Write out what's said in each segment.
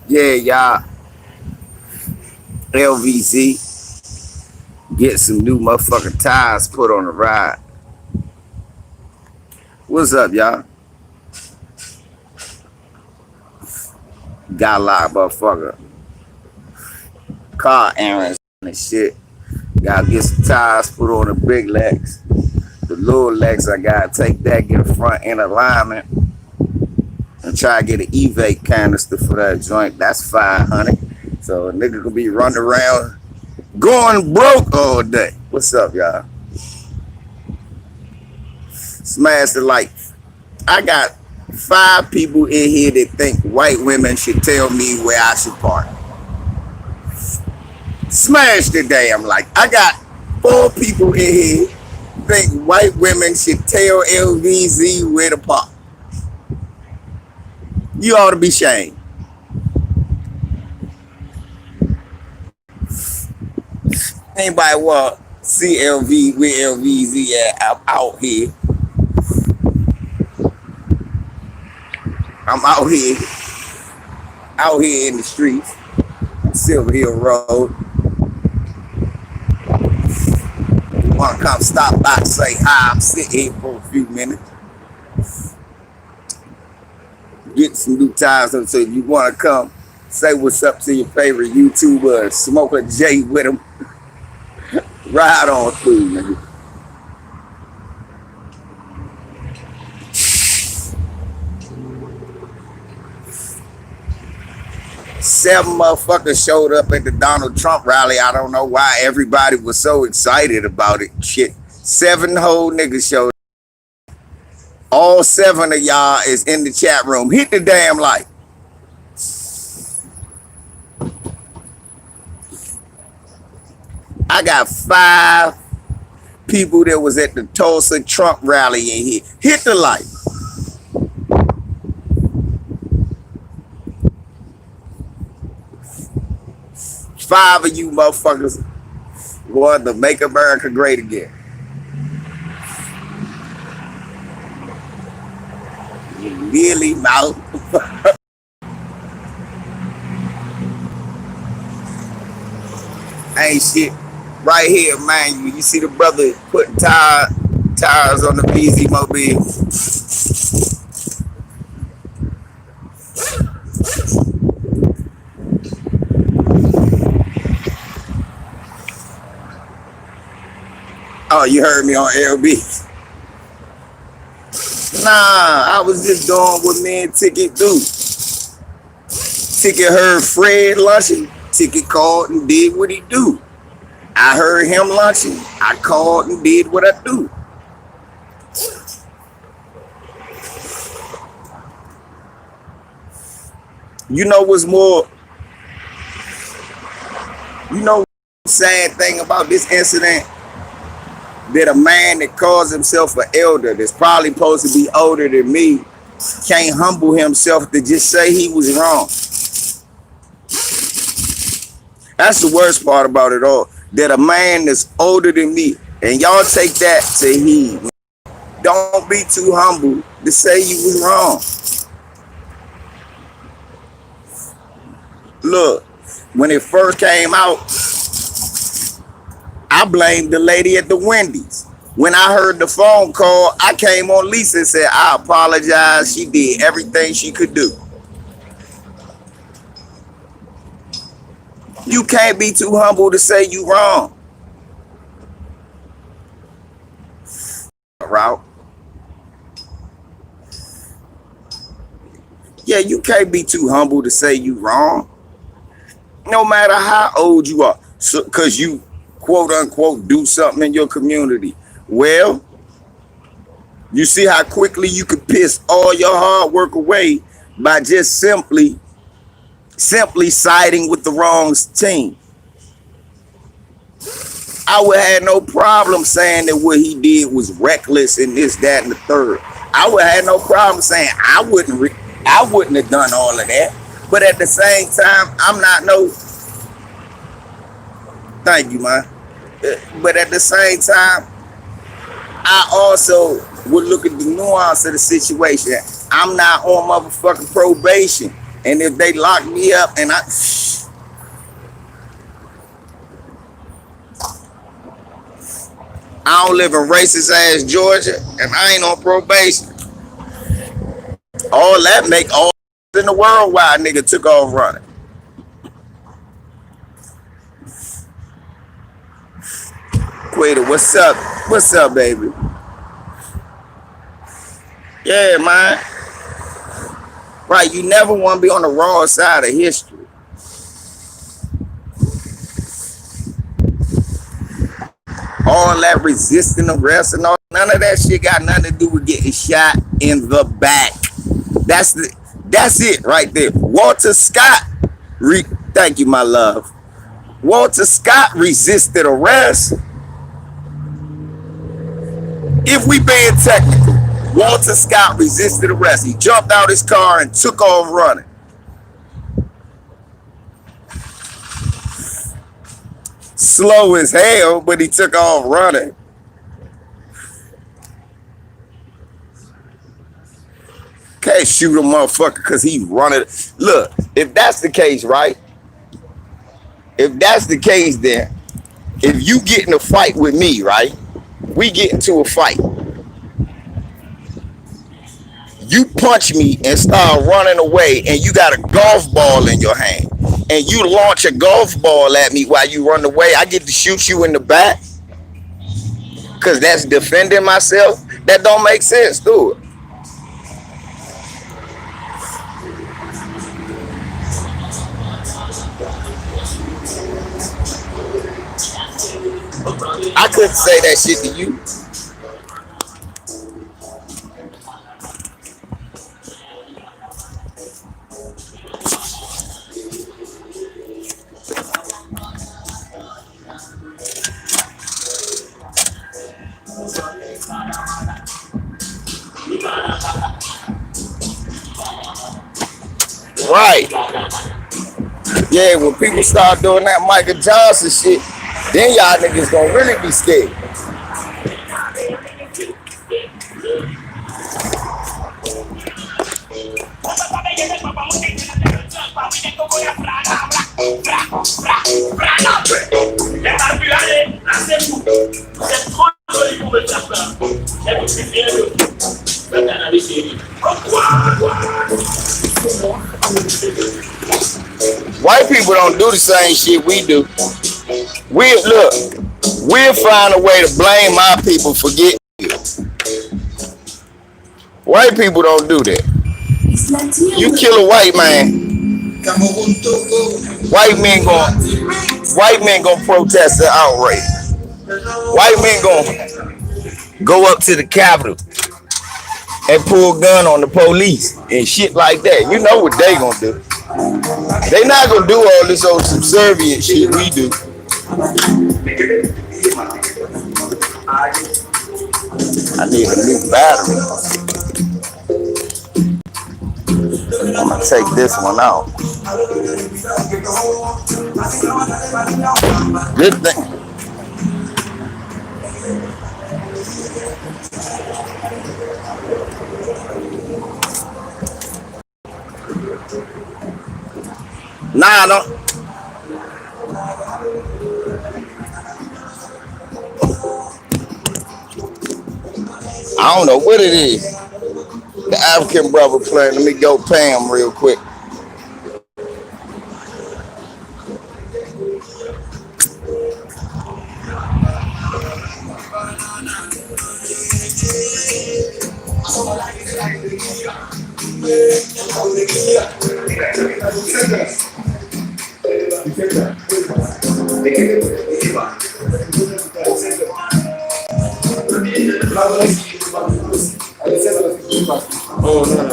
Yeah, y'all. LVZ. Get some new motherfucking tires put on the ride. What's up, y'all? Got a lot of motherfucker car errands and shit. Gotta get some tires put on the big legs. The little legs, I gotta take that, get a front end alignment, and try to get an E-Vake canister for that joint. That's 500. So a nigga could be running around going broke all day. What's up, y'all? Smash the light. I got 5 people in here that think white women should tell me where I should park. Smash the damn light. I got 4 people in here think white women should tell LVZ where to park. You ought to be shamed. Anybody want see LV where LVZ at? I'm out here. I'm out here in the streets, Silver Hill Road. Want to come stop by, say hi. I'm sitting here for a few minutes. Get some new tires. So if you want to come, say what's up to your favorite YouTuber, smoke a J with them. Ride on through, nigga. Seven motherfuckers showed up at the Donald Trump rally. I don't know why everybody was so excited about it. Shit. 7 whole niggas showed up. All 7 of y'all is in the chat room. Hit the damn like. I got 5 people that was at the Tulsa Trump rally in here. Hit the like. Five of you motherfuckers want to make America great again. You really mouth. Ain't shit. Right here, man. You see the brother putting tires on the BZ Mobile. Oh, you heard me on LB. Nah, I was just doing what me and Ticket do. Ticket heard Fred lunching. Ticket called and did what he do. I heard him lunching. I called and did what I do. You know what's more? You know sad thing about this incident? That a man that calls himself an elder, that's probably supposed to be older than me, can't humble himself to just say he was wrong. That's the worst part about it all. That a man that's older than me, and y'all take that to heed. Don't be too humble to say you was wrong. Look, when it first came out, I blamed the lady at the Wendy's. When I heard the phone call, I came on Lisa and said, I apologize. She did everything she could do. You can't be too humble to say you wrong. Route. Yeah, you can't be too humble to say you wrong. No matter how old you are. So, 'cause you quote unquote do something in your community. Well, you see how quickly you could piss all your hard work away by just simply siding with the wrong team. I would have no problem saying that what he did was reckless and this, that, and the third. I would have no problem saying I wouldn't have done all of that. But at the same time, I'm not no. Thank you, man. But at the same time, I also would look at the nuance of the situation. I'm not on motherfucking probation. And if they lock me up and I don't live in racist ass Georgia and I ain't on probation, all that make all in the world why a nigga took off running. Quita, what's up? What's up, baby? Yeah, man. Right, you never want to be on the wrong side of history. All that resisting arrest and all, none of that shit got nothing to do with getting shot in the back. That's it right there. Walter Scott, thank you, my love. Walter Scott resisted arrest. If we being technical, Walter Scott resisted arrest. He jumped out his car and took off running. Slow as hell, but he took off running. Can't shoot a motherfucker because he's running. Look, if that's the case, right? If that's the case, then if you get in a fight with me, right? We get into a fight. You punch me and start running away, and you got a golf ball in your hand, and you launch a golf ball at me while you run away. I get to shoot you in the back because that's defending myself. That don't make sense, do it? I couldn't say that shit to you. Right. Yeah, when people start doing that Michael Johnson shit, then y'all niggas gonna really be scared. White people don't do the same shit we do. We'll find a way to blame our people for getting you. White people don't do that. You kill a white man, white men gonna protest the outrage. White men gonna go up to the Capitol and pull a gun on the police and shit like that. You know what they gonna do. They not gonna do all this old subservient shit we do. I need a new battery. I'm gonna take this one out. Good thing. Nah, I don't. I don't know what it is. The African brother playing. Let me go pay him real quick. Oh, no.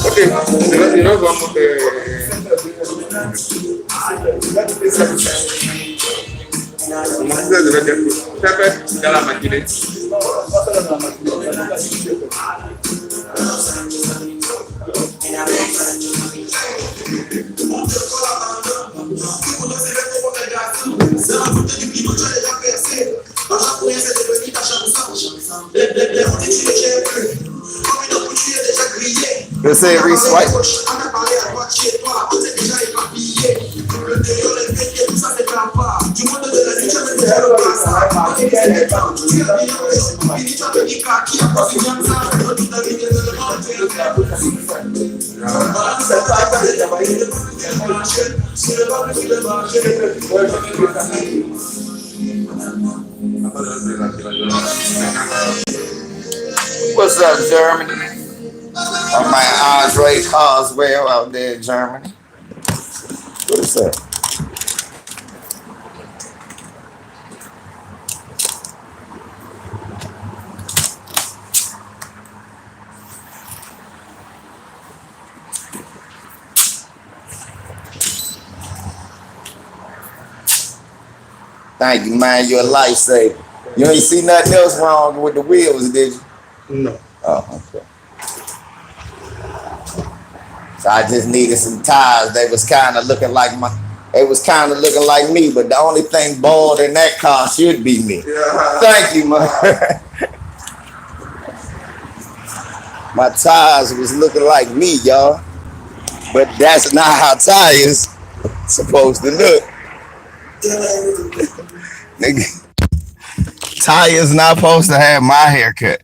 Okay, no vamos la máquina. Let's say re-swipe. What's up, Germany? On my Andre Coswell out there in Germany. What is that? Thank you, man. You're a lifesaver. You ain't see nothing else wrong with the wheels, did you? No. Oh, okay. So I just needed some tires. They was kind of looking like me, but the only thing bald in that car should be me. Yeah. Thank you, man. My tires was looking like me, y'all. But that's not how tires supposed to look. Nigga, tires not supposed to have my haircut.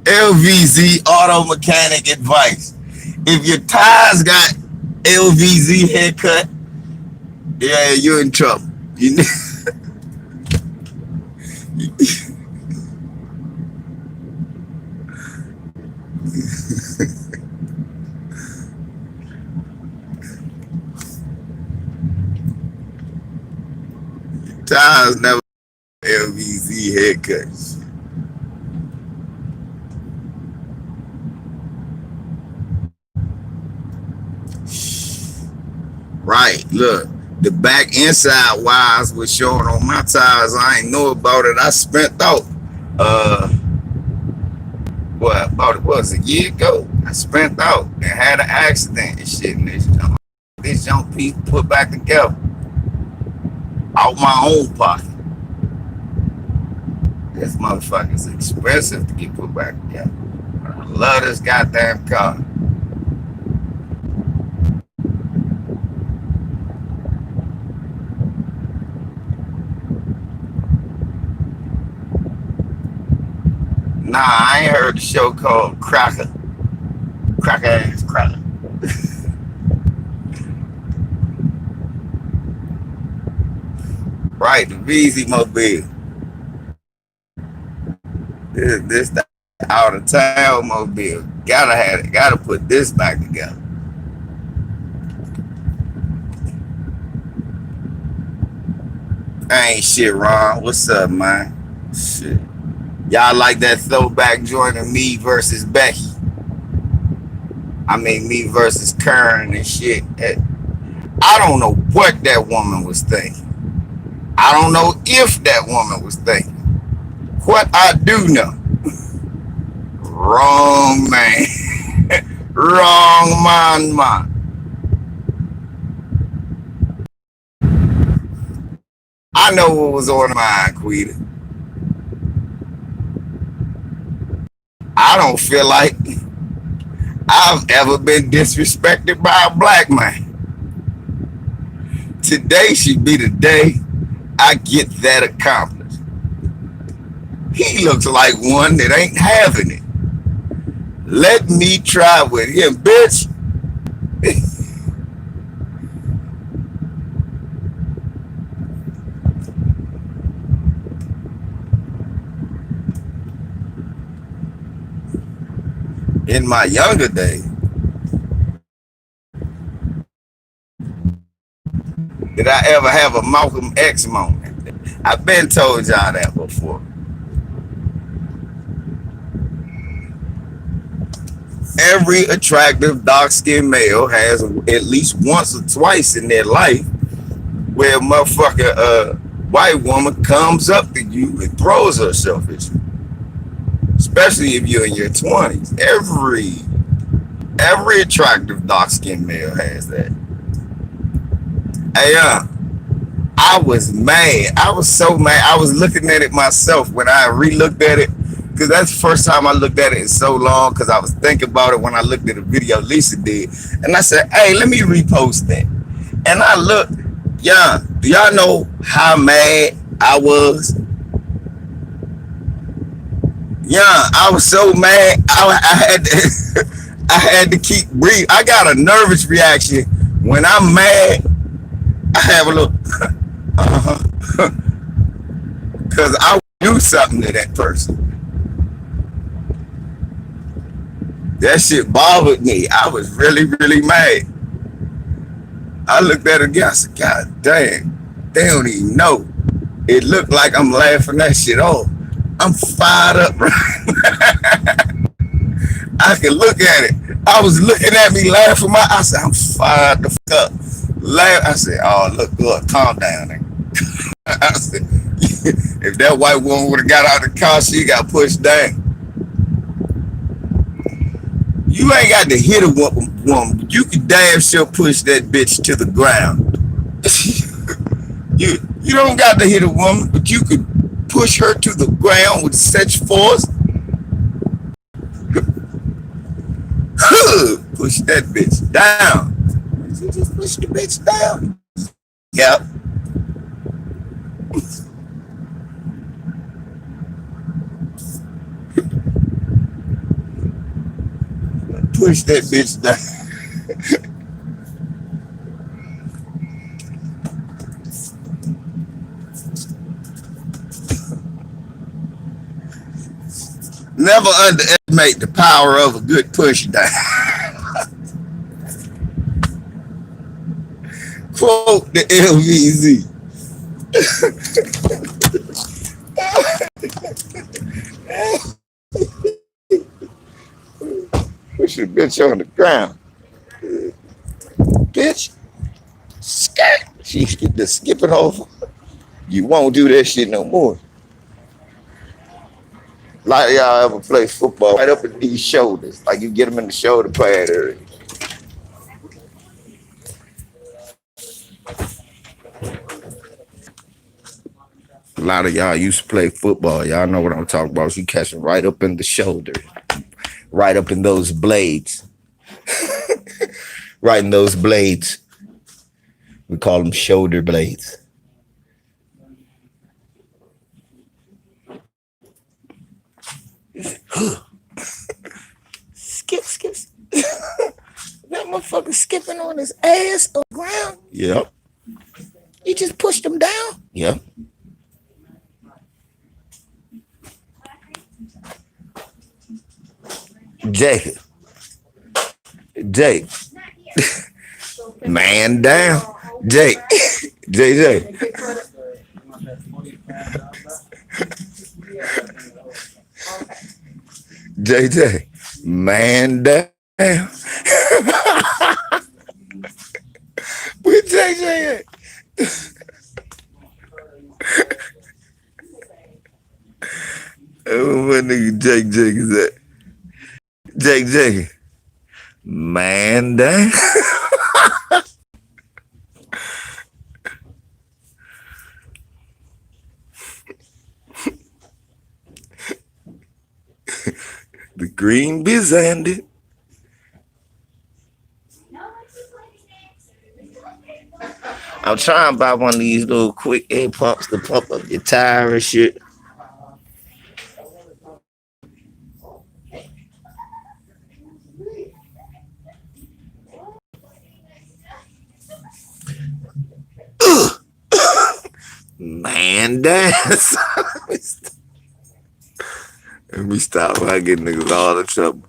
LVZ auto mechanic advice. If your tires got LVZ haircut, yeah, you're in trouble. You tires never LVZ haircuts. Right, look, the back inside wires was showing on my tires. I ain't know about it. I spent out about it was a year ago. I spent out and had an accident and shit. And this young piece put back together out my own pocket. This motherfucker's expensive to get put back together. I love this goddamn car. Nah, I ain't heard the show called Cracker. Cracker ass cracker. Right, the VZ Mobile. This the out of town mobile. Gotta put this back together. Ain't shit wrong. What's up, man? Shit. Y'all like that throwback joint of me versus Becky? I mean, me versus Kern and shit. I don't know what that woman was thinking. I don't know if that woman was thinking. What I do know, wrong man. Wrong man. I know what was on my mind, Quita. I don't feel like I've ever been disrespected by a black man. Today should be the day I get that accomplished. He looks like one that ain't having it. Let me try with him, bitch. In my younger days, did I ever have a Malcolm X moment? I've been told y'all that before. Every attractive dark-skinned male has at least once or twice in their life where a motherfucker, white woman comes up to you and throws herself at you. Especially if you're in your 20s. Every attractive dark-skinned male has that. Hey, I was mad. I was so mad. I was looking at it myself when I re-looked at it. Cause that's the first time I looked at it in so long. Cause I was thinking about it when I looked at the video Lisa did, and I said, "Hey, let me repost that." And I looked, yeah. Do y'all know how mad I was? Yeah, I was so mad. I had to, I had to keep breathing. I got a nervous reaction when I'm mad. I have a little, cause I do something to that person. That shit bothered me. I was really, really mad. I looked at it again. I said, God damn, they don't even know. It looked like I'm laughing that shit off. I'm fired up, right? I can look at it. I was looking at me laughing. I said, I'm fired the fuck up. I said, oh, look, calm down. I said, if that white woman would have got out of the car, she got pushed down. You ain't got to hit a woman. You can damn sure push that bitch to the ground. you don't got to hit a woman, but you could push her to the ground with such force. Push that bitch down. You just push the bitch down. Yep. Push that bitch down. Never underestimate the power of a good push down. Quote the LVZ. Push the bitch on the ground. Bitch. Skirt. She get the skipping over. You won't do that shit no more. Like y'all ever play football right up in these shoulders. Like you get them in the shoulder pad area. A lot of y'all used to play football. Y'all know what I'm talking about. You catch them right up in the shoulder, right up in those blades, right in those blades. We call them shoulder blades. Skip, skip. That motherfucker skipping on his ass on the ground. Yep. You just pushed him down. Yep. Jacob. Jake. Man down. Jake. JJ. JJ. Man down. Where JJ at? Oh, what nigga Jake is that? Jake. Man down. The green biz ended. I'm trying to buy one of these little quick air pumps to pump up your tire and shit. Man, dance. Let me stop. I get niggas all the trouble.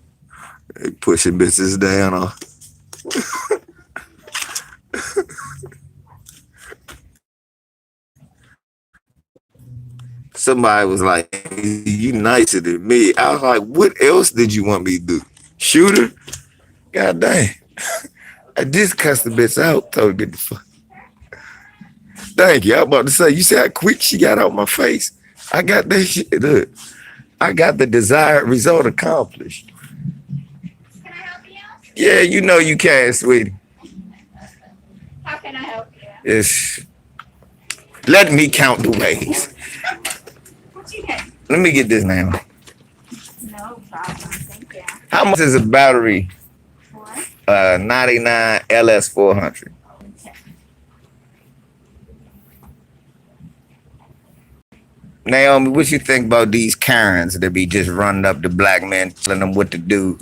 They pushing bitches down on. Somebody was like, you nicer than me. I was like, what else did you want me to do? Shoot her? God dang. I just cussed the bitch out. Told her get the fuck. Thank you. I was about to say, you see how quick she got out my face? I got that shit. Look, I got the desired result accomplished. Can I help you? Yeah, you know you can, sweetie. How can I help you? It's Let me count the ways. What you get? Let me get this now. No problem. Thank you. How much is a battery? What? 99 LS 400. Okay. Naomi, what you think about these Karens that be just running up to black men, telling them what to do,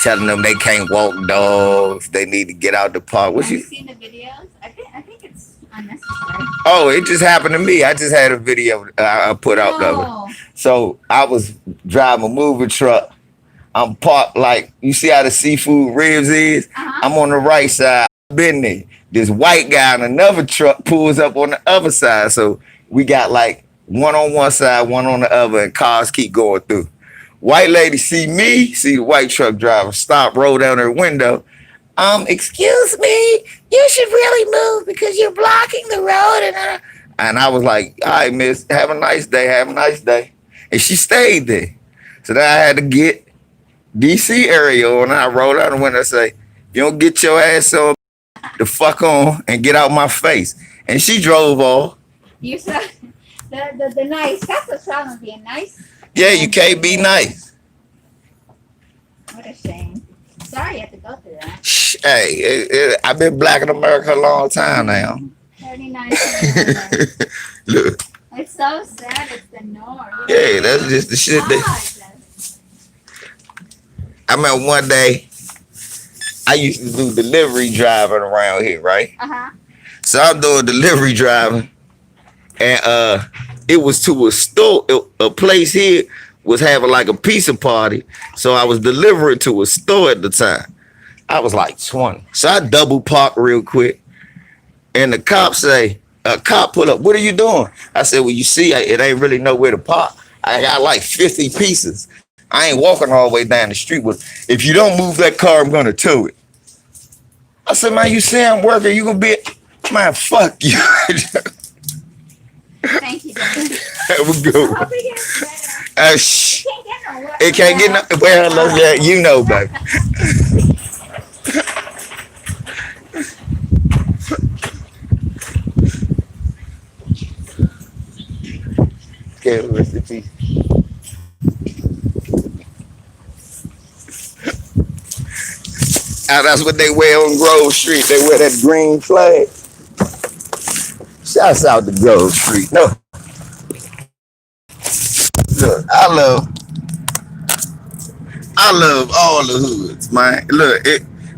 telling them they can't walk dogs, they need to get out the park? What Have you? you seen the videos? I think it's unnecessary. Oh, it just happened to me. I just had a video I put out of it. No. So I was driving a moving truck. I'm parked like you see how the seafood ribs is. Uh-huh. I'm on the right side. I've been there. This white guy in another truck pulls up on the other side. So we got like one on one side, one on the other, and cars keep going through. White lady see me, see the white truck driver stop, roll down her window. Excuse me, you should really move because you're blocking the road. And I was like, all right, miss, have a nice day, have a nice day. And she stayed there. So then I had to get DC area and I rolled out the window and say, you don't get your ass on the fuck on and get out my face. And she drove off. You said the nice. That's what's wrong with being nice. Yeah, you can't be nice. What a shame. Sorry you have to go through that. Hey, I've been black in America a long time now. 39. Look, It's so sad. It's the norm. yeah, that's just the shit that. I remember one day I used to do delivery driving around here, right? Uh-huh. So I'm doing delivery driving, and it was to a store, a place here was having like a pizza party. So I was delivering to a store at the time. I was like 20. So I double parked real quick, and the cop pull up, what are you doing? I said, well, you see, it ain't really nowhere to park. I got like 50 pieces. I ain't walking all the way down the street with, if you don't move that car, I'm gonna tow it. I said, man, you say I'm working, you gonna be, man, fuck you. Thank you, Daddy. Have a good one. Shh. It can't get no, well, yeah, you know, baby. Okay, rest in peace. That's what they wear on Grove Street. They wear that green flag. Shouts out to Grove Street. No. Look, I love all the hoods, man. Look,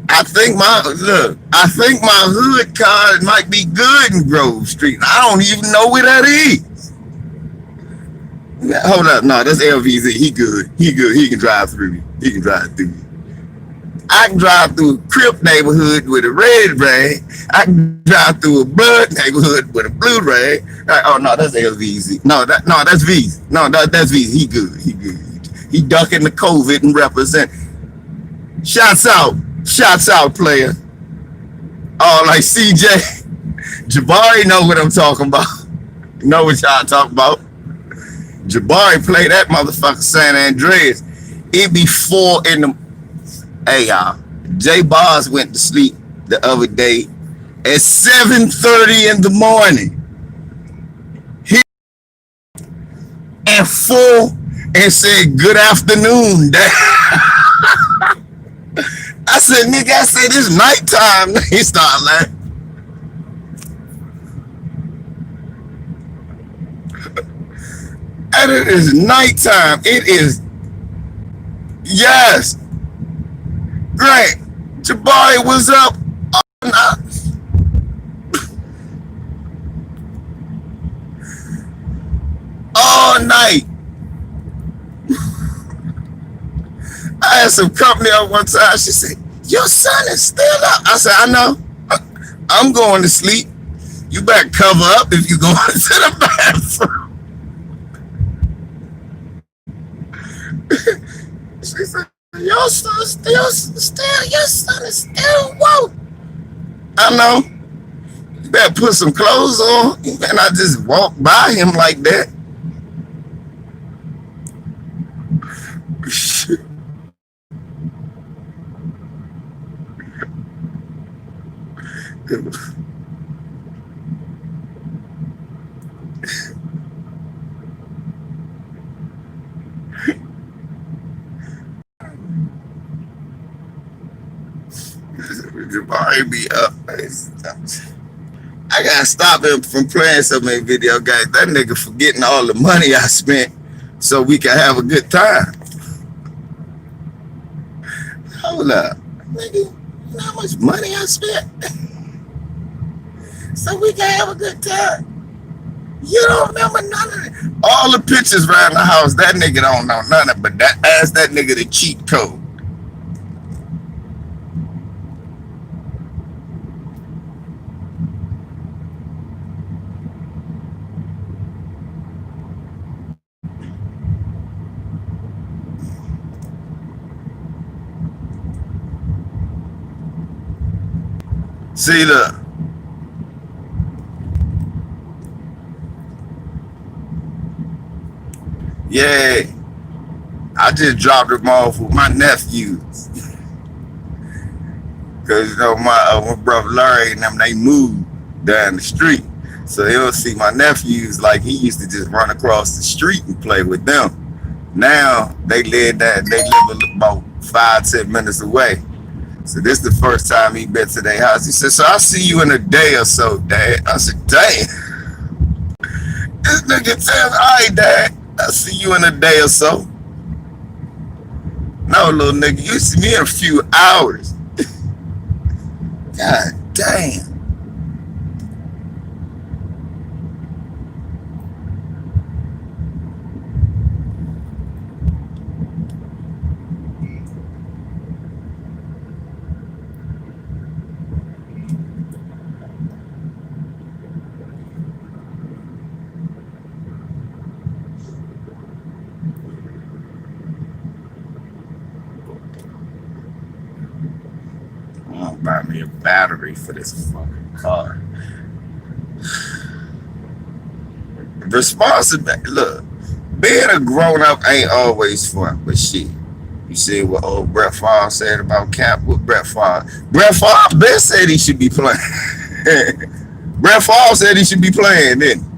I think my hood card might be good in Grove Street. I don't even know where that is. Hold up, no, that's LVZ. He good. He can drive through me. I can drive through a Crip neighborhood with a red rag. I can drive through a Blood neighborhood with a blue rag. Oh no, that's LVZ. That's V. No, that's V. He good. He ducking the COVID and represent. Shots out, player. Oh, like CJ, Jabari know what I'm talking about. You know what y'all talking about? Jabari play that motherfucker San Andreas. It be 4 in the. Hey y'all, Jay Bars went to sleep the other day at 7:30 in the morning. He and 4 and said good afternoon. I said, nigga, it's nighttime. He started laughing. And it is nighttime. It is, yes. Great. Jabari was up all night. I had some company up one time. She said, your son is still up. I said, I know. I'm going to sleep. You better cover up if you go into the bathroom. She said, your son is still woke. I know. You better put some clothes on. You better not just walk by him like that. Jabari be up. I gotta stop him from playing so many video games. That nigga forgetting all the money I spent so we can have a good time. Hold up. Nigga, you know how much money I spent? So we can have a good time. You don't remember none of it. All the pictures around the house, that nigga don't know none of it, but ask that nigga the cheat code. See, look. Yeah, I just dropped them off with my nephews. Because, you know, my brother Larry and them, they moved down the street. So they'll see my nephews like he used to just run across the street and play with them. Now they live about 5-10 minutes away. So this is the first time he been to their house. He said, so I'll see you in a day or so, Dad. I said, damn. This nigga tells, all right, Dad, I'll see you in a day or so. No, little nigga, you see me in a few hours. God damn. Buy me a battery for this fucking car. Responsibility. Look, being a grown up ain't always fun, but shit. You see what old Brett Favre said about Cap? What Brett Favre? Brett Favre been said he should be playing. Brett Favre said he should be playing, didn't he?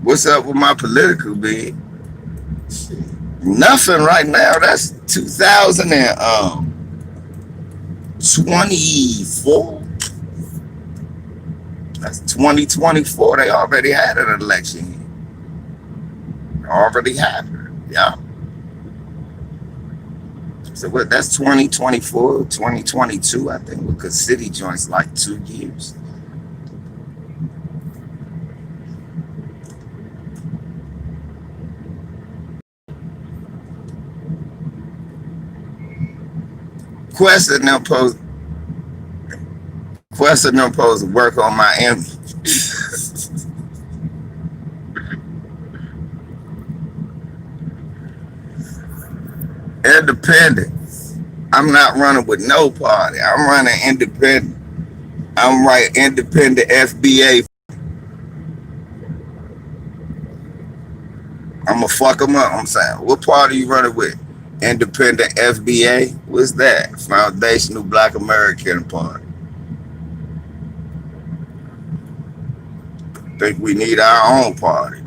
What's up with my political bid? Nothing right now. That's 2024. That's 2024. They already had an election. Already happened. Yeah. So what? That's 2024, 2022, I think, because city joints like 2 years. Question them supposed to work on my image. Independent. I'm not running with no party. I'm running independent. I'm right independent FBA. I'm gonna fuck them up. I'm saying, what party you running with? Independent FBA? What's that? Foundational Black American Party. Think we need our own party.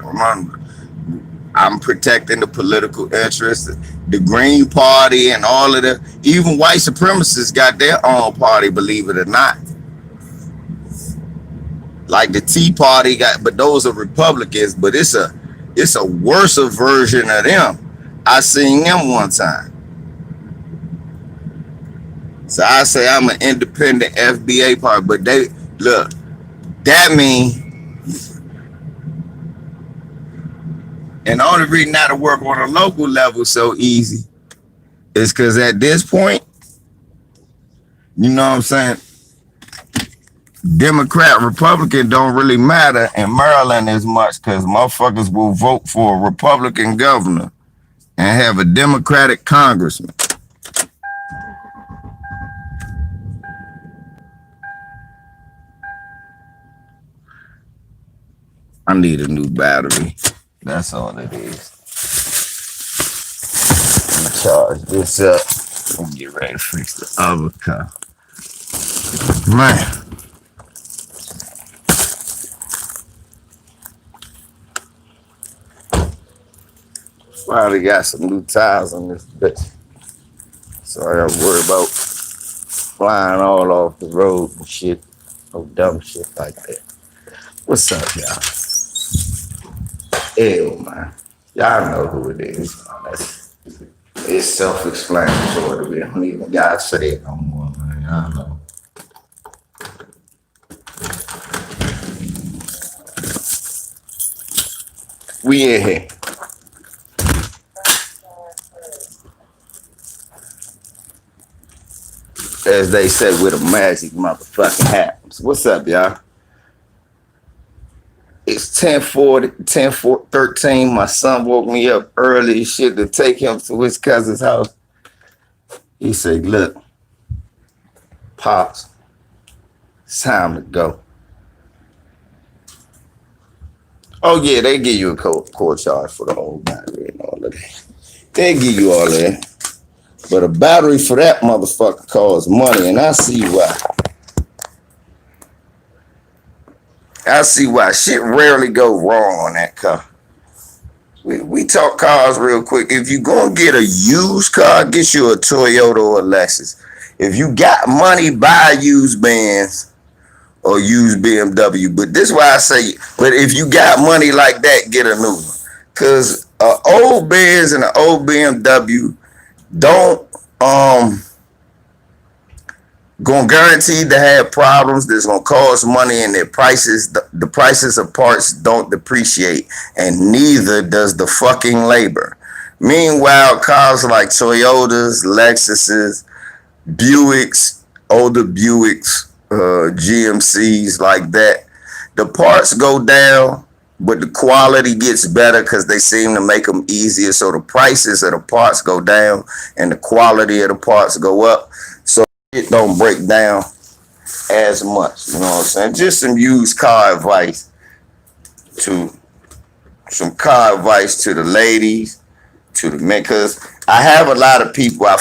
I'm protecting the political interests. The Green Party and all of the, even white supremacists got their own party, believe it or not. Like the Tea Party got, but those are Republicans, but it's a worse version of them. I seen them one time. So I say I'm an independent FBA party, but they, look, that mean, and the only reason not to work on a local level so easy is because at this point, you know what I'm saying, Democrat, Republican don't really matter in Maryland as much because motherfuckers will vote for a Republican governor and have a Democratic congressman. I need a new battery. That's all it is. Let me charge this up and get ready to fix the other car. Man. finally got some new tires on this bitch. So I gotta worry about flying all off the road and shit. No dumb shit like that. What's up, y'all? Hell, man. Y'all know who it is. It's self-explanatory. We don't even gotta say it no more, man. Y'all know. We in here. As they say, where the magic motherfucking happens. What's up, y'all? It's 10:40, 13. My son woke me up early as shit to take him to his cousin's house. He said, look, Pops, it's time to go. Oh, yeah, they give you a court charge for the whole battery and all of that. They give you all that. But a battery for that motherfucker costs money, and I see why. I see why. Shit rarely go wrong on that car. We talk cars real quick. If you gonna get a used car, get you a Toyota or a Lexus. If you got money, buy used Benz or used BMW. But this is why I say, but if you got money like that, get a new one. Cause an old Benz and an old BMW don't gonna guarantee to have problems that's gonna cost money, and their prices, the prices of parts don't depreciate, and neither does the fucking labor. Meanwhile, cars like Toyotas, Lexuses, Buicks, older Buicks, GMCs like that, the parts go down, but the quality gets better because they seem to make them easier. So the prices of the parts go down and the quality of the parts go up. So it don't break down as much. You know what I'm saying? Just some used car advice to the ladies, to the men, because I have a lot of people. I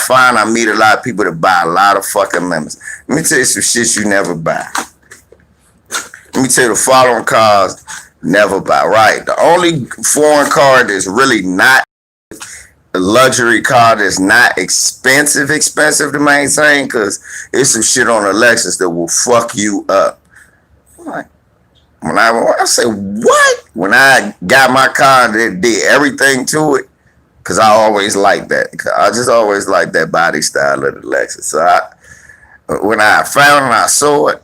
meet a lot of people that buy a lot of fucking lemons. Let me tell you some shit you never buy. Let me tell you the following cars never buy. Right, the only foreign car that's really not a luxury car that's not expensive to maintain, because it's some shit on a Lexus that will fuck you up. When I say what? When I got my car that did everything to it, because I always like that. I just always like that body style of the Lexus. So when I found and I saw it,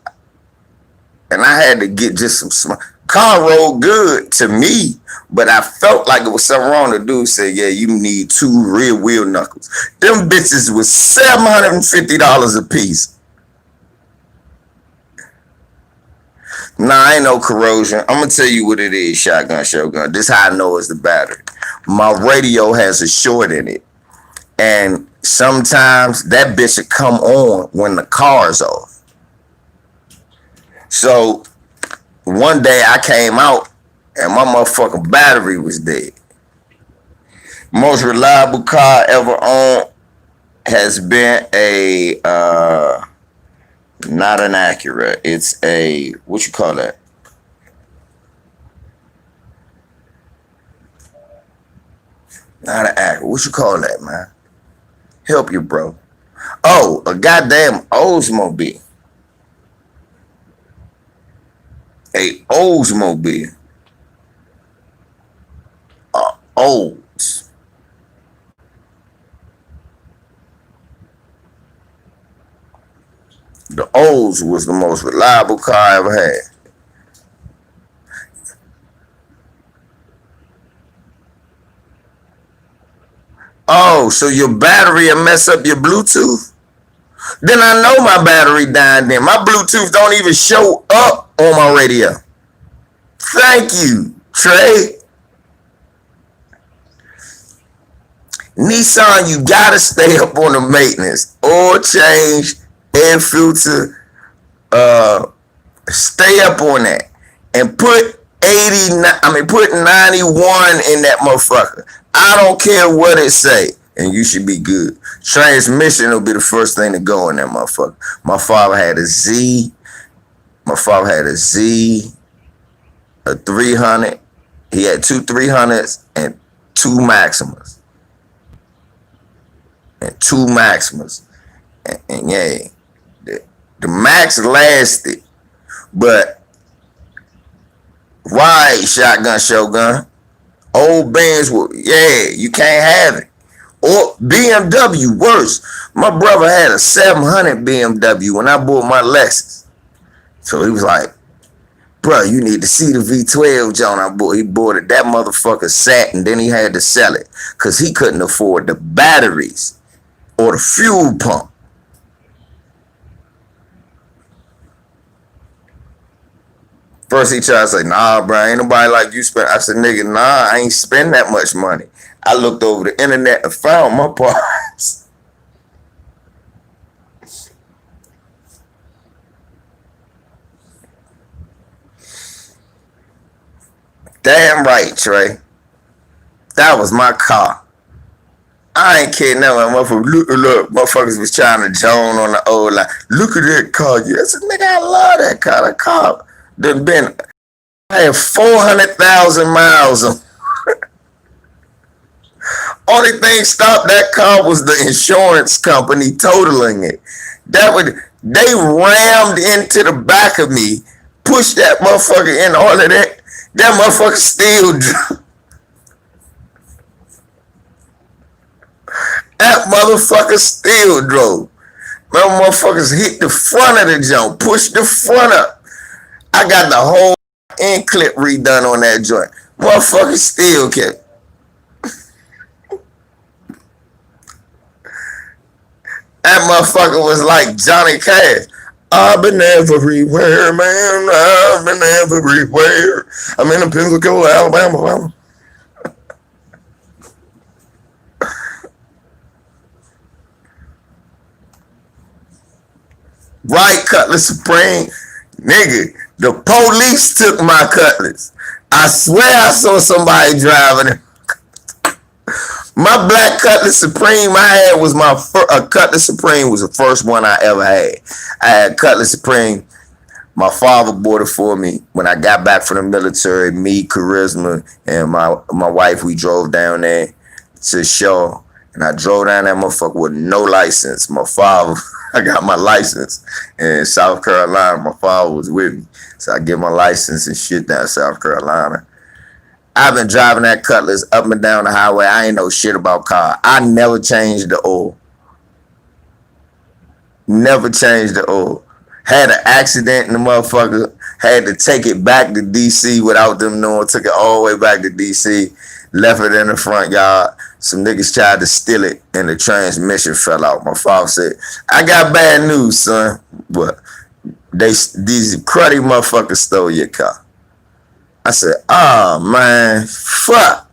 and I had to get just some small. Car rolled good to me, but I felt like it was something wrong. The dude said, yeah, you need 2 rear wheel knuckles. Them bitches was $750 a piece. Nah, ain't no corrosion. I'm going to tell you what it is, Shotgun Shogun. This is how I know it's the battery. My radio has a short in it, and sometimes that bitch will come on when the car's off. So one day I came out and my motherfucking battery was dead. Most reliable car ever owned has been a not an Acura. It's a, what you call that? Not an Acura. What you call that, man? Help you, bro. Oh, a goddamn Oldsmobile. A Oldsmobile. Olds. The Olds was the most reliable car I ever had. Oh, so your battery will mess up your Bluetooth? Then I know my battery died then. My Bluetooth don't even show up on my radio. Thank you, Trey. Nissan, you gotta stay up on the maintenance. Oil change, air filter, stay up on that. And put 91 in that motherfucker. I don't care what it say, and you should be good. Transmission will be the first thing to go in that motherfucker. My father had a Z, a 300. He had 2 300s and 2 Maximas. and two Maximas. And yeah, the Max lasted, but right, shotgun, shogun. Old bands were, yeah, you can't have it. Or BMW, worse. My brother had a 700 BMW when I bought my Lexus. So he was like, bro, you need to see the V12 John I bought. He bought it. That motherfucker sat and then he had to sell it because he couldn't afford the batteries or the fuel pump. First he tried to say, nah, bro, ain't nobody like you spend. I said, nigga, nah, I ain't spend that much money. I looked over the internet and found my parts. Damn right, Trey. That was my car. I ain't kidding that one. Look, motherfuckers was trying to joan on the old line. Look at that car. Yeah, I said, nigga, I love that car. That car done been, I had 400,000 miles on. Only thing stopped that car was the insurance company totaling it. They rammed into the back of me, pushed that motherfucker in all of that. That motherfucker still drove. That motherfucker still drove. My motherfuckers hit the front of the jump, pushed the front up. I got the whole end clip redone on that joint. Motherfucker still kept. That motherfucker was like Johnny Cash. I've been everywhere, man. I've been everywhere. I'm in Pensacola, Alabama. Right, Cutlass Supreme. Nigga, the police took my Cutlass. I swear I saw somebody driving it. My black Cutlass Supreme I had was my first. Cutlass Supreme was the first one I ever had. I had Cutlass Supreme. My father bought it for me when I got back from the military. Me, Charisma, and my wife, we drove down there to Shaw. And I drove down that motherfucker with no license. My father, I got my license in South Carolina. My father was with me. So I get my license and shit down South Carolina. I've been driving that Cutlass up and down the highway. I ain't know shit about car. I never changed the oil. Never changed the oil. Had an accident in the motherfucker. Had to take it back to D.C. without them knowing. Took it all the way back to D.C. Left it in the front yard. Some niggas tried to steal it and the transmission fell out. My father said, I got bad news, son. But these cruddy motherfuckers stole your car. I said, oh, man, fuck.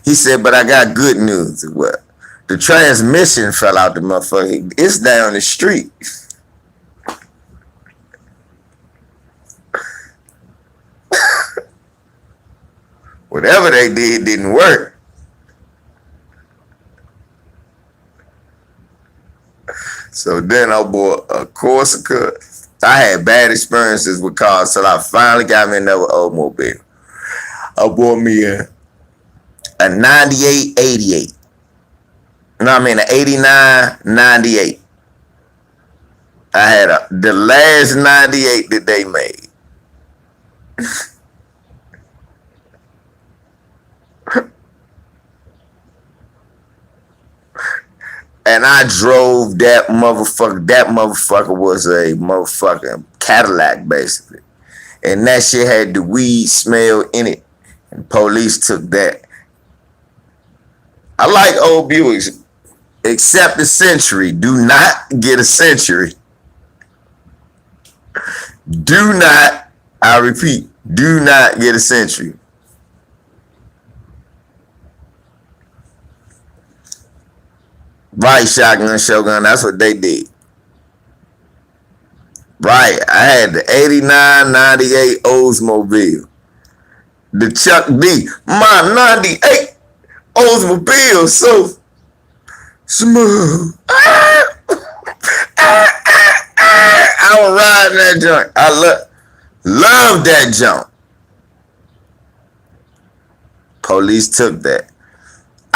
He said, but I got good news. What? The transmission fell out the motherfucker. It's down the street. Whatever they did didn't work. So then I bought a Corsica. I had bad experiences with cars, so I finally got me another automobile. I bought me a 98 88. No, I mean an 89 98. I had the last 98 that they made. And I drove that motherfucker. That motherfucker was a motherfucking Cadillac, basically. And that shit had the weed smell in it. And police took that. I like old Buicks, except the Century. Do not get a Century. Do not, I repeat, do not get a Century. Right, shotgun, shogun, that's what they did. Right, I had the 89, 98 Oldsmobile. The Chuck D, my 98 Oldsmobile, so smooth. I was riding that joint. I love that jump. Police took that.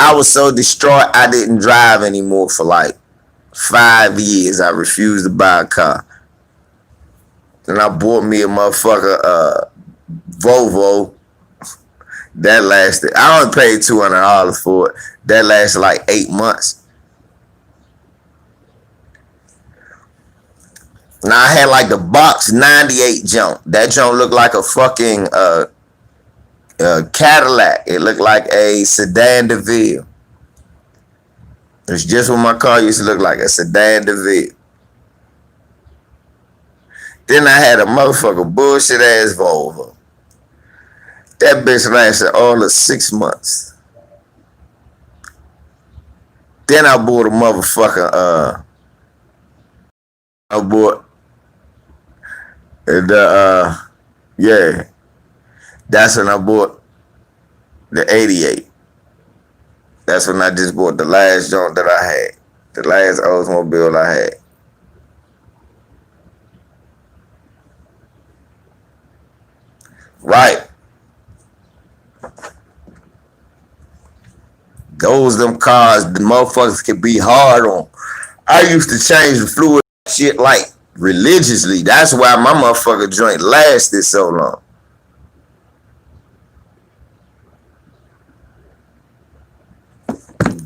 I was so distraught I didn't drive anymore for like 5 years. I refused to buy a car. Then I bought me a motherfucker Volvo. That lasted. I only paid $200 for it. That lasted like 8 months. Now I had like the box 98 junk. That junk looked like a fucking Cadillac. It looked like a sedan DeVille. It's just what my car used to look like, a sedan DeVille. Then I had a motherfucker bullshit ass Volvo. That bitch lasted all of 6 months. Then I bought a motherfucker. I bought the yeah. That's when I bought the 88. That's when I just bought the last joint that I had. The last Oldsmobile I had. Right. Those them cars, the motherfuckers can be hard on. I used to change the fluid shit like religiously. That's why my motherfucker joint lasted so long.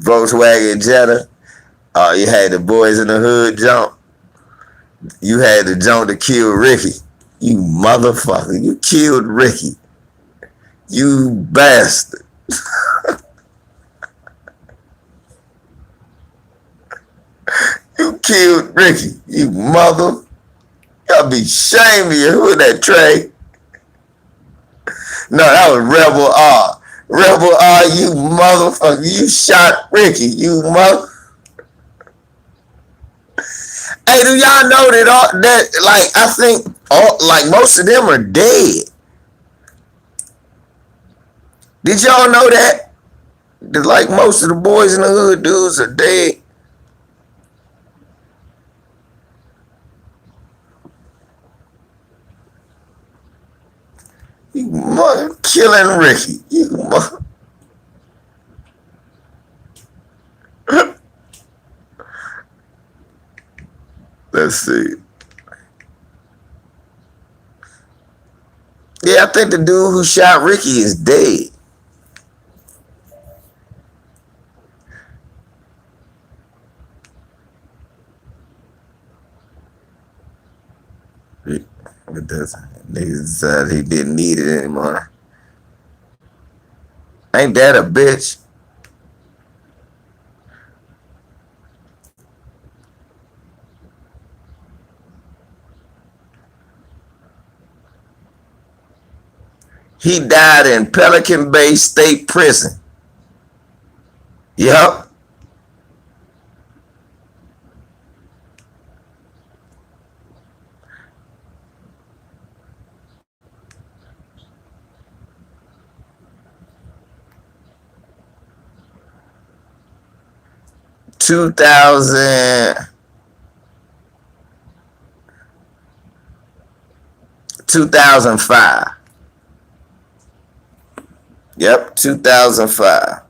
Volkswagen Jetta. You had the Boys in the Hood jump. You had the jump to kill Ricky. You motherfucker. You killed Ricky. You bastard. You killed Ricky. You mother. Y'all be shaming you. Who that Trey? No, that was Rebel R. Rebel R, you motherfucker. You shot Ricky. You mother. Hey, do y'all know that like I think like most of them are dead? Did y'all know that? That like most of the Boys in the Hood dudes are dead. You mother killing Ricky. You mother. Let's see. Yeah, I think the dude who shot Ricky is dead. But that's, niggas decided he didn't need it anymore. Ain't that a bitch? He died in Pelican Bay State Prison. Yup. Two thousand 2005. Yep, 2005.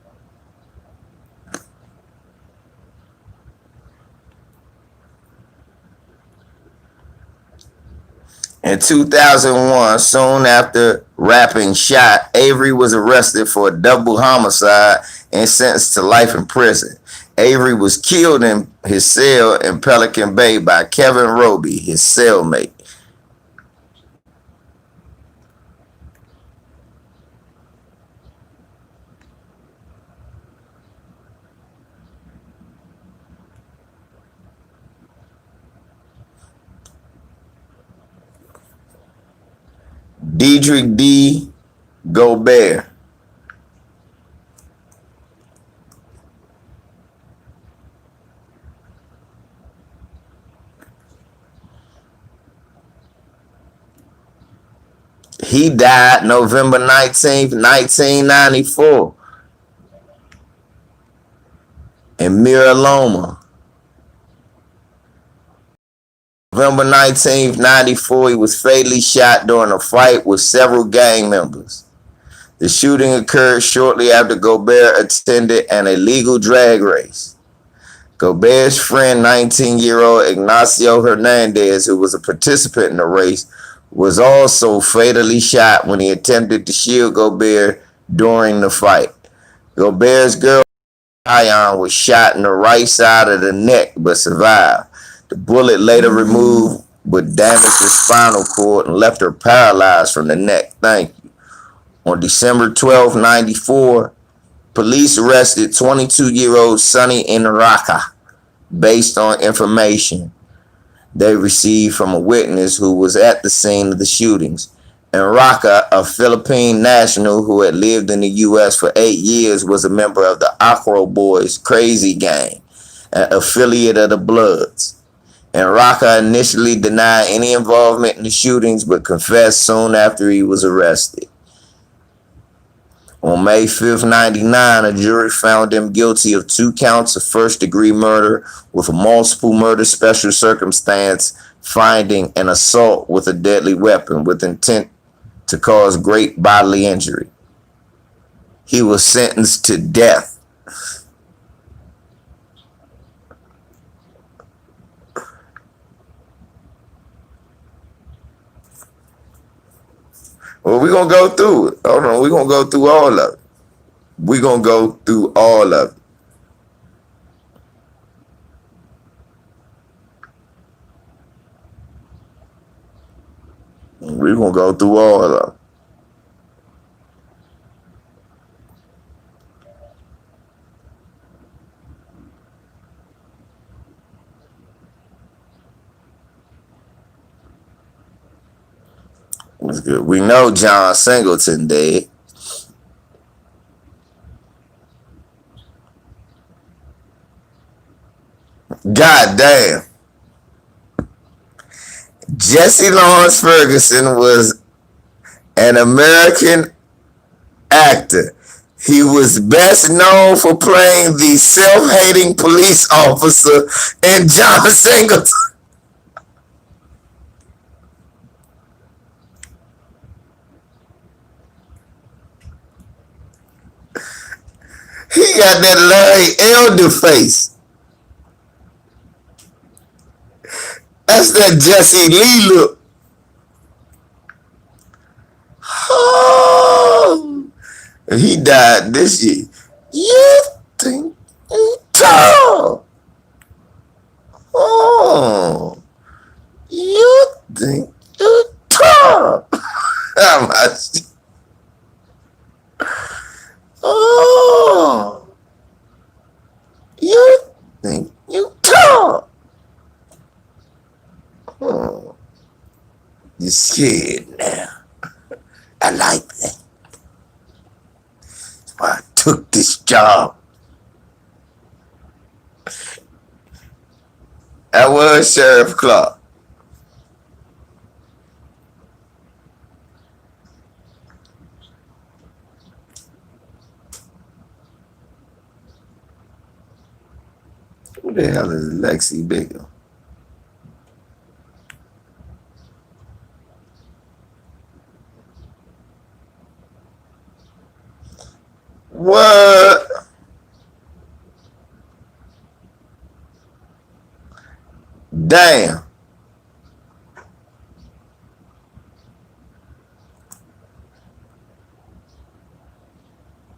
In 2001, soon after rapping Shot, Avery was arrested for a double homicide and sentenced to life in prison. Avery was killed in his cell in Pelican Bay by Kevin Roby, his cellmate. Diedrich D. Gobert. He died November 19th, 1994 in Mira Loma. November 19th, 94, he was fatally shot during a fight with several gang members. The shooting occurred shortly after Gobert attended an illegal drag race. Gobert's friend, 19-year-old Ignacio Hernandez, who was a participant in the race, was also fatally shot when he attempted to shield Gobert during the fight. Gobert's girl, Ion, was shot in the right side of the neck but survived. The bullet later removed but damaged her spinal cord and left her paralyzed from the neck. Thank you. On December 12, 1994, police arrested 22-year-old Sonny Inaraka based on information they received from a witness who was at the scene of the shootings. Inaraka, a Philippine national who had lived in the U.S. for 8 years, was a member of the Acro Boys Crazy Gang, an affiliate of the Bloods. Inaraka initially denied any involvement in the shootings but confessed soon after he was arrested. On May 5, 1999, a jury found him guilty of 2 counts of first-degree murder with a multiple murder special circumstance finding an assault with a deadly weapon with intent to cause great bodily injury. He was sentenced to death. Well, we're going to go through it. Hold on, we're going to go through all of it. We're going to go through all of it. We're going to go through all of it. That's good. We know John Singleton dead. God damn. Jesse Lawrence Ferguson was an American actor. He was best known for playing the self-hating police officer in John Singleton. He got that Larry Elder face. That's that Jesse Lee look. Oh, and he died this year. You think you tall? Oh, you think you tall? How much? Oh, you think you tall? Oh, you're scared now. I like that. That's why I took this job. I was Sheriff Clark. Who the hell is Lexi Bigger? What? Damn.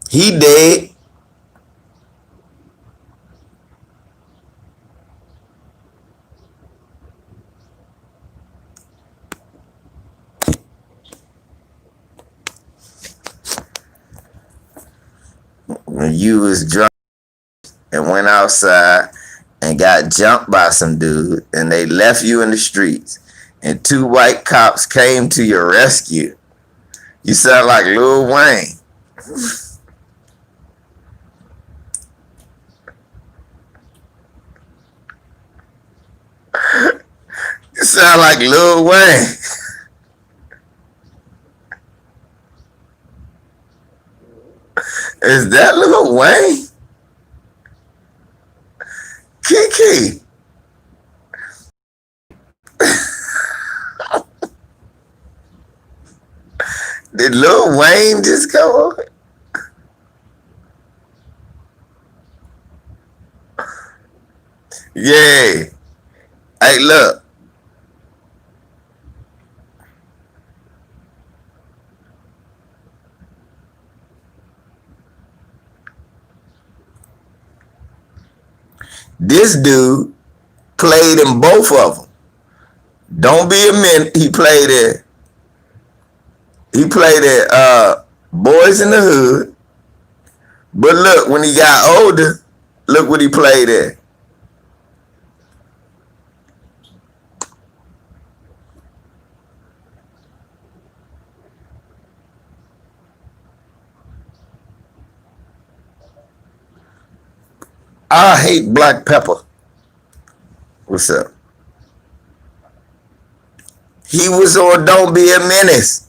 He dead. When you was drunk and went outside and got jumped by some dude and they left you in the streets and 2 white cops came to your rescue. You sound like Lil Wayne. You sound like Lil Wayne. Is that Lil Wayne? Kiki. Did Lil Wayne just come on? Yeah. Hey, look. This dude played in both of them. Don't be a minute. He played at Boys in the Hood. But look, when he got older, look what he played at. I hate black pepper. What's up? He was on Don't Be a Menace.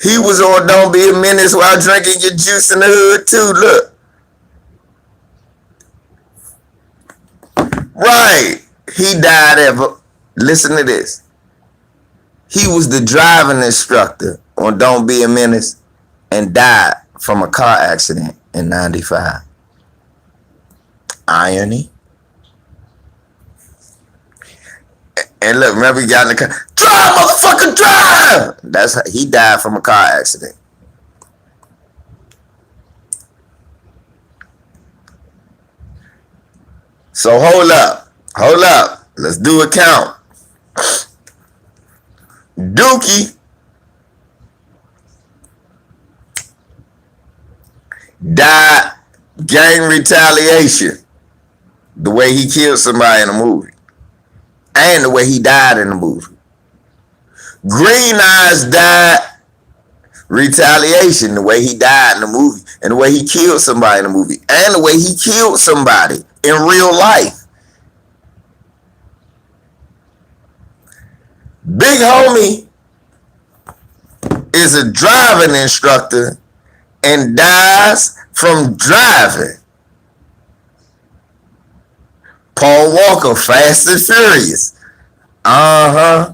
He was on Don't Be a Menace while drinking your juice in the hood too. Look. Right. He died ever. Listen to this. He was the driving instructor on Don't Be a Menace and died from a car accident in 95. Irony. And look, remember he got in the car. Drive, motherfucker, drive! That's how he died from a car accident. So hold up. Hold up. Let's do a count. Dookie died gang retaliation. The way he killed somebody in the movie. And the way he died in the movie. Green Eyes died retaliation, the way he died in the movie, and the way he killed somebody in the movie, and the way he killed somebody in real life. Big Homie is a driving instructor and dies from driving. Paul Walker, Fast and Furious. Uh-huh.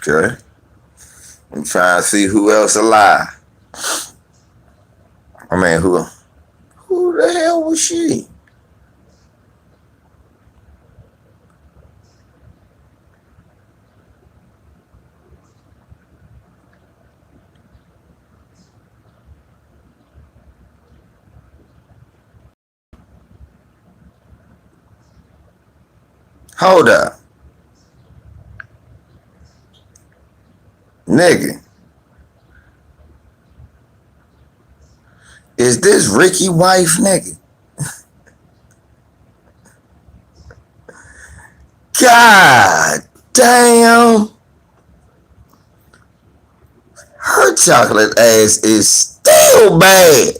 Okay. I'm trying to see who else alive. I mean, who the hell was she? Hold up. Nigga. Is this Ricky wife, nigga? God damn. Her chocolate ass is still bad.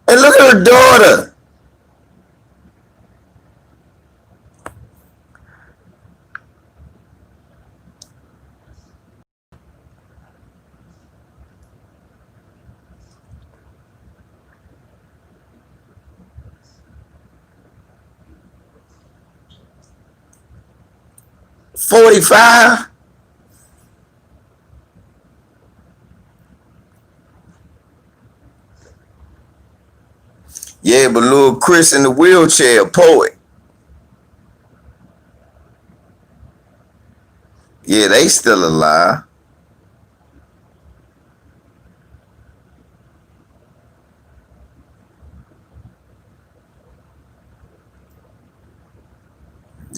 And look at her daughter. $45. Yeah, but little Chris in the wheelchair, poet. Yeah, they still alive.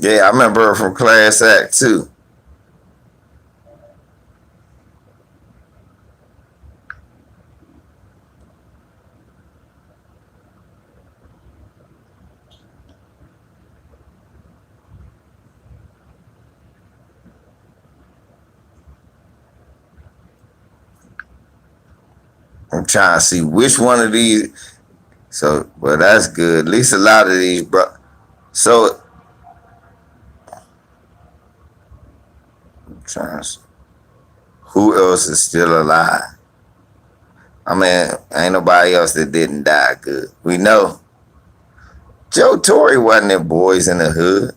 Yeah, I remember her from Class Act too. I'm trying to see which one of these. So, well, that's good. At least a lot of these, bro. So, I'm trying to see. Who else is still alive? I mean, ain't nobody else that didn't die good. We know Joe Torre wasn't in Boys in the Hood.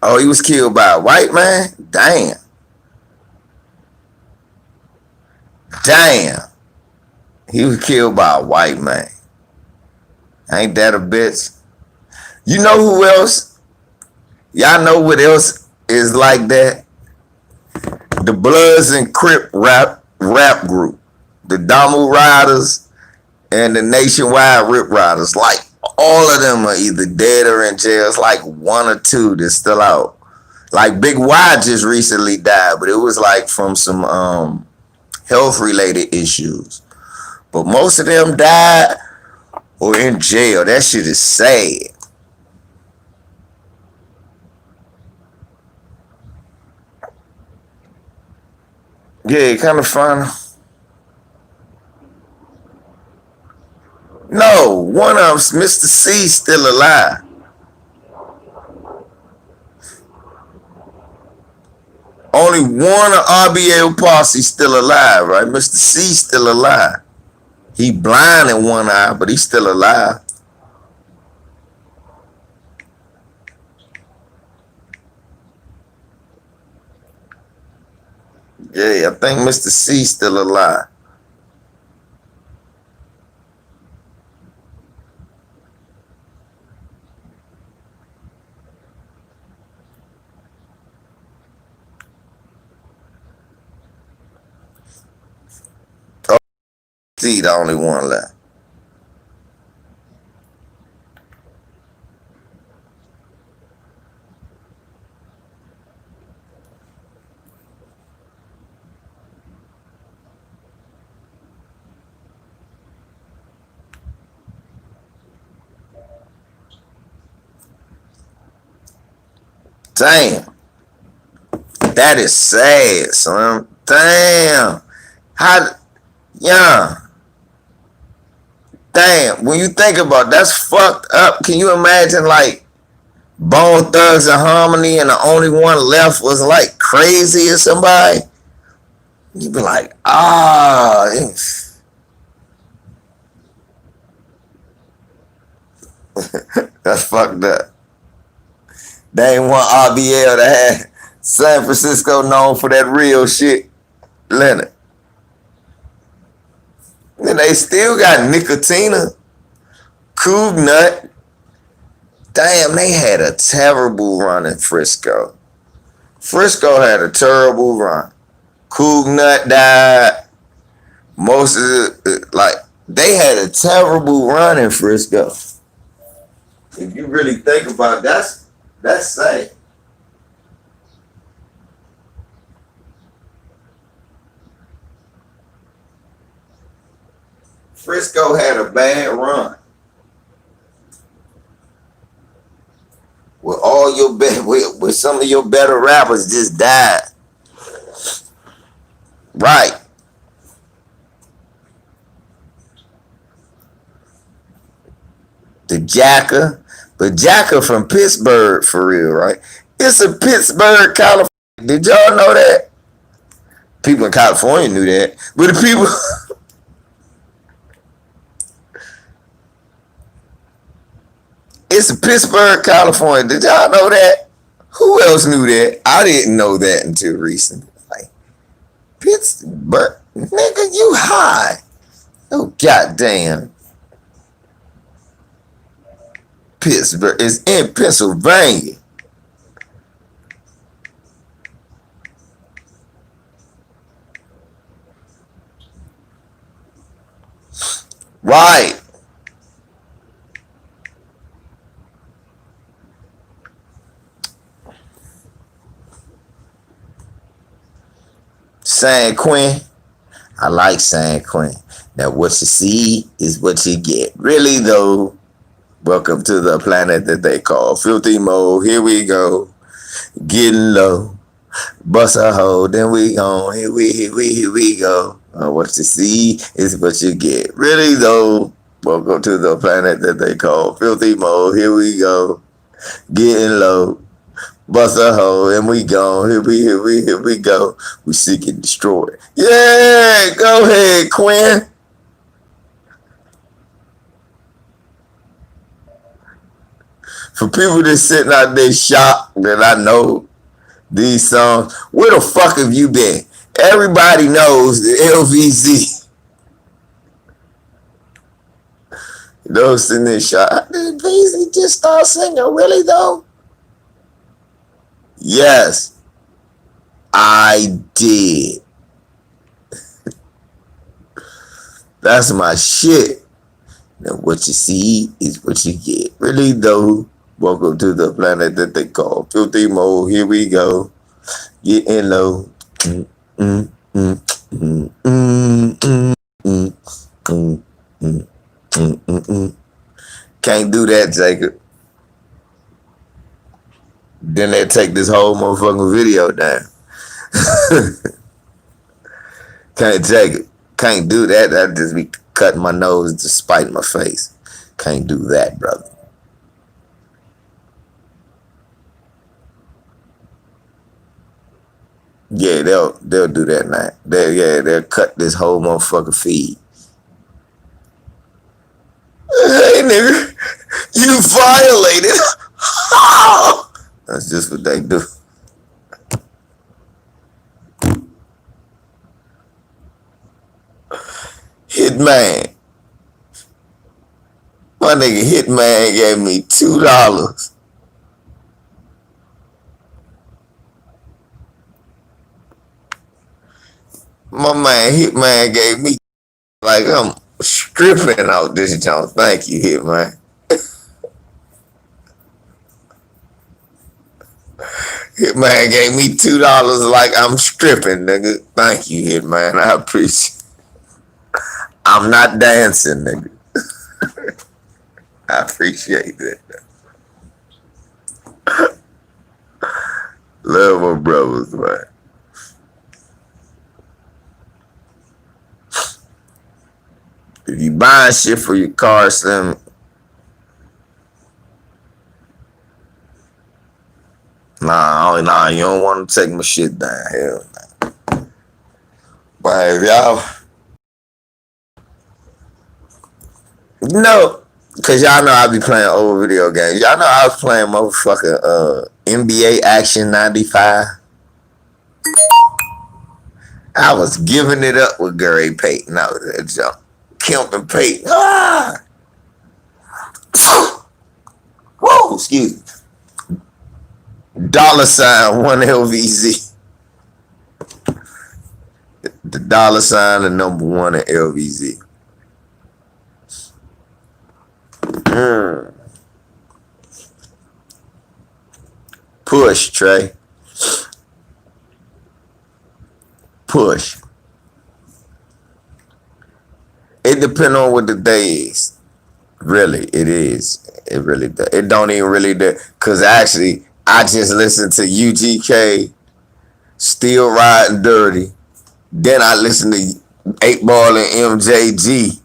Oh, he was killed by a white man? Damn. Damn. He was killed by a white man. Ain't that a bitch? You know who else? Y'all know what else is like that? The Bloods and Crip rap group. The Damu Riders and the Nationwide Rip Riders. Like all of them are either dead or in jail. It's like one or two that's still out. Like Big Y just recently died, but it was like from some health related issues. But most of them died or in jail. That shit is sad. Yeah, kind of fun. No, one of them's Mr. C still alive. Only one of RBL posse still alive, right? Mr. C still alive. He blind in one eye, but he's still alive. Yeah, I think Mr. C still alive. Oh, C the only one left. Damn. That is sad, son. Damn. How yeah. Damn. When you think about it, that's fucked up. Can you imagine like Bone Thugs and Harmony and the only one left was like Crazy or somebody? You'd be like, that's fucked up. They ain't want RBL to have San Francisco known for that real shit, Leonard. And they still got Nicotina, Coog Nut. Damn, they had a terrible run in Frisco. Frisco had a terrible run. Coog Nut died. Most of the, like, they had a terrible run in Frisco. If you really think about it, that's sad. Frisco had a bad run. With all your with some of your better rappers just died. Right. The Jacker. But Jacker from Pittsburgh for real, right? It's a Pittsburgh, California. Did y'all know that? People in California knew that. But the people it's a Pittsburgh, California. Did y'all know that? Who else knew that? I didn't know that until recently. Like Pittsburgh, nigga, you high. Oh goddamn. Pittsburgh is in Pennsylvania. Right. San Quinn. I like San Quinn. Now what you see is what you get. Really though, welcome to the planet that they call filthy mode. Here we go. Getting low. Bust a hole, then we on. Here we go. What you see is what you get. Really though, welcome to the planet that they call filthy mode. Here we go. Getting low. Bust a hole and we gone. Here we go. We seek and destroy. Yeah, go ahead, Quinn. For people that's sitting out there shocked that I know these songs, where the fuck have you been? Everybody knows the LVZ. Those sitting there shocked. Did LVZ just start singing? Really though? Yes, I did. That's my shit. Now what you see is what you get. Really though, welcome to the planet that they call filthy mode. Here we go. Getting low. Can't do that, Jacob. Then they take this whole motherfucking video down. Can't take it. Can't do that. That'd just be cutting my nose to spite my face. Can't do that, brother. Yeah, they'll do that now. They'll cut this whole motherfucking feed. Hey nigga, you violated. That's just what they do. Hitman. My nigga Hitman gave me $2. My man Hitman gave me like I'm stripping out this joint. Thank you, Hitman. Hitman gave me $2 like I'm stripping, nigga. Thank you, Hitman. I appreciate it. I'm not dancing, nigga. I appreciate that. Love my brothers, man. If you buying shit for your car, Slim, nah, you don't want to take my shit down. Hell nah. But if y'all, no, cause y'all know I be playing old video games. Y'all know I was playing motherfucking NBA Action 95. I was giving it up with Gary Payton. I was that jump. Kemp and Payton. Ah! Whoa, excuse me. $1 LVZ. The $, the number 1 at LVZ. Push, Trey. Push. It depends on what the day is. Really, it is. It really does. It don't even really do. Because actually, I just listened to UGK, Still Riding Dirty. Then I listened to 8 Ball and MJG,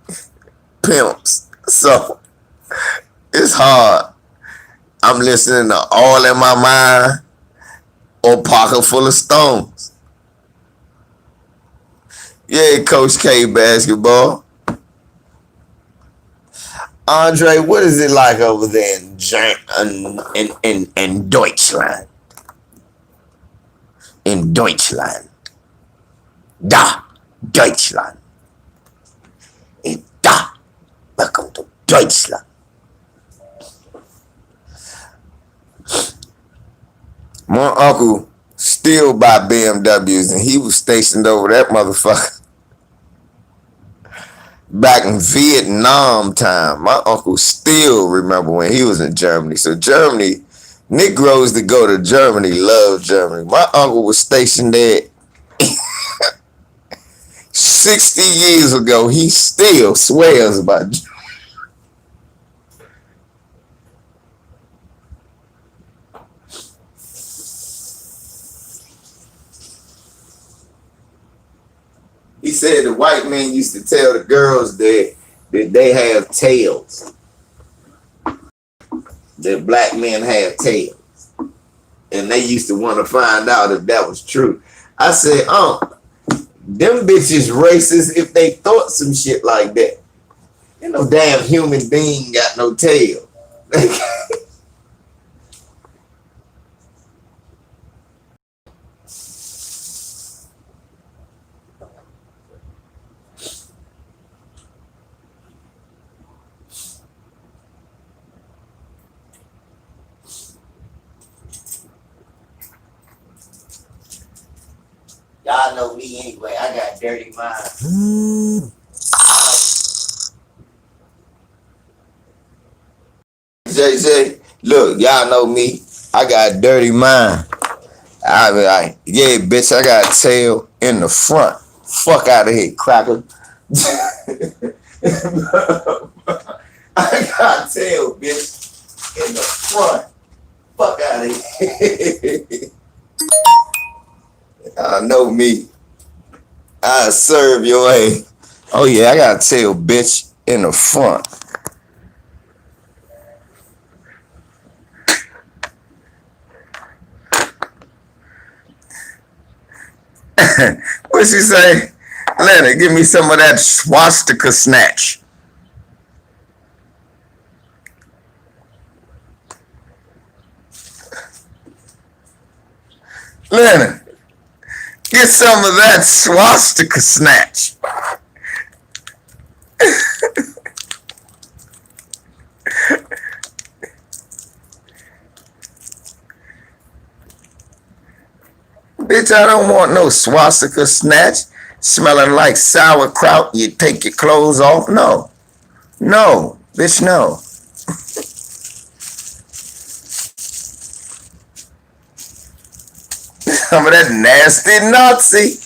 Pimps. So, it's hard. I'm listening to All in My Mind or Pocket Full of Stones. Yeah, Coach K basketball. Andre, what is it like over there in Deutschland? In Deutschland. Da, Deutschland. Da, welcome to Deutschland. My uncle still buy BMWs and he was stationed over that motherfucker. Back in Vietnam time, my uncle still remember when he was in Germany. So Germany, Negroes that go to Germany love Germany. My uncle was stationed there 60 years ago, he still swears by. He said the white men used to tell the girls that they have tails. That black men have tails. And they used to want to find out if that was true. I said, them bitches racist if they thought some shit like that. Ain't no damn human being got no tail. Y'all know me anyway. I got dirty mind. JJ, look, y'all know me. I got dirty mind. I be like, yeah, bitch, I got tail in the front. Fuck out of here, cracker. I got tail, bitch, in the front. Fuck out of here. I know me. I serve your ass. Oh yeah, I got tail, bitch, in the front. What she say? Leonard, give me some of that swastika snatch. Leonard, get some of that swastika snatch. Bitch, I don't want no swastika snatch. Smelling like sauerkraut, you take your clothes off. No. No. Bitch, no. Some of that nasty Nazi.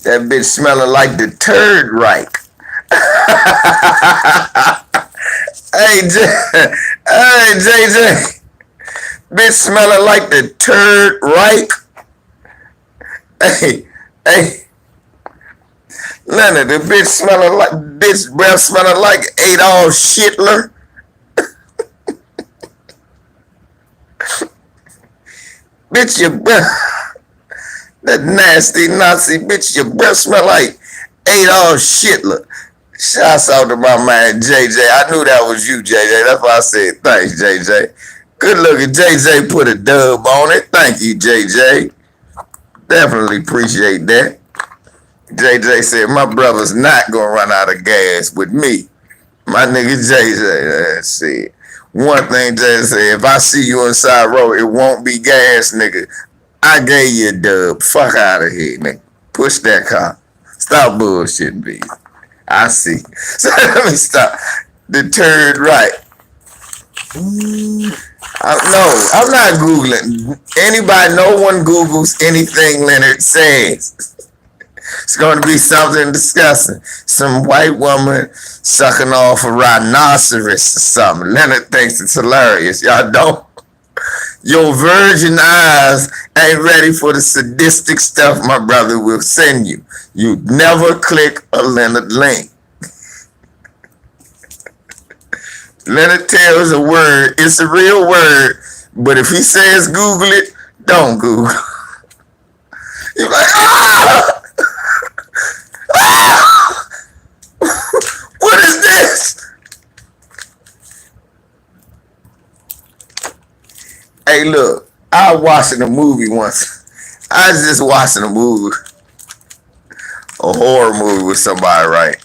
That bitch smelling like the Third Reich. Hey, JJ. Bitch smelling like the Third Reich. Hey. Leonard, the bitch smelling like, bitch breath smelling like Adolf Hitler. Bitch, your breath, that nasty Nazi bitch, your breath smell like Adolf Hitler. Shouts out to my man JJ. I knew that was you, JJ. That's why I said thanks, JJ. Good looking JJ put a dub on it. Thank you, JJ. Definitely appreciate that. JJ said, my brother's not gonna run out of gas with me. My nigga JJ, that's it. One thing JJ said, if I see you inside road, it won't be gas, nigga. I gave you a dub. Fuck out of here, nigga. Push that car. Stop bullshitting, B. I see. So let me stop. The Third Reich. No, I'm not Googling. Anybody, no one Googles anything Leonard says. It's going to be something disgusting. Some white woman sucking off a rhinoceros or something. Leonard thinks it's hilarious. Y'all don't. Your virgin eyes ain't ready for the sadistic stuff my brother will send you. You never click a Leonard link. Leonard tells a word. It's a real word. But if he says Google it, don't Google. You're like, ah! What is this? Hey, look, I was watching a movie once. I was just watching a movie, a horror movie with somebody, right?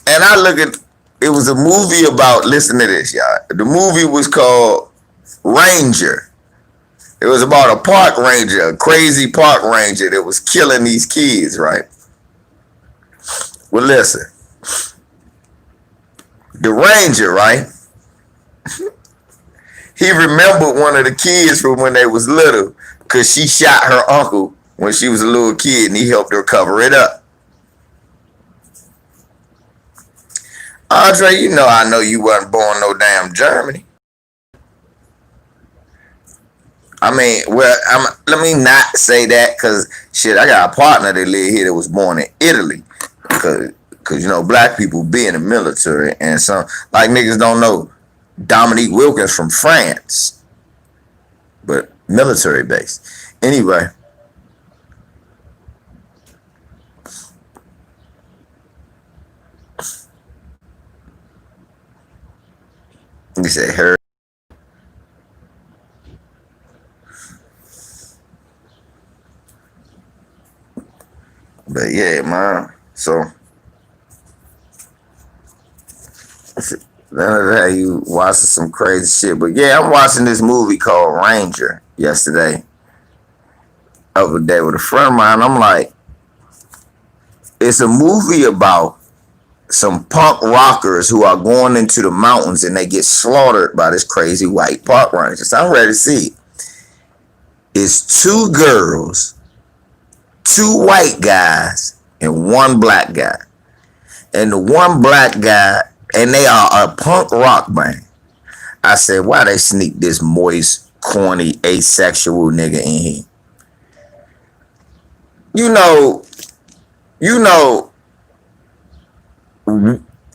And I look at, it was a movie about, listen to this, y'all. The movie was called Ranger. It was about a park ranger, a crazy park ranger that was killing these kids, right? Well, listen. The ranger, right? He remembered one of the kids from when they was little because she shot her uncle when she was a little kid and he helped her cover it up. Andre, I know you wasn't born no damn Germany. I mean, well, let me not say that because shit, I got a partner that lived here that was born in Italy. Because black people be in the military and some, like niggas don't know, Dominique Wilkins from France, but military base. Anyway. You said her. But yeah, man. So that you watching some crazy shit. But yeah, I'm watching this movie called Ranger yesterday. Other day with a friend of mine. I'm like, it's a movie about some punk rockers who are going into the mountains and they get slaughtered by this crazy white park ranger. So I'm ready to see it. It's 2 girls, 2 white guys, and 1 black guy. And the 1 black guy, and they are a punk rock band. I said, why they sneak this moist, corny, asexual nigga in here?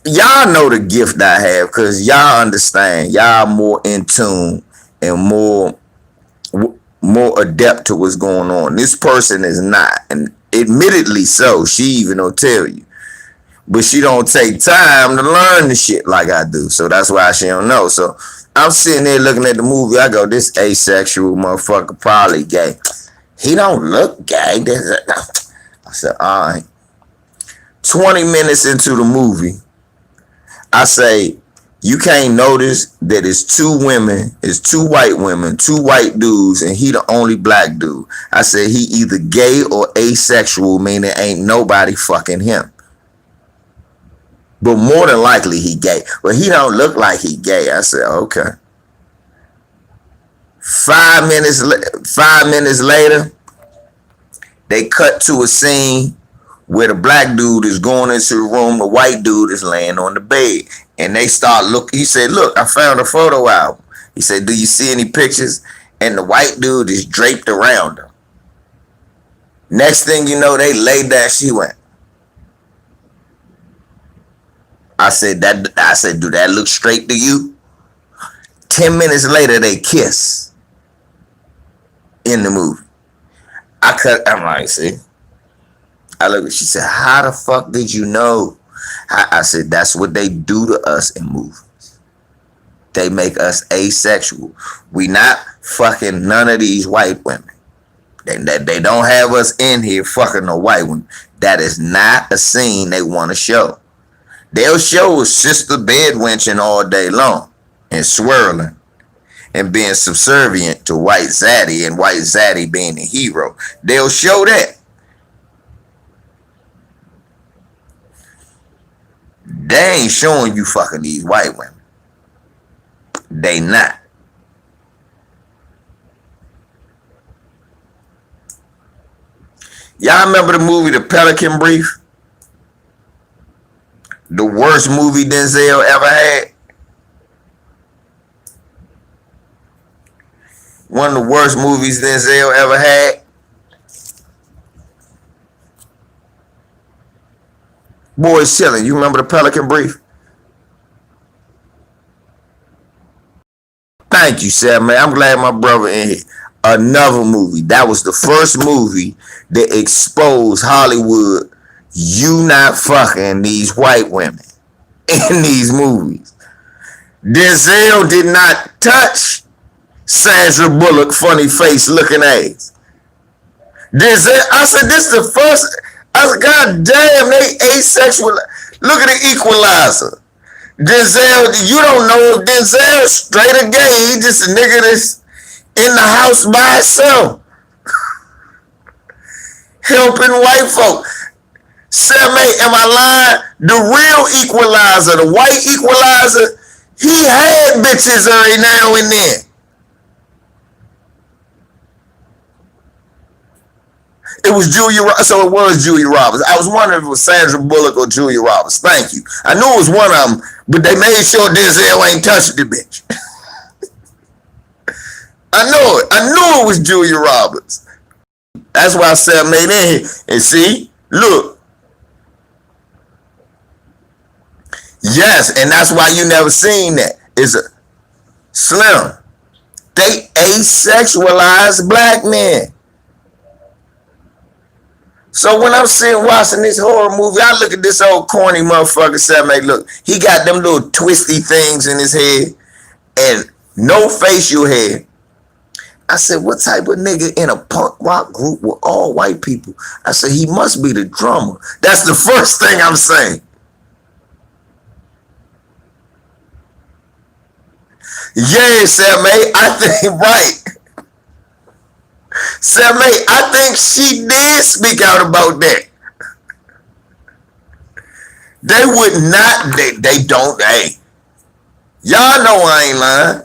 Y'all know the gift I have because y'all understand. Y'all more in tune and more adept to what's going on. This person is not, and admittedly so. She even don't tell you, but she don't take time to learn the shit like I do. So that's why she don't know. So I'm sitting there looking at the movie. I go, this asexual motherfucker probably gay. He don't look gay. I said, all right. 20 minutes into the movie, I say, you can't notice that it's 2 women, it's 2 white women, 2 white dudes, and he the only black dude. I said, he either gay or asexual, meaning ain't nobody fucking him. But more than likely he gay. But he don't look like he gay. I said, okay. 5 minutes later, they cut to a scene where the black dude is going into the room, the white dude is laying on the bed. And they start looking. He said, look, I found a photo album. He said, do you see any pictures? And the white dude is draped around him. Next thing you know, they laid down. She went. I said, do that look straight to you? 10 minutes later, they kiss in the movie. I'm like, see? I look. She said, how the fuck did you know? I said, that's what they do to us in movies. They make us asexual. We not fucking none of these white women. They don't have us in here fucking no white women. That is not a scene they want to show. They'll show a sister bed wenching all day long and swirling and being subservient to White Zaddy and White Zaddy being the hero. They'll show that. They ain't showing you fucking these white women. They not. Y'all remember the movie The Pelican Brief? The worst movie Denzel ever had? One of the worst movies Denzel ever had? Boys Chilling. You remember The Pelican Brief? Thank you, Sam, man. I'm glad my brother in here. Another movie. That was the first movie that exposed Hollywood. You not fucking these white women in these movies. Denzel did not touch Sandra Bullock funny face looking ass. Denzel, I said, this is the first. I said, God damn, they asexual. Look at the Equalizer. Denzel, you don't know if Denzel straight or gay. He just a nigga that's in the house by himself. Helping white folk. Sam, am I lying? The real Equalizer, the white Equalizer, He had bitches every now and then. It was Julia, so it was Julia Roberts. I was wondering if it was Sandra Bullock or Julia Roberts. Thank you. I knew it was one of them, but they made sure Denzel ain't touched the bitch. I know it. I knew it was Julia Roberts. That's why I said I made in here. And see, look. Yes, and that's why you never seen that. It's a Slim. They asexualize black men. So when I'm sitting watching this horror movie, I look at this old corny motherfucker saying, "Hey, look, he got them little twisty things in his head and no facial hair." I said, what type of nigga in a punk rock group with all white people? I said, he must be the drummer. That's the first thing I'm saying. Yeah, Sam, I think, right. Sam, I think she did speak out about that. They would not, they don't, hey. Y'all know I ain't lying.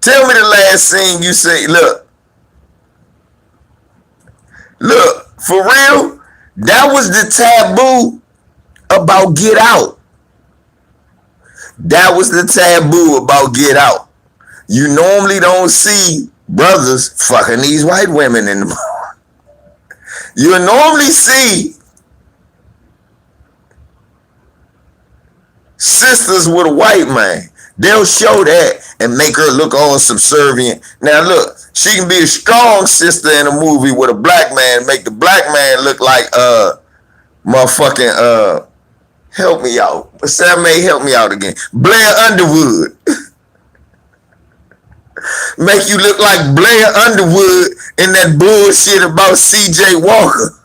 Tell me the last scene you say, look, for real, that was the taboo about Get Out. That was the taboo about Get Out. You normally don't see brothers fucking these white women in the bar. You normally see sisters with a white man. They'll show that and make her look all subservient. Now look, she can be a strong sister in a movie with a black man, make the black man look like motherfucking help me out. Sam May, help me out again. Blair Underwood. Make you look like Blair Underwood in that bullshit about CJ Walker.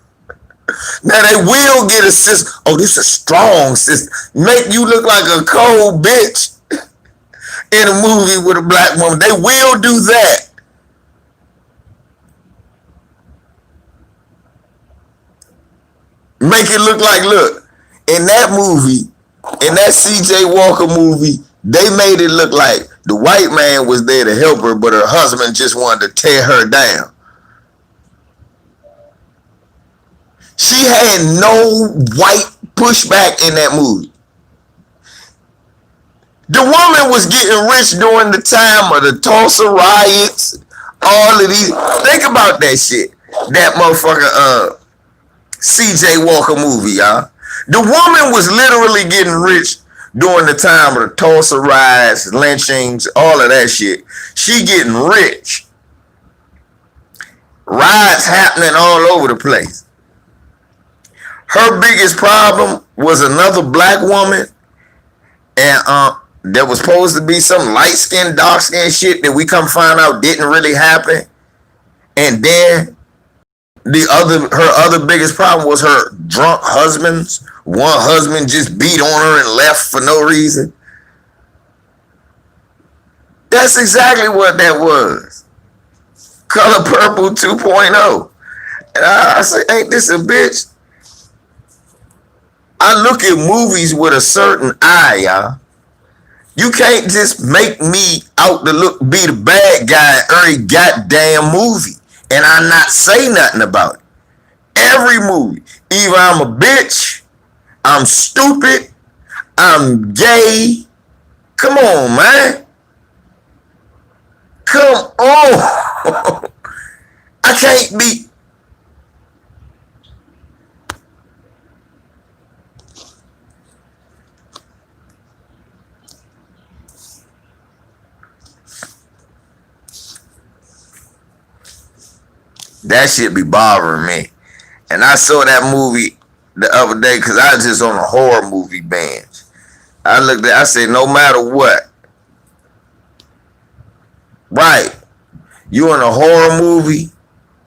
Now they will get a sister. Oh, this is a strong sister. Make you look like a cold bitch in a movie with a black woman. They will do that. Make it look like, look, in that movie, in that CJ Walker movie, they made it look like the white man was there to help her, but her husband just wanted to tear her down. She had no white pushback in that movie. The woman was getting rich during the time of the Tulsa riots, all of these. Think about that shit. That motherfucker, CJ Walker movie, y'all. The woman was literally getting rich during the time of the Tulsa riots, lynchings, all of that shit. She getting rich. Riots happening all over the place. Her biggest problem was another black woman, and there was supposed to be some light-skinned, dark-skinned shit that we come find out didn't really happen. And then her other biggest problem was her drunk husbands. One husband just beat on her and left for no reason. That's exactly what that was. Color Purple 2.0. And I say, ain't this a bitch? I look at movies with a certain eye, y'all. You can't just make me out to be the bad guy in every goddamn movie and I not say nothing about it. Every movie. Either I'm a bitch, I'm stupid, I'm gay. Come on, man. Come on. I can't be. That shit be bothering me. And I saw that movie the other day because I was just on a horror movie binge. I said, no matter what. Right. You in a horror movie,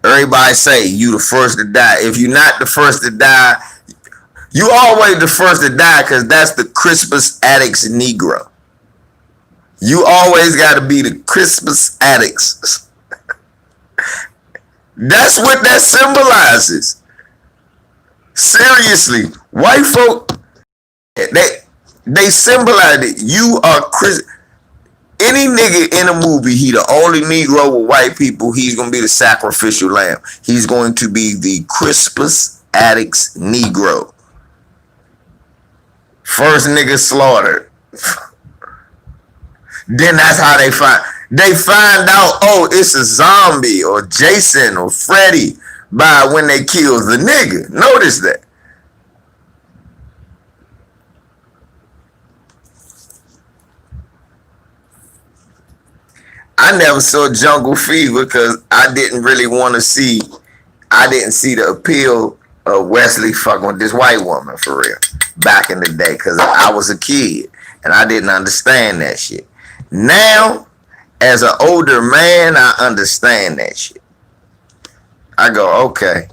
everybody say you the first to die. If you're not the first to die, you always the first to die because that's the Crispus Attucks Negro. You always got to be the Crispus Attucks. That's what that symbolizes. Seriously, white folk, they symbolize it. You are Chris. Any nigga in a movie, he the only Negro with white people, he's gonna be the sacrificial lamb. He's going to be the Crispus Attucks Negro. First nigga slaughtered. Then that's how they find out, oh, it's a zombie or Jason or Freddy by when they kill the nigga. Notice that. I never saw Jungle Fever because I didn't see the appeal of Wesley fucking with this white woman for real back in the day because I was a kid and I didn't understand that shit. Now, as an older man, I understand that shit. I go, okay.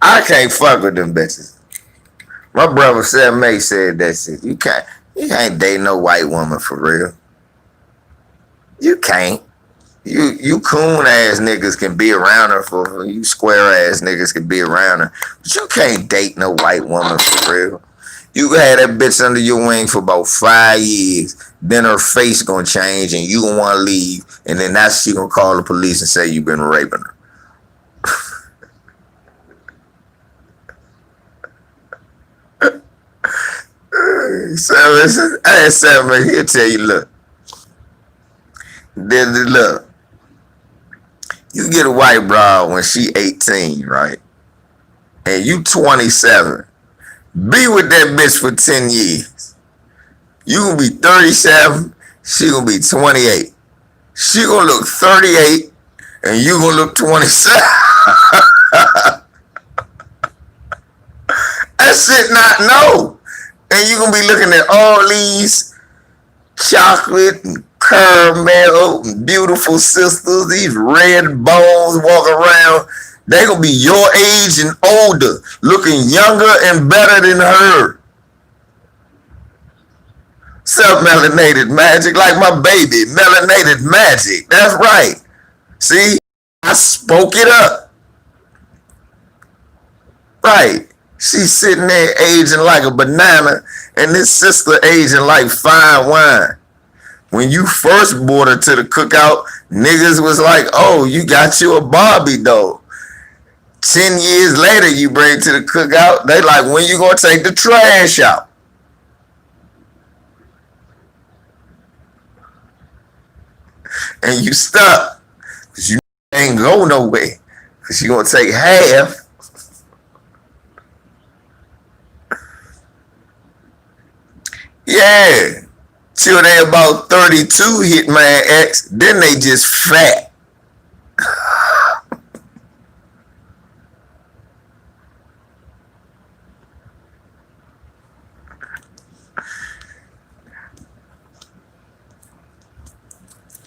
I can't fuck with them bitches. My brother Sam May said that shit. You can't date no white woman for real. You can't. You coon ass niggas can be around her for you square ass niggas can be around her. But you can't date no white woman for real. You had that bitch under your wing for about 5 years. Then her face gonna change and you gonna wanna leave. And then that's she gonna call the police and say you been raping her. Sam, he'll tell you, look. Look. You get a white broad when she 18, right? And you 27. Be with that bitch for 10 years. You gonna be 37, she gonna be 28. She gonna look 38, and you gonna look 27. That shit not no. And you gonna be looking at all these chocolate and caramel and beautiful sisters, these red bones walking around. They gonna be your age and older, looking younger and better than her. Self-melanated magic, like my baby, melanated magic. That's right. See, I spoke it up. Right. She's sitting there aging like a banana, and this sister aging like fine wine. When you first brought her to the cookout, niggas was like, oh, you got you a Barbie doll. 10 years later, you bring it to the cookout, they like, when you gonna take the trash out? And you stuck, because you ain't go nowhere, because you gonna take half. Yeah. Till they about 32 hit my ex, then they just fat.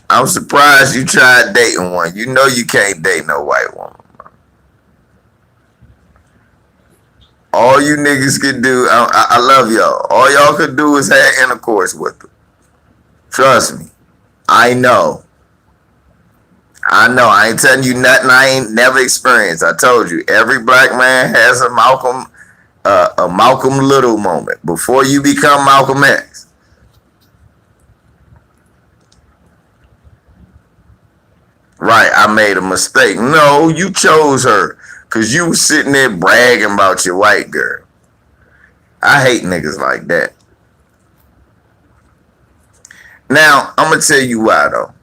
I'm surprised you tried dating one. You know you can't date no white woman. All you niggas can do, I love y'all. All y'all could do is have intercourse with them. Trust me. I know. I ain't telling you nothing I ain't never experienced. I told you, every black man has a Malcolm Little moment before you become Malcolm X. Right, I made a mistake. No, you chose her because you was sitting there bragging about your white girl. I hate niggas like that. Now, I'm going to tell you why, though.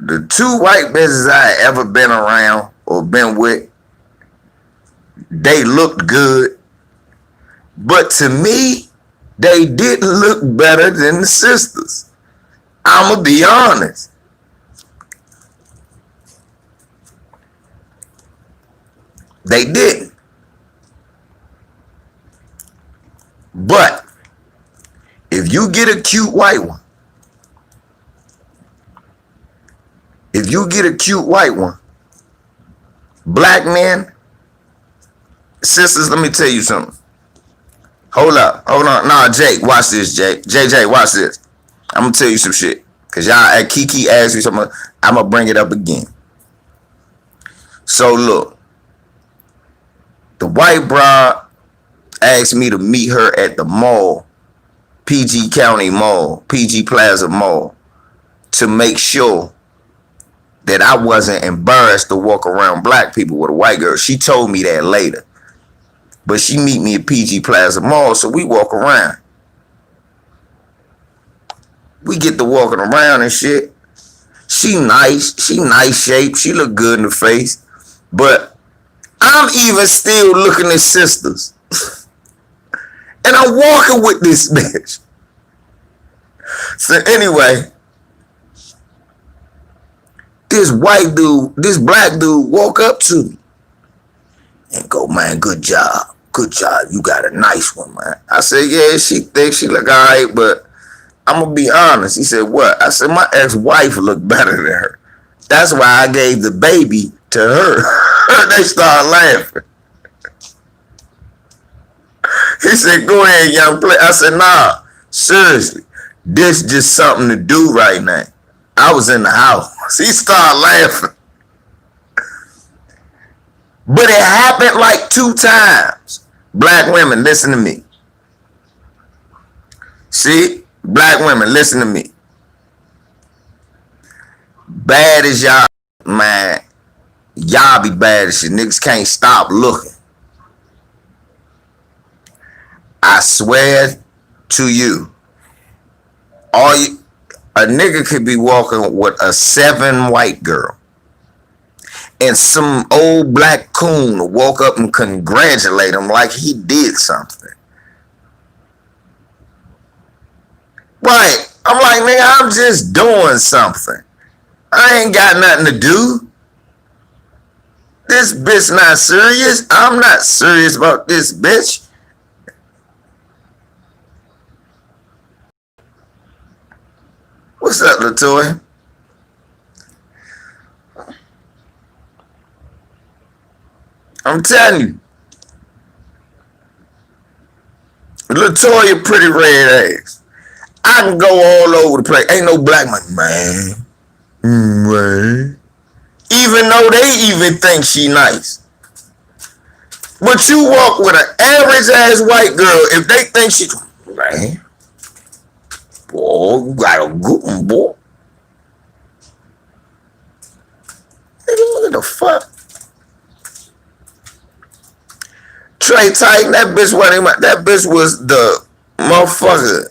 The two white bitches I ever been around or been with, they looked good. But to me, they didn't look better than the sisters. I'ma be honest. They didn't. But if you get a cute white one, black men, sisters, let me tell you something. Hold on. Nah, Jake, watch this, Jake. JJ, watch this. I'm gonna tell you some shit. Cause y'all at Kiki asked me something. I'm gonna bring it up again. So look, The white broad asked me to meet her at the mall, PG County Mall, PG Plaza Mall, to make sure that I wasn't embarrassed to walk around black people with a white girl. She told me that later. But she meet me at PG Plaza Mall, so we walk around. We get to walking around and shit. She nice shape, she look good in the face. But I'm even still looking at sisters. And I'm walking with this bitch. So anyway, this black dude walk up to me and go, man, good job. Good job. You got a nice one, man. I said, yeah, she thinks she look all right, but I'm going to be honest. He said, what? I said, my ex-wife looked better than her. That's why I gave the baby to her. They started laughing. He said, go ahead, young player. I said, nah, seriously. This just something to do right now. I was in the house. He started laughing. But it happened like 2 times. Black women, listen to me. See? Black women, listen to me. Bad as y'all, man. Y'all be bad as shit. Niggas can't stop looking. I swear to you, a nigga could be walking with a 7 white girl, and some old black coon woke up and congratulate him like he did something. Right. I'm like, nigga, I'm just doing something. I ain't got nothing to do. This bitch not serious. I'm not serious about this bitch. What's up, Latoya? I'm telling you. Latoya pretty red ass. I can go all over the place. Ain't no black man. Man. Even though they even think she nice. But you walk with an average ass white girl, if they think she, man, boy, you got a good one, boy. What the fuck? Trey Titan, that bitch was the motherfucker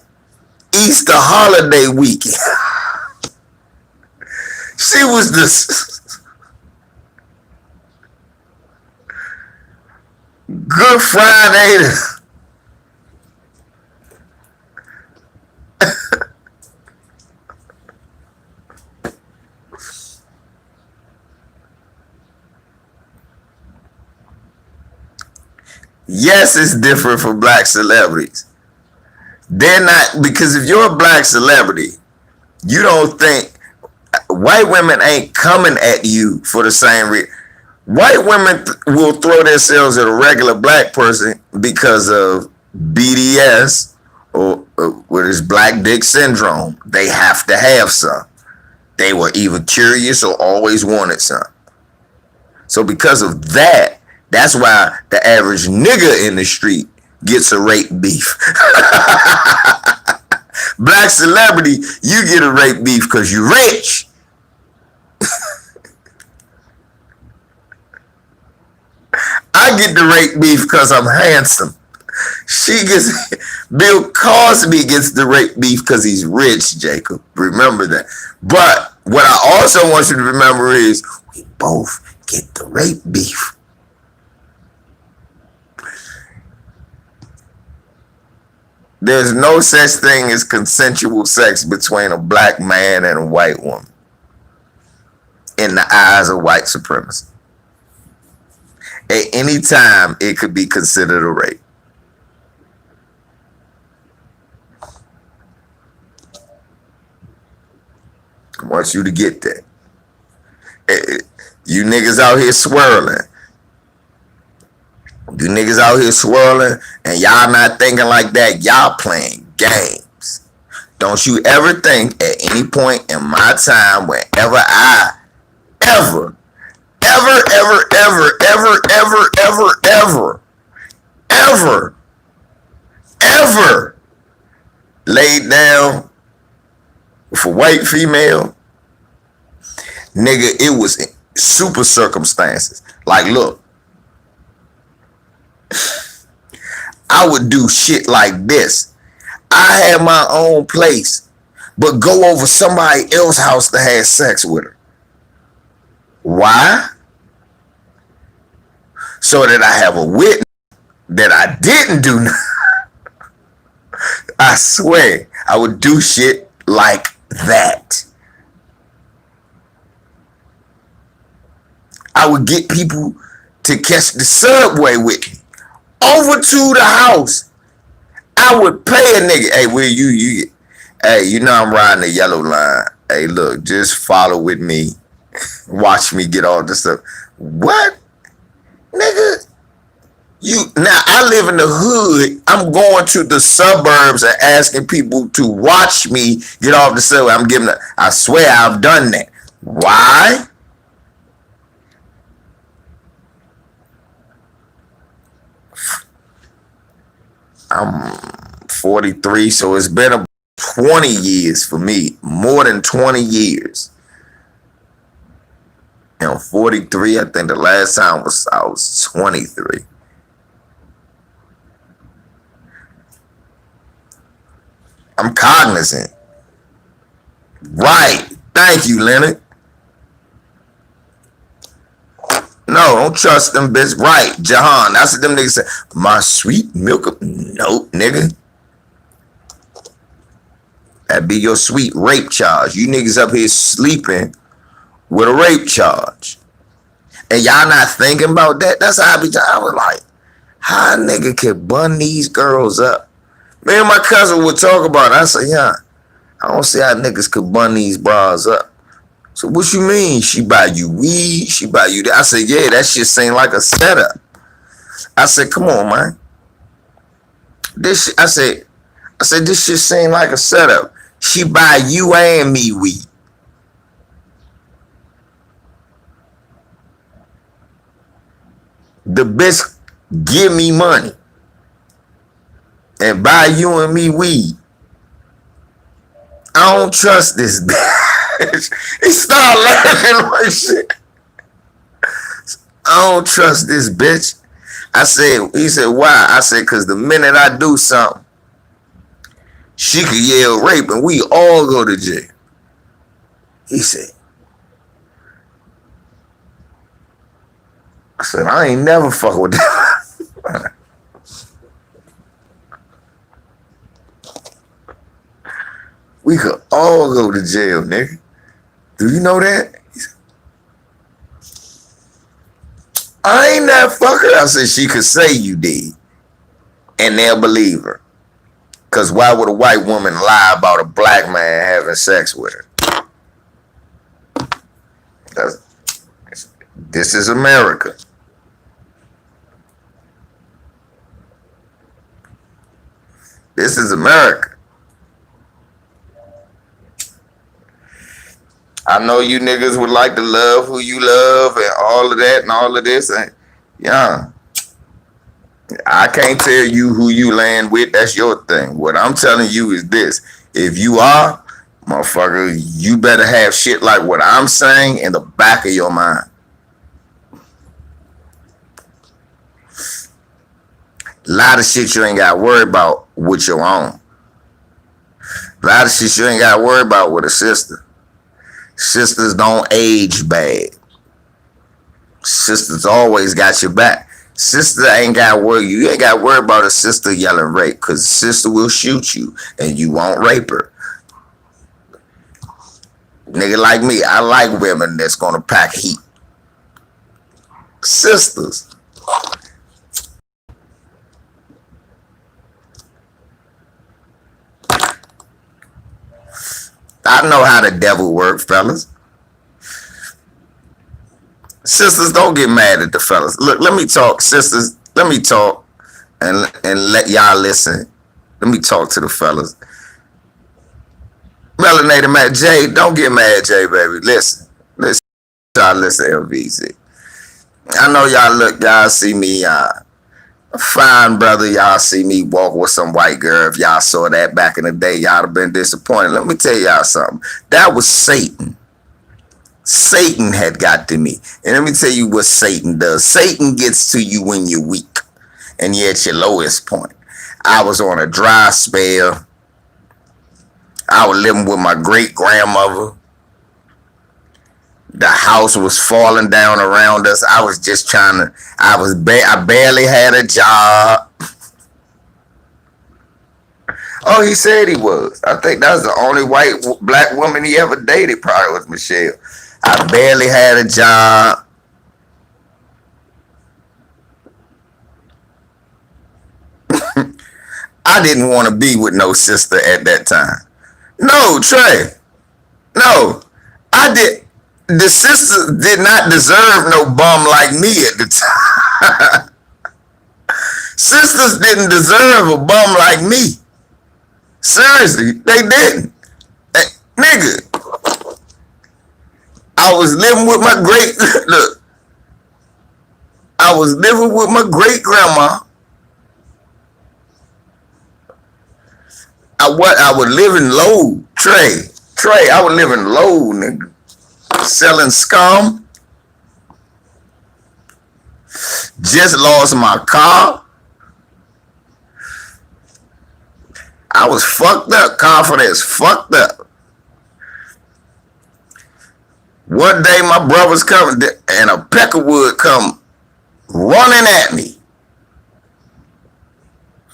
Easter holiday weekend. She was the Good Friday. Yes, it's different for black celebrities. They're not, because if you're a black celebrity, you don't think white women ain't coming at you for the same reason. White women will throw themselves at a regular black person because of BDS or what is black dick syndrome. They have to have some. They were either curious or always wanted some. So because of that, that's why the average nigga in the street gets a rape beef. Black celebrity, you get a rape beef because you're rich. I get the rape beef because I'm handsome. Bill Cosby gets the rape beef because he's rich, Jacob. Remember that. But what I also want you to remember is we both get the rape beef. There's no such thing as consensual sex between a black man and a white woman in the eyes of white supremacy. At any time, it could be considered a rape. I want you to get that. You niggas out here swirling. You niggas out here swirling and y'all not thinking like that. Y'all playing games. Don't you ever think at any point in my time whenever I ever ever, ever laid down with a white female, nigga, it was super circumstances. Like, look, I would do shit like this. I had my own place, but go over somebody else's house to have sex with her. Why? So that I have a witness that I didn't do nothing. I swear, I would do shit like that. I would get people to catch the subway with me over to the house. I would pay a nigga. Hey, where you? Hey, you know I'm riding the yellow line. Hey, look, just follow with me. Watch me get all this stuff. What? Nigga, now I live in the hood. I'm going to the suburbs and asking people to watch me get off the subway. I swear I've done that. Why? I'm 43, so it's been about 20 years for me. More than 20 years. You know, 43, I think the last time I was 23. I'm cognizant. Right. Thank you, Leonard. No, don't trust them, bitch. Right, Jahan. That's what them niggas say. My sweet milk. Nope, nigga. That be your sweet rape charge. You niggas up here sleeping with a rape charge. And y'all not thinking about that? That's how I was like, how a nigga can bun these girls up? Me and my cousin would talk about it. I said, yeah, I don't see how niggas could bun these bras up. So what you mean? She buy you weed? She buy you that? I said, yeah, that shit seem like a setup. I said, come on, man. I said, this shit seem like a setup. She buy you and me weed. The bitch give me money and buy you and me weed. I don't trust this bitch. He started laughing like shit. I don't trust this bitch. He said, why? I said, because the minute I do something, she could yell rape and we all go to jail. He said, I said, I ain't never fuck with that. We could all go to jail, nigga. Do you know that? I ain't that fucker. I said, she could say you did. And they'll believe her. Because why would a white woman lie about a black man having sex with her? This is America. This is America. I know you niggas would like to love who you love and all of that and all of this. And yeah, I can't tell you who you land with. That's your thing. What I'm telling you is this. If you are, motherfucker, you better have shit like what I'm saying in the back of your mind. A lot of shit you ain't got to worry about with your own. A lot of shit you ain't got to worry about with a sister. Sisters don't age bad. Sisters always got your back. Sister ain't got to worry. You ain't got to worry about a sister yelling rape because sister will shoot you and you won't rape her. Nigga like me, I like women that's going to pack heat. Sisters. I know how the devil works, fellas. Sisters, don't get mad at the fellas. Look, let me talk, sisters. Let me talk and let y'all listen. Let me talk to the fellas. Melanated Matt J, don't get mad, J, baby. Listen. Y'all listen, LVC. I know y'all see me Fine, brother. Y'all see me walk with some white girl. If y'all saw that back in the day, y'all have been disappointed. Let me tell y'all something. That was Satan. Satan had got to me. And let me tell you what Satan does. Satan gets to you when you're weak and you're at your lowest point. I was on a dry spell. I was living with my great grandmother. The house was falling down around us. I was just trying to, I barely had a job. Oh, he said he was. I think that was the only black woman he ever dated, probably was Michelle. I barely had a job. I didn't want to be with no sister at that time. No, Trey. No. I did. The sister did not deserve no bum like me at the time. Sisters didn't deserve a bum like me. Seriously, they didn't. Hey, nigga, I was living with my look, I was living with my great grandma. I was living low, Trey, I was living low, nigga. Selling scum. Just lost my car. I was fucked up. Confidence fucked up. One day my brother's coming and a peckerwood come running at me.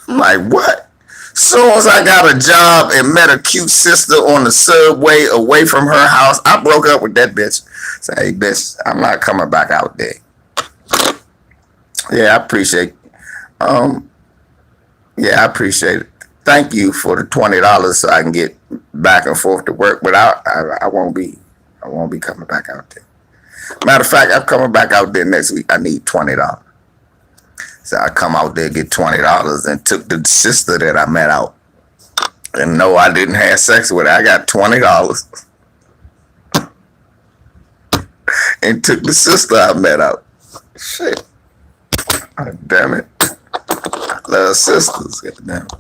I'm like, what? Soon as I got a job and met a cute sister on the subway away from her house, I broke up with that bitch. Say, hey, bitch, I'm not coming back out there. Yeah, I appreciate it. Yeah, I appreciate it. Thank you for the $20 so I can get back and forth to work, but I won't be coming back out there. Matter of fact, I'm coming back out there next week. I need $20. So I come out there, get $20 and took the sister that I met out. And no, I didn't have sex with her. I got $20 and took the sister I met out. Shit. Oh, damn it. I love sisters. God damn it.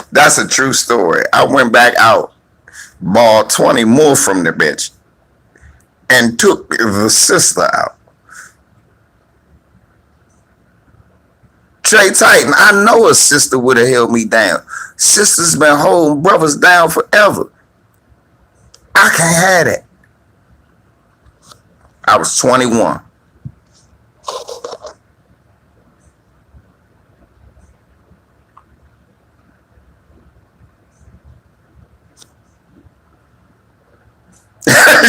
That's a true story. I went back out, bought 20 more from the bitch, and took the sister out. Trey Titan, I know a sister would have held me down. Sisters been holding brothers down forever. I can't have that. I was 21.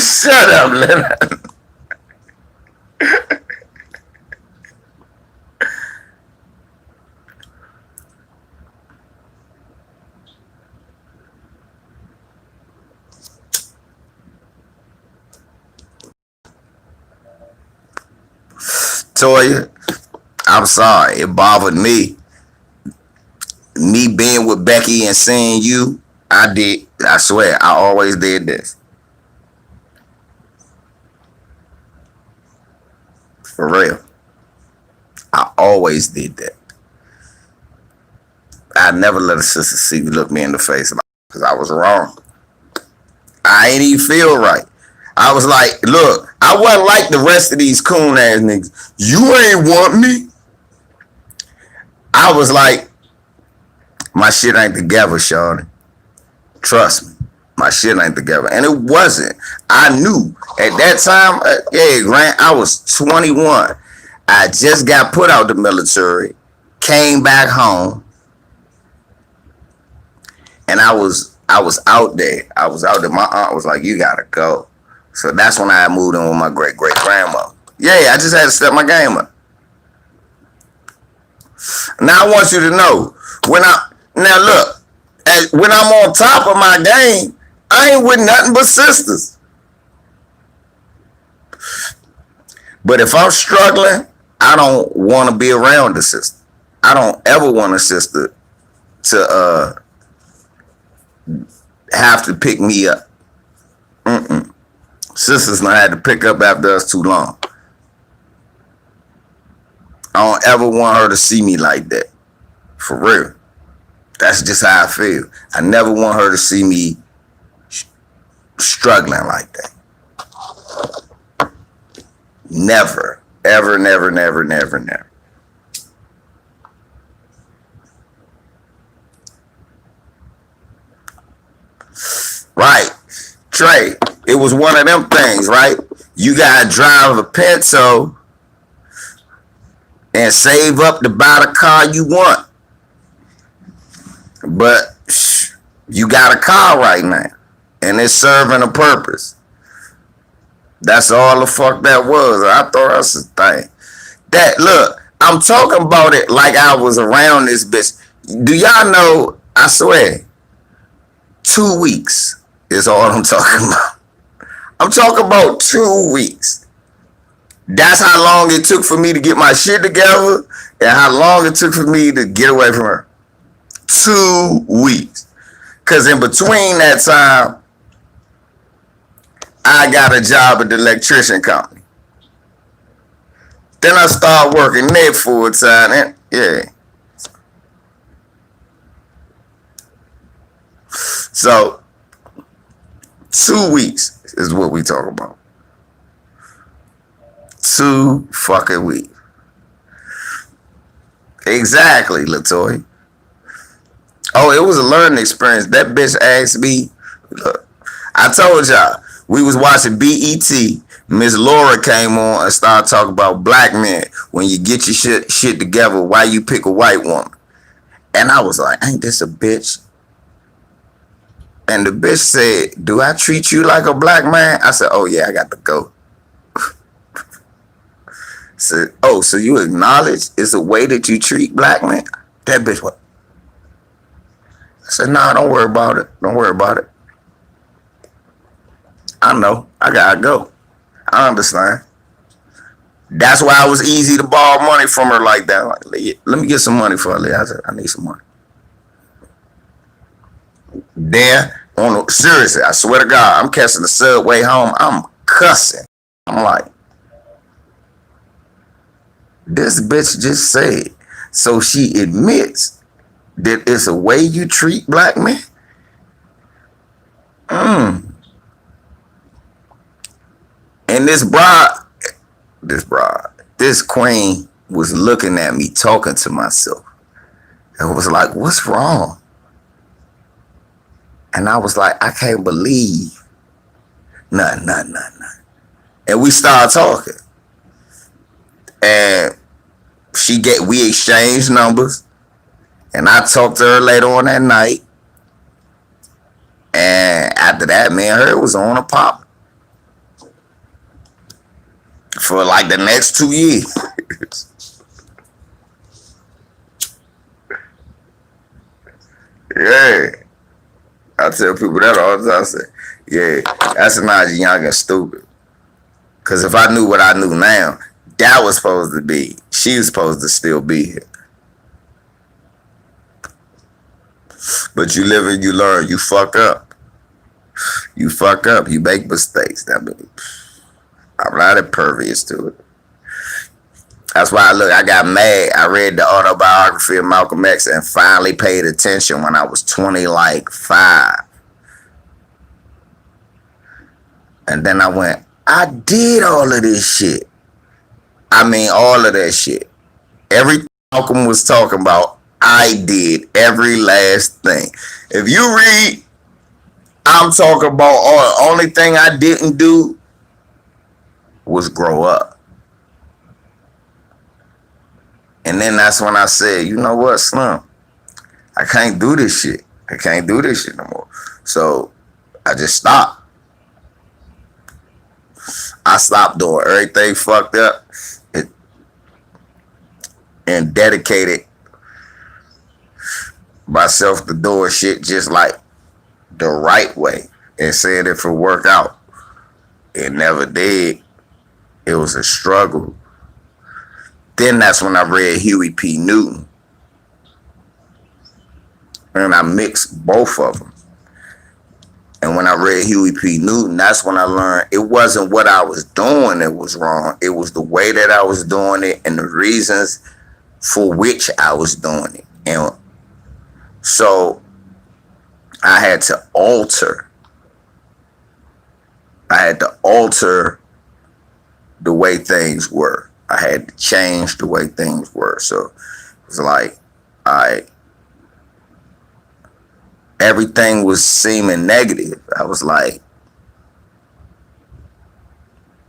Shut up, Leonard. Toya, I'm sorry. It bothered me. Me being with Becky and seeing you, I did. I swear, I always did this. For real. I always did that. I never let a sister see me look me in the face because I was wrong. I ain't even feel right. I was like, look, I wasn't like the rest of these coon ass niggas. You ain't want me. I was like, my shit ain't together, Shawty. Trust me. My shit ain't together. And it wasn't. I knew at that time, Grant, I was 21. I just got put out the military, came back home, and I was out there. I was out there. My aunt was like, you gotta go. So that's when I moved in with my great-great-grandma. Yeah, I just had to step my game up. Now I want you to know, when I'm on top of my game, I ain't with nothing but sisters. But if I'm struggling, I don't want to be around the sister. I don't ever want a sister to have to pick me up. Sisters not had to pick up after us too long. I don't ever want her to see me like that. For real. That's just how I feel. I never want her to see me struggling like that. Never. Ever, never, never, never, never. Right. Trey, it was one of them things, right? You gotta drive a Pinto and save up to buy the car you want. But you got a car right now, and it's serving a purpose. That's all the fuck that was. I thought that's a thing. That look, I'm talking about it like I was around this bitch. Do y'all know? I swear, 2 weeks is all I'm talking about. I'm talking about 2 weeks. That's how long it took for me to get my shit together, and how long it took for me to get away from her. 2 weeks. Cause in between that time, I got a job at the electrician company. Then I started working there full time. And yeah. So 2 weeks is what we talk about. 2 fucking weeks. Exactly, Latoya. Oh, it was a learning experience. That bitch asked me, look, I told y'all, we was watching BET. Miss Laura came on and started talking about black men. When you get your shit together, why you pick a white woman? And I was like, ain't this a bitch? And the bitch said, do I treat you like a black man? I said, oh yeah, I got to go. Said, oh, so you acknowledge it's a way that you treat black men? That bitch what? I said, nah, don't worry about it. Don't worry about it. I know. I gotta go. I understand. That's why it was easy to borrow money from her like that. Like, let me get some money for her. I said, I need some money. There, seriously, I swear to God, I'm catching the subway home. I'm cussing. I'm like, this bitch just said. So she admits that it's a way you treat black men. And this queen was looking at me, talking to myself. And was like, what's wrong? And I was like, I can't believe nothing. And we started talking. And we exchanged numbers. And I talked to her later on that night. And after that, me and her was on a pop. For like the next 2 years. Yeah. I tell people that all the time. I say, yeah, that's not young and stupid. Because if I knew what I knew now, that was supposed to be, she was supposed to still be here. But you live and you learn. You fuck up. You fuck up. You make mistakes. I mean, I'm not impervious to it. That's why I got mad. I read the autobiography of Malcolm X and finally paid attention when I was 25. And then I went, I did all of this shit. I mean, all of that shit. Everything Malcolm was talking about, I did every last thing. If you read, I'm talking about all the only thing I didn't do was grow up. And then that's when I said, you know what, Slim? I can't do this shit. I can't do this shit no more. So I just stopped. I stopped doing everything fucked up and dedicated myself to doing shit just like the right way and said if it worked out. It never did. It was a struggle. Then that's when I read Huey P. Newton. And I mixed both of them. And when I read Huey P. Newton, that's when I learned it wasn't what I was doing that was wrong. It was the way that I was doing it and the reasons for which I was doing it. And so I had to alter. I had to alter the way things were. I had to change the way things were. So it's like, everything was seeming negative. I was like,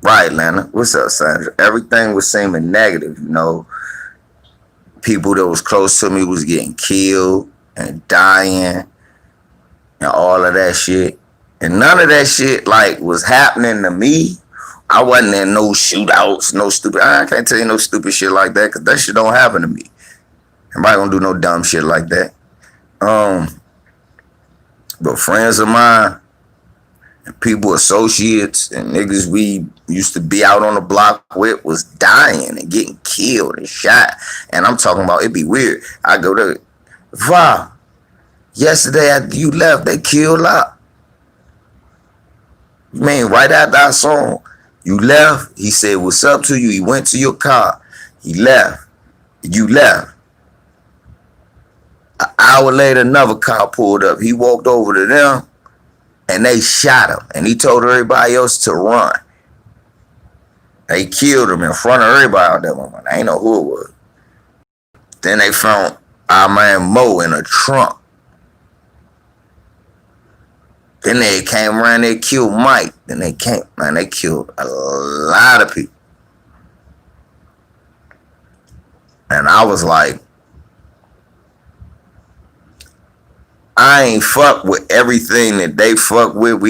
right, Lana, what's up, Sandra? Everything was seeming negative, you know. People that was close to me was getting killed and dying and all of that shit. And none of that shit, like, was happening to me. I wasn't in no shootouts, no stupid, I can't tell you no stupid shit like that, because that shit don't happen to me. Everybody gonna do no dumb shit like that. But friends of mine, and people, associates, and niggas we used to be out on the block with was dying and getting killed and shot. And I'm talking about, it'd be weird. I go to, wow, yesterday after you left, they killed up. You mean right after I saw him, you left, he said, what's up to you? He went to your car. He left. You left. An hour later, another car pulled up. He walked over to them, and they shot him. And he told everybody else to run. They killed him in front of everybody out there. I ain't know who it was. Then they found our man Mo in a trunk. Then they came around, they killed Mike. Then they came, man, they killed a lot of people. And I was like, I ain't fuck with everything that they fuck with.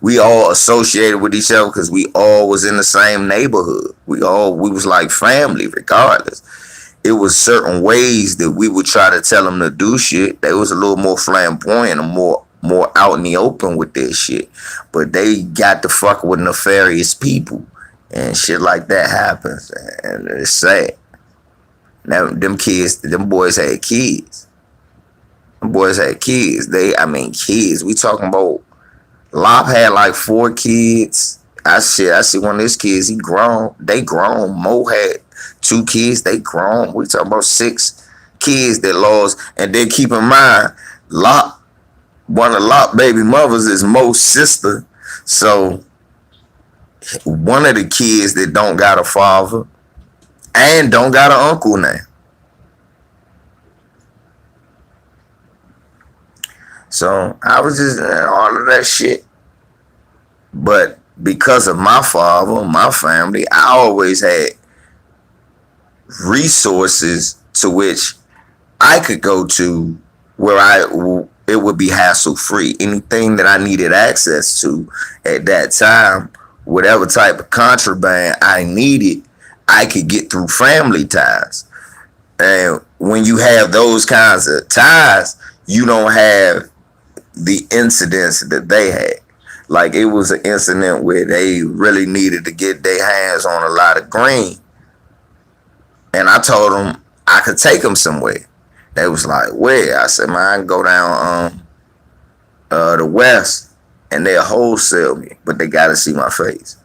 We all associated with each other because we all was in the same neighborhood. We was like family regardless. It was certain ways that we would try to tell them to do shit. They was a little more flamboyant and more out in the open with their shit. But they got to fuck with nefarious people. And shit like that happens. And it's sad. Now, them boys had kids. Boys had kids. Kids. We talking about Lop had like 4 kids. I see one of his kids, he grown. They grown. Mo had 2 kids, they grown. We talking about 6 kids that lost. And then keep in mind, one of Lop baby mothers is Mo's sister. So one of the kids that don't got a father and don't got an uncle now. So I was just all of that shit. But because of my father, my family, I always had resources to which I could go to where it would be hassle free. Anything that I needed access to at that time, whatever type of contraband I needed, I could get through family ties. And when you have those kinds of ties, you don't have the incidents that they had. Like, it was an incident where they really needed to get their hands on a lot of green. And I told them I could take them somewhere. They was like, where? I said, man, I can go down the west and they'll wholesale me, but they gotta see my face.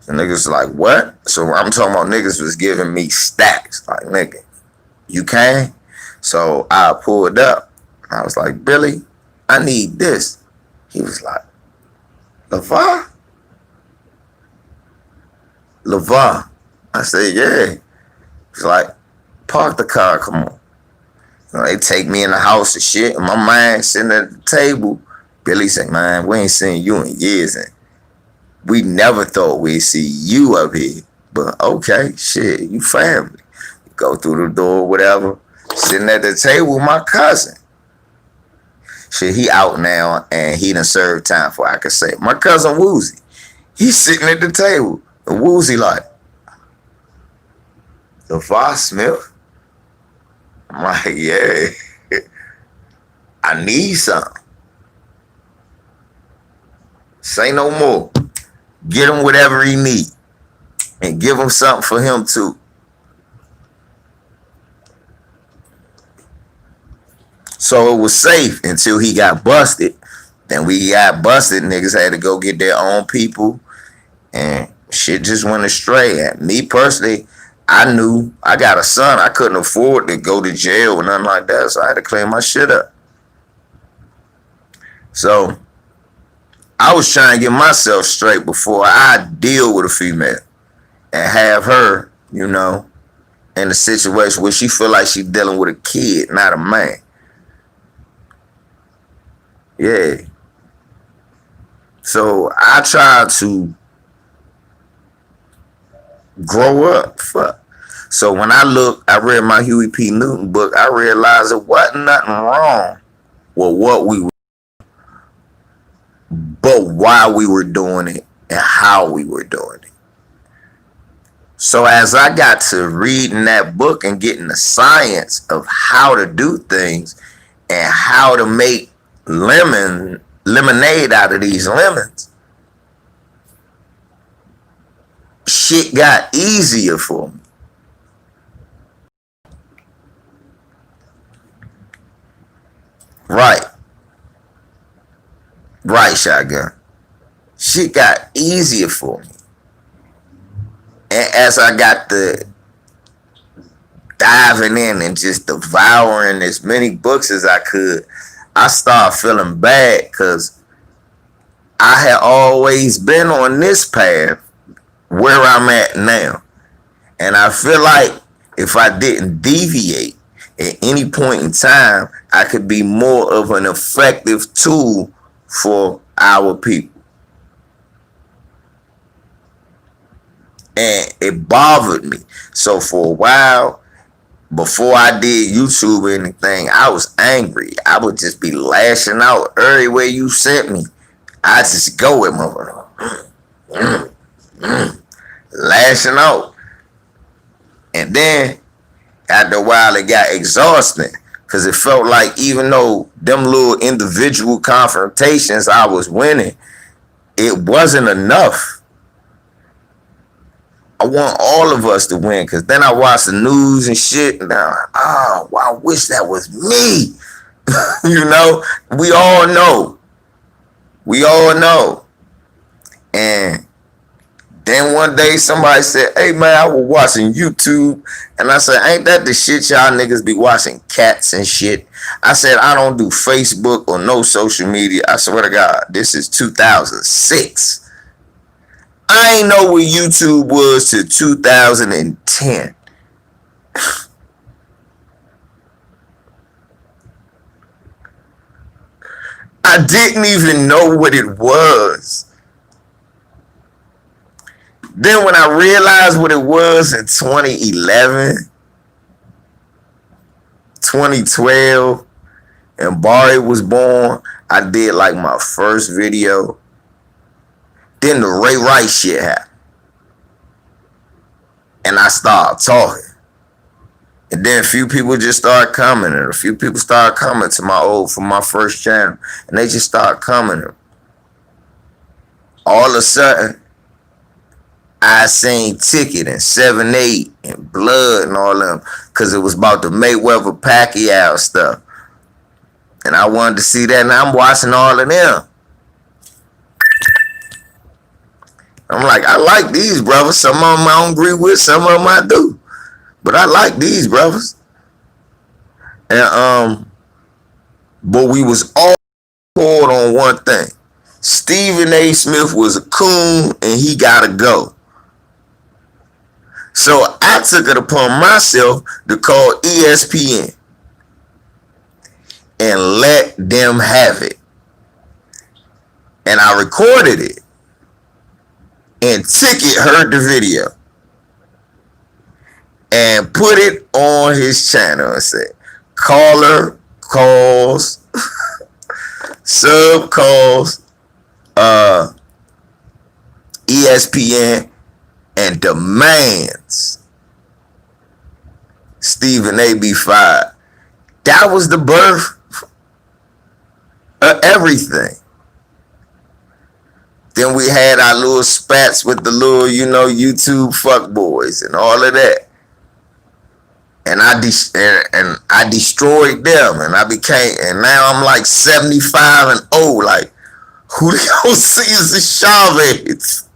The niggas was like, what? So I'm talking about niggas was giving me stacks. Like, nigga, you can? So I pulled up. I was like, Billy, I need this. He was like, LeVar? I said, yeah. He's like, park the car, come on. They take me in the house and shit, and my man sitting at the table. Billy said, man, we ain't seen you in years, and we never thought we'd see you up here. But okay, shit, you family. Go through the door, whatever. Sitting at the table with my cousin. Shit, he out now, and he done served time for I could say. My cousin Woozy, he's sitting at the table, and Woozy like, LeVar Smith? I'm like, yeah, I need something. Say no more. Get him whatever he need, and give him something for him too. So it was safe until he got busted. Then we got busted. Niggas had to go get their own people, and shit just went astray. And me personally, I knew I got a son. I couldn't afford to go to jail or nothing like that, so I had to clean my shit up. So I was trying to get myself straight before I deal with a female and have her, you know, in a situation where she feel like she dealing with a kid, not a man. Yeah. So I tried to grow up. Fuck. So when I read my Huey P. Newton book, I realized it wasn't nothing wrong with what we were, but why we were doing it and how we were doing it. So as I got to reading that book and getting the science of how to do things and how to make lemonade out of these lemons, shit got easier for me. Right, shotgun. Shit got easier for me. And as I got to diving in and just devouring as many books as I could, I started feeling bad because I had always been on this path where I'm at now. And I feel like if I didn't deviate at any point in time, I could be more of an effective tool for our people. And it bothered me. So for a while, before I did YouTube or anything, I was angry. I would just be lashing out everywhere you sent me. I just go with my lashing out. And then after a while it got exhausting because it felt like even though them little individual confrontations I was winning, it wasn't enough. I want all of us to win because then I watch the news and shit and I wish that was me. You know, we all know. And then one day somebody said, hey man, I was watching YouTube. And I said, ain't that the shit y'all niggas be watching cats and shit? I said, I don't do Facebook or no social media. I swear to God, this is 2006. I ain't know where YouTube was till 2010. I didn't even know what it was. Then when I realized what it was in 2011, 2012, and Barry was born, I did like my first video. Then the Ray Rice shit happened. And I started talking. And then a few people just started coming. And a few people started coming to from my first channel. And they just started coming. All of a sudden, I seen Ticket and 7-8 and Blood and all them. Because it was about the Mayweather Pacquiao stuff. And I wanted to see that. And I'm watching all of them. I'm like, I like these brothers. Some of them I don't agree with. Some of them I do. But I like these brothers. And but we was all poured on one thing. Stephen A. Smith was a coon and he gotta go. So I took it upon myself to call ESPN and let them have it. And I recorded it. And Ticket heard the video and put it on his channel and said, caller calls, sub calls, ESPN and demands Stephen A. be fired. That was the birth of everything. Then we had our little spats with the little, YouTube fuckboys and all of that. And I destroyed them and and now I'm like 75 and old. Like, Julio Cesar Chavez.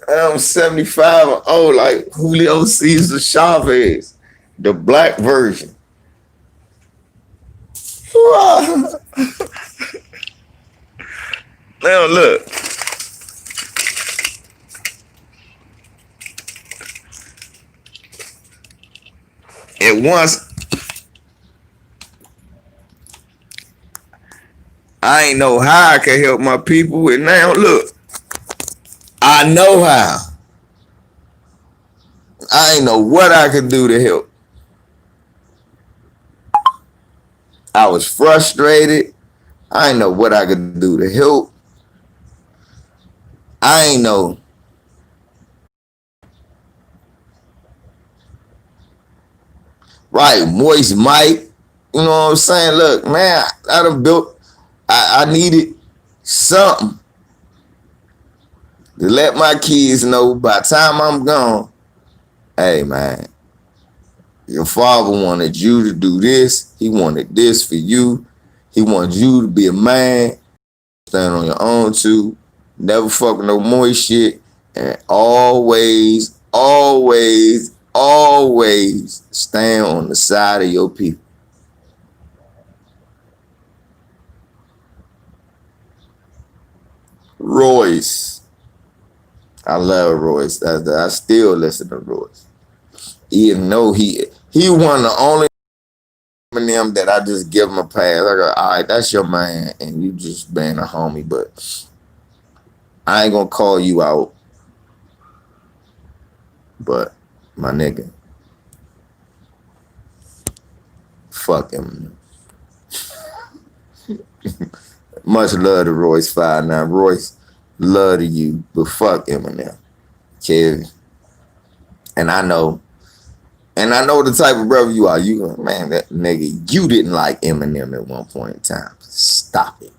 I'm 75 and old, like Julio Cesar Chavez, the black version. Now look, at once I ain't know how I could help my people, and now look, I know how. I ain't know what I could do to help. I was frustrated. I ain't know what I could do to help. I ain't know. Right, Moist Mike. You know what I'm saying? Look, man, I done built, I needed something to let my kids know by the time I'm gone, hey, man, your father wanted you to do this. He wanted this for you. He wanted you to be a man, stand on your own too, never fuck with no moist shit, and always, always, always stand on the side of your people. Royce. I love Royce. I still listen to Royce. Even though he one of the only Eminem that I just give him a pass. I go, all right, that's your man, and you just being a homie, but I ain't gonna call you out. But my nigga, fuck him. Much love to Royce 5'9". Royce, love to you, but fuck Eminem. Kevin. And I know the type of brother you are. You, man, that nigga, you didn't like Eminem at one point in time. Stop it.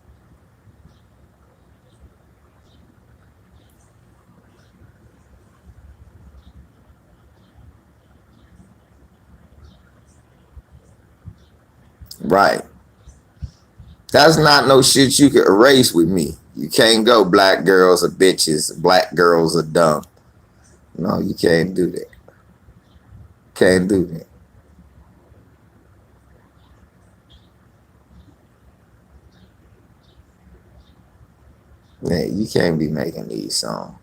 Right. That's not no shit you can erase with me. You can't go black girls are bitches, black girls are dumb. No, you can't do that. Can't do that. Man, you can't be making these songs.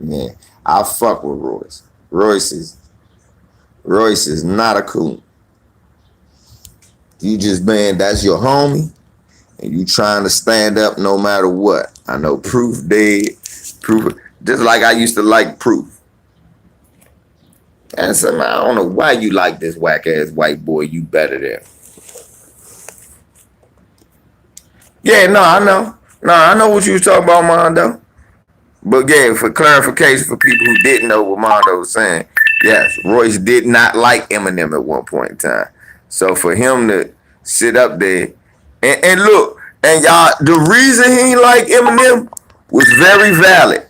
Man, I fuck with Royce. Royce is not a coon. You just, man, that's your homie, and you trying to stand up no matter what. I know Proof dead. Proof, just like I used to like Proof. And so, man, I don't know why you like this whack ass white boy. You better than. Yeah, no, I know. No, I know what you was talking about, Mondo. But yeah, for clarification for people who didn't know what Mondo was saying, yes, Royce did not like Eminem at one point in time. So for him to sit up there and look, and y'all, the reason he ain't like Eminem was very valid.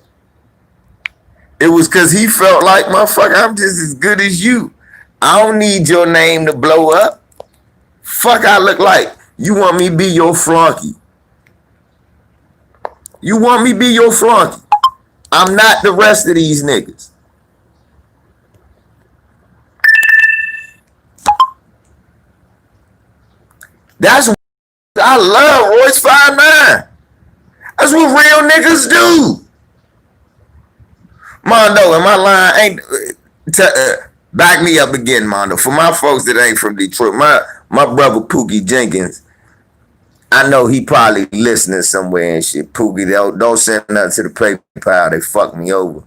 It was because he felt like, motherfucker, I'm just as good as you. I don't need your name to blow up. Fuck I look like. You want me to be your flunky. You want me to be your flunky. I'm not the rest of these niggas. That's what I love Royce 5'9". That's what real niggas do. Mondo, and my line ain't back me up again, Mondo. For my folks that ain't from Detroit, my brother Pookie Jenkins, I know he probably listening somewhere and shit. Pookie, don't send nothing to the PayPal. They fuck me over.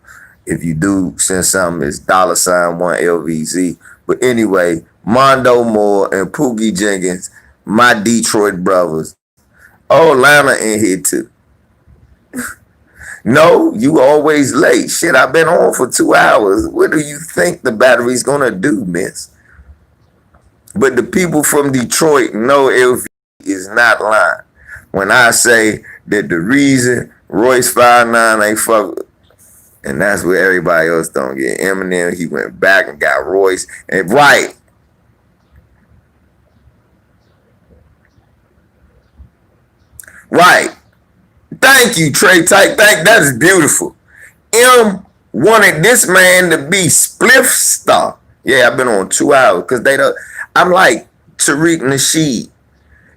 If you do send something, it's $1LVZ. But anyway, Mondo Moore and Pookie Jenkins, my Detroit brothers. Oh, Lana in here too. No, you always late. Shit, I've been on for 2 hours. What do you think the battery's gonna do, miss? But the people from Detroit know LV is not lying when I say that the reason Royce 5'9" ain't fuck And that's where everybody else don't get. Eminem, he went back and got Royce. And right. Right. Thank you, Trey Type. That is beautiful. M wanted this man to be Spliff Star. Yeah, I've been on 2 hours because they don't. I'm like Tariq Nasheed.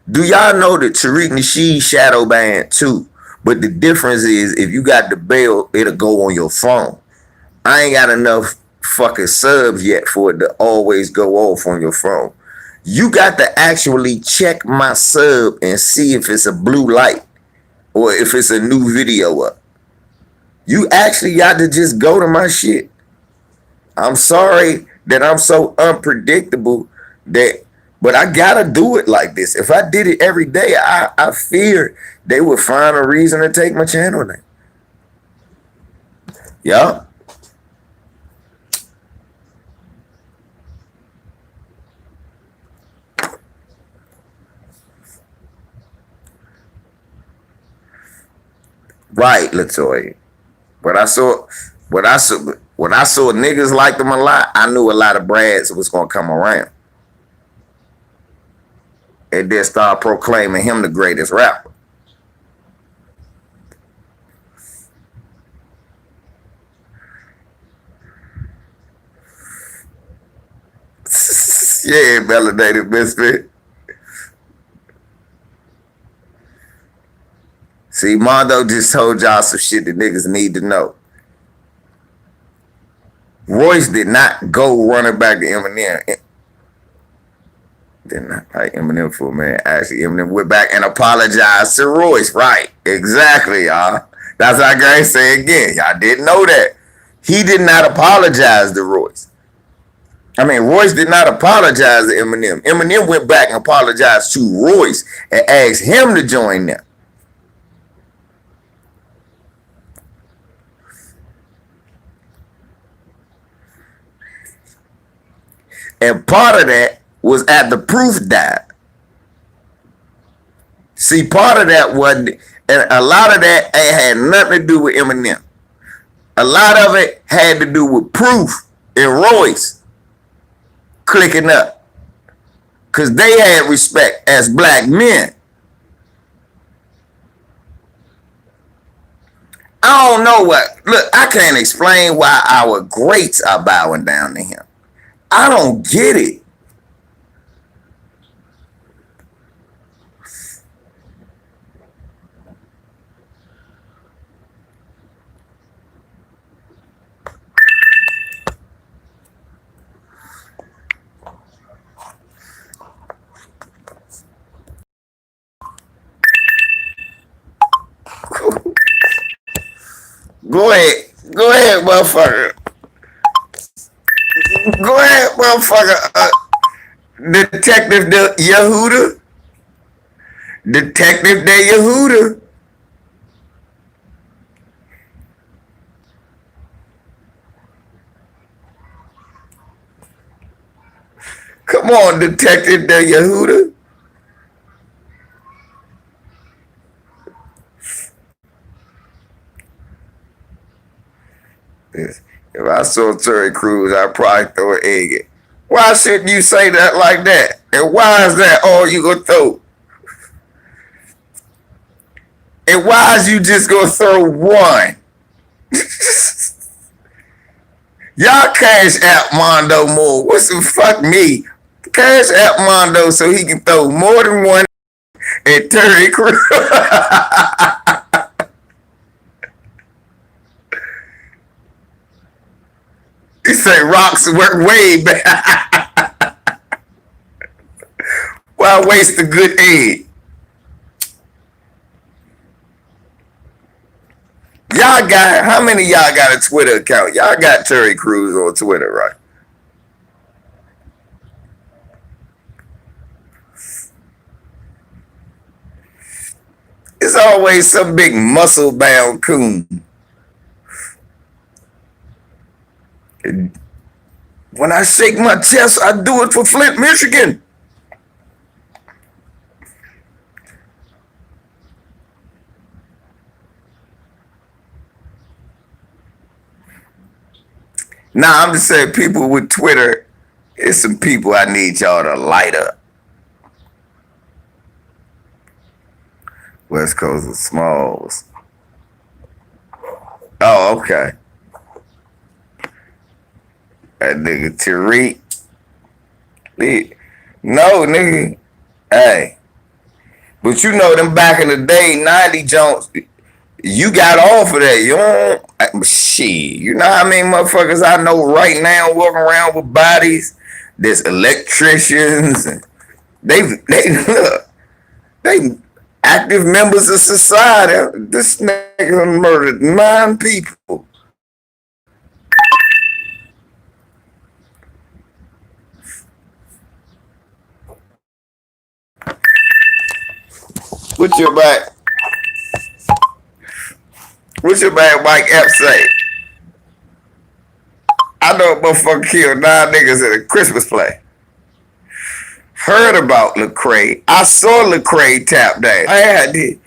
Do y'all know that Tariq Nasheed shadow banned too? But the difference is if you got the bell, it'll go on your phone. I ain't got enough fucking subs yet for it to always go off on your phone. You got to actually check my sub and see if it's a blue light or if it's a new video up. You actually got to just go to my shit. I'm sorry that I'm so unpredictable but I gotta do it like this. If I did it every day, I fear they would find a reason to take my channel name. Yup. Right, Latoya. When I saw niggas liked them a lot, I knew a lot of Brads was gonna come around. And then start proclaiming him the greatest rapper. Yeah, melanated misfit. See, Mondo just told y'all some shit that niggas need to know. Royce did not go running back to Eminem. Did not like Eminem for man. Actually, Eminem went back and apologized to Royce. Right. Exactly, y'all. That's what I gotta say again. Y'all didn't know that. He did not apologize to Royce. I mean, Royce did not apologize to Eminem. Eminem went back and apologized to Royce and asked him to join them. And part of that was at the Proof died. See, part of that wasn't, and a lot of that had nothing to do with Eminem. A lot of it had to do with Proof and Royce clicking up. Because they had respect as black men. I don't know what. Look, I can't explain why our greats are bowing down to him. I don't get it. Go ahead, motherfucker. Go ahead, motherfucker. Detective Yehuda. Detective Yehuda. Come on, Detective Yehuda. If I saw Terry Crews, I'd probably throw an egg at. Why shouldn't you say that like that? And why is that all you gonna throw? And why is you just gonna throw one? Y'all cash app Mondo more. What's the fuck me? Cash app Mondo so he can throw more than one at Terry Crews. He say rocks work way back. Why waste a good egg? Y'all got, how many of y'all got a Twitter account? Y'all got Terry Crews on Twitter, right? It's always some big muscle bound coon. When I shake my chest, I do it for Flint, Michigan. Nah, I'm just saying people with Twitter, it's some people I need y'all to light up. West Coast of Smalls. Oh, okay. That nigga Tariq. No, nigga. Hey. But you know them back in the day, 90 Jones, you got off of that. You don't shit. You know how many motherfuckers I know right now walking around with bodies? There's electricians and they look, they active members of society. This nigga murdered 9 people. What's your back? What's your back Mike Epps say? I know a motherfucker killed 9 niggas at a Christmas play. Heard about Lecrae. I saw Lecrae tap dance. I had it.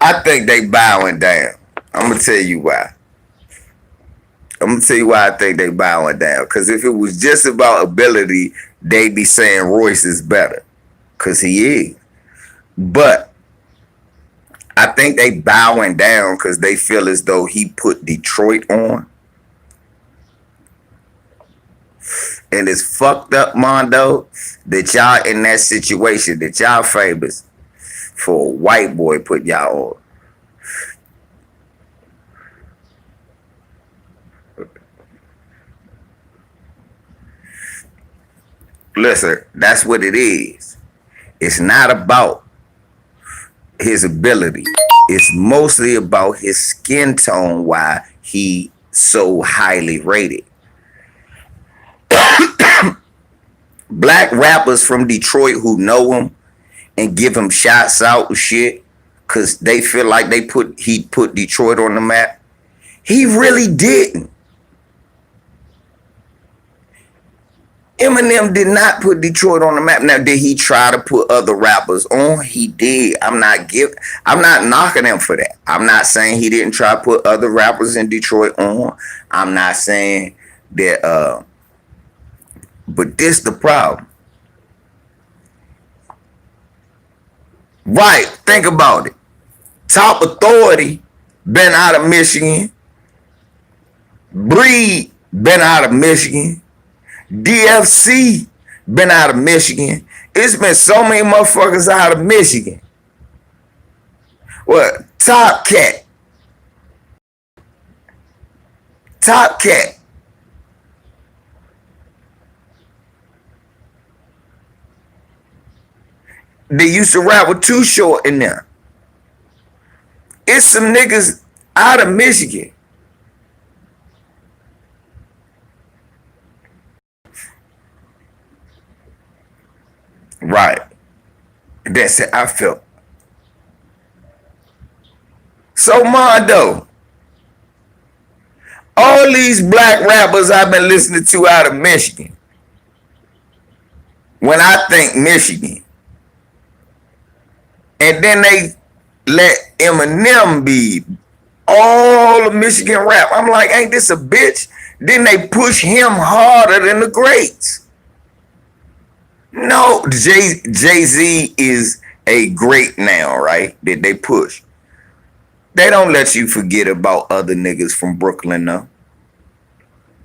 I think they bowing down. I'm gonna tell you why. I'm gonna tell you why I think they bowing down. Cause if it was just about ability, they'd be saying Royce is better. Cause he is. But I think they bowing down because they feel as though he put Detroit on. And it's fucked up, Mondo, that y'all in that situation, that y'all famous for a white boy put y'all on. Listen, that's what it is. It's not about his ability. It's mostly about his skin tone, why he so highly rated. Black rappers from Detroit who know him and give him shots out and shit because they feel like he put Detroit on the map. He really didn't. Eminem did not put Detroit on the map. Now, did he try to put other rappers on? He did. I'm not knocking him for that. I'm not saying he didn't try to put other rappers in Detroit on. I'm not saying that but this the problem. Right, think about it. Top Authority been out of Michigan. Breed been out of Michigan. DFC been out of Michigan. It's been so many motherfuckers out of Michigan. What? Top Cat. They used to rap with Too Short in there. It's some niggas out of Michigan. Right. That's it. I felt. So Mondo, all these black rappers I've been listening to out of Michigan, when I think Michigan, and then they let Eminem be all of Michigan rap. I'm like, ain't this a bitch? Then they push him harder than the greats. No, Jay-Z is a great now, right? That they push. They don't let you forget about other niggas from Brooklyn, though.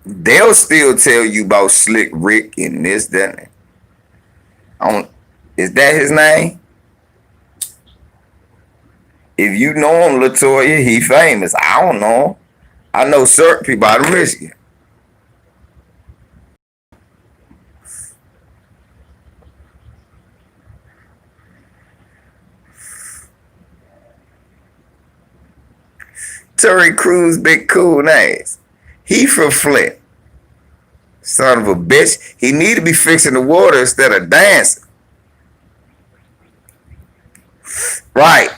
They'll still tell you about Slick Rick and this, that. Is that his name? If you know him, Latoya, he famous. I don't know him. I know certain people out of Michigan. Terry Crews, big cool names. He from Flint. Son of a bitch. He need to be fixing the water instead of dancing. Right.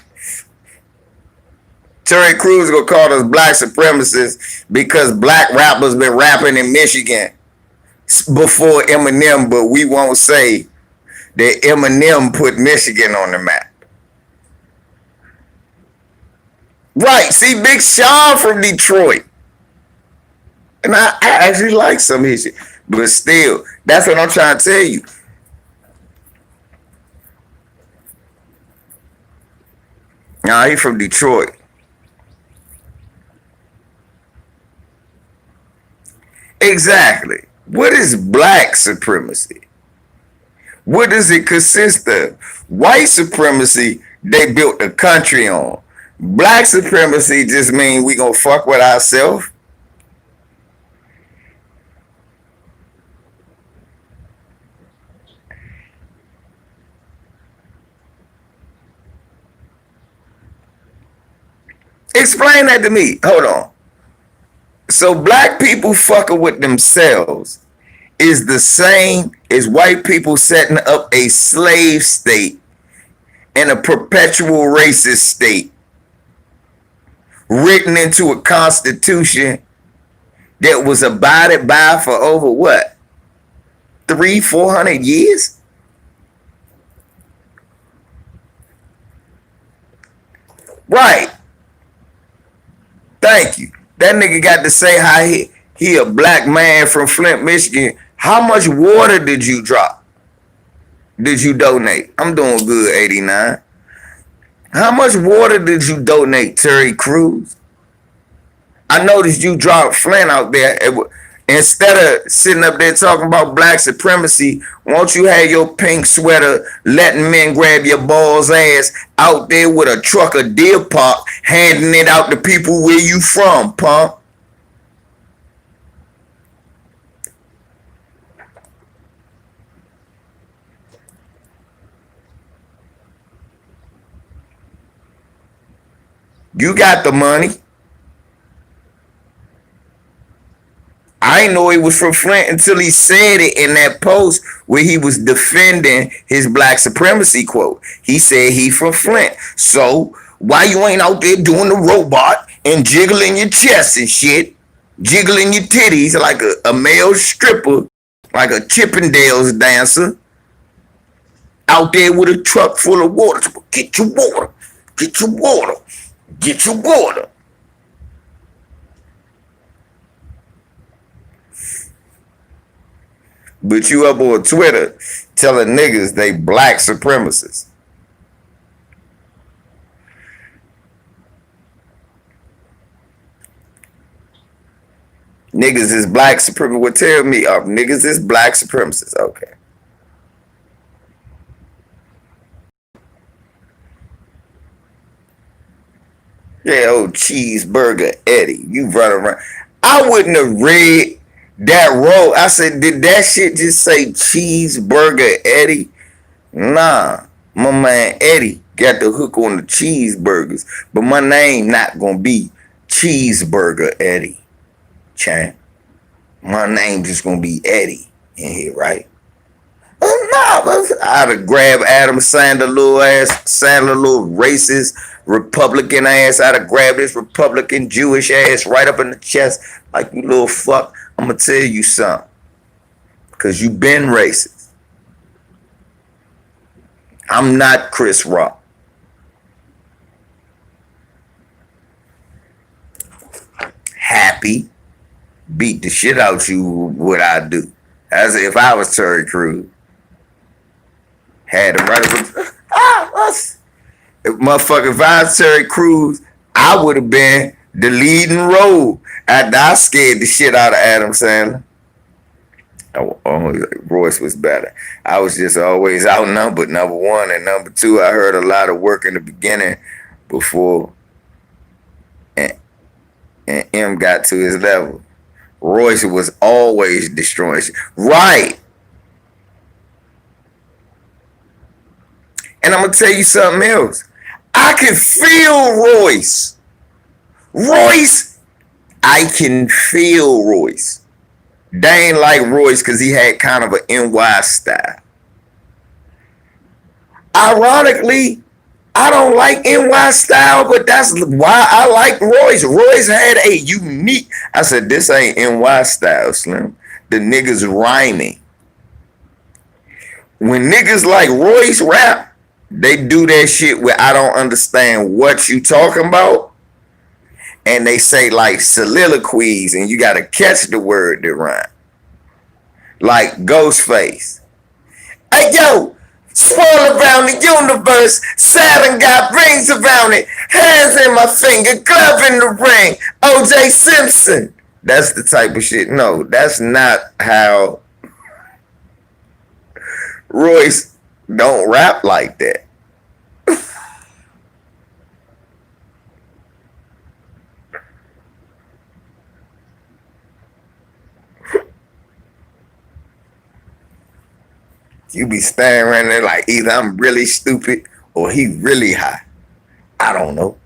Terry Crews gonna call us black supremacists because black rappers been rapping in Michigan before Eminem, but we won't say that Eminem put Michigan on the map. Right. See, Big Sean from Detroit. And I actually like some of his shit. But still, that's what I'm trying to tell you. Nah, he from Detroit. Exactly. What is black supremacy? What does it consist of? White supremacy, they built the country on. Black supremacy just means we gonna fuck with ourselves. Explain that to me. Hold on. So black people fucking with themselves is the same as white people setting up a slave state and a perpetual racist state written into a constitution that was abided by for over what? 300-400 years? Right. Thank you. That nigga got to say how he a black man from Flint, Michigan. How much water did you drop? Did you donate? I'm doing good, 89. How much water did you donate, Terry Crews? I noticed you dropped Flint out there. Instead of sitting up there talking about black supremacy, won't you have your pink sweater letting men grab your balls ass out there with a truck of Deer Park, handing it out to people where you from, punk? You got the money. I didn't know he was from Flint until he said it in that post where he was defending his black supremacy quote. He said he from Flint. So why you ain't out there doing the robot and jiggling your chest and shit, jiggling your titties like a male stripper, like a Chippendales dancer, out there with a truck full of water? Get your water. Get your water. Get your water. But you up on Twitter telling niggas they black supremacists. Niggas is black supremacists. Well, tell me, niggas is black supremacists. Okay. Yeah, old cheeseburger Eddie. You run around. I wouldn't have read that row. I said, did that shit just say cheeseburger Eddie? Nah, my man Eddie got the hook on the cheeseburgers, but my name not gonna be Cheeseburger Eddie. Chan, my name just gonna be Eddie in here, right? Oh no, I'd have grabbed Adam Sandler little racist Republican ass. I'd have grabbed this Republican Jewish ass right up in the chest, like, you little fuck. I'm gonna tell you something, cause you been racist. I'm not Chris Rock. Happy, beat the shit out you. What I do, as if I was Terry Crews, had him right up. If I was Terry Crews, I would have been the leading role after I scared the shit out of Adam Sandler. Royce was better. I was just always outnumbered, number one. And number two, I heard a lot of work in the beginning before and M got to his level. Royce was always destroying shit. Right. And I'm going to tell you something else. I can feel Royce. I can feel Royce. They ain't like Royce because he had kind of an NY style. Ironically, I don't like NY style, but that's why I like Royce. Royce had a unique. I said, this ain't NY style, Slim. The niggas rhyming. When niggas like Royce rap, they do that shit where I don't understand what you talking about, and they say like soliloquies, and you gotta catch the word that rhyme. Like Ghostface. Hey yo, swirl around the universe, Saturn got rings around it, hands in my finger, glove in the ring. OJ Simpson. That's the type of shit. No, that's not how Royce don't rap like that. You be standing around there like either I'm really stupid or he really high. I don't know.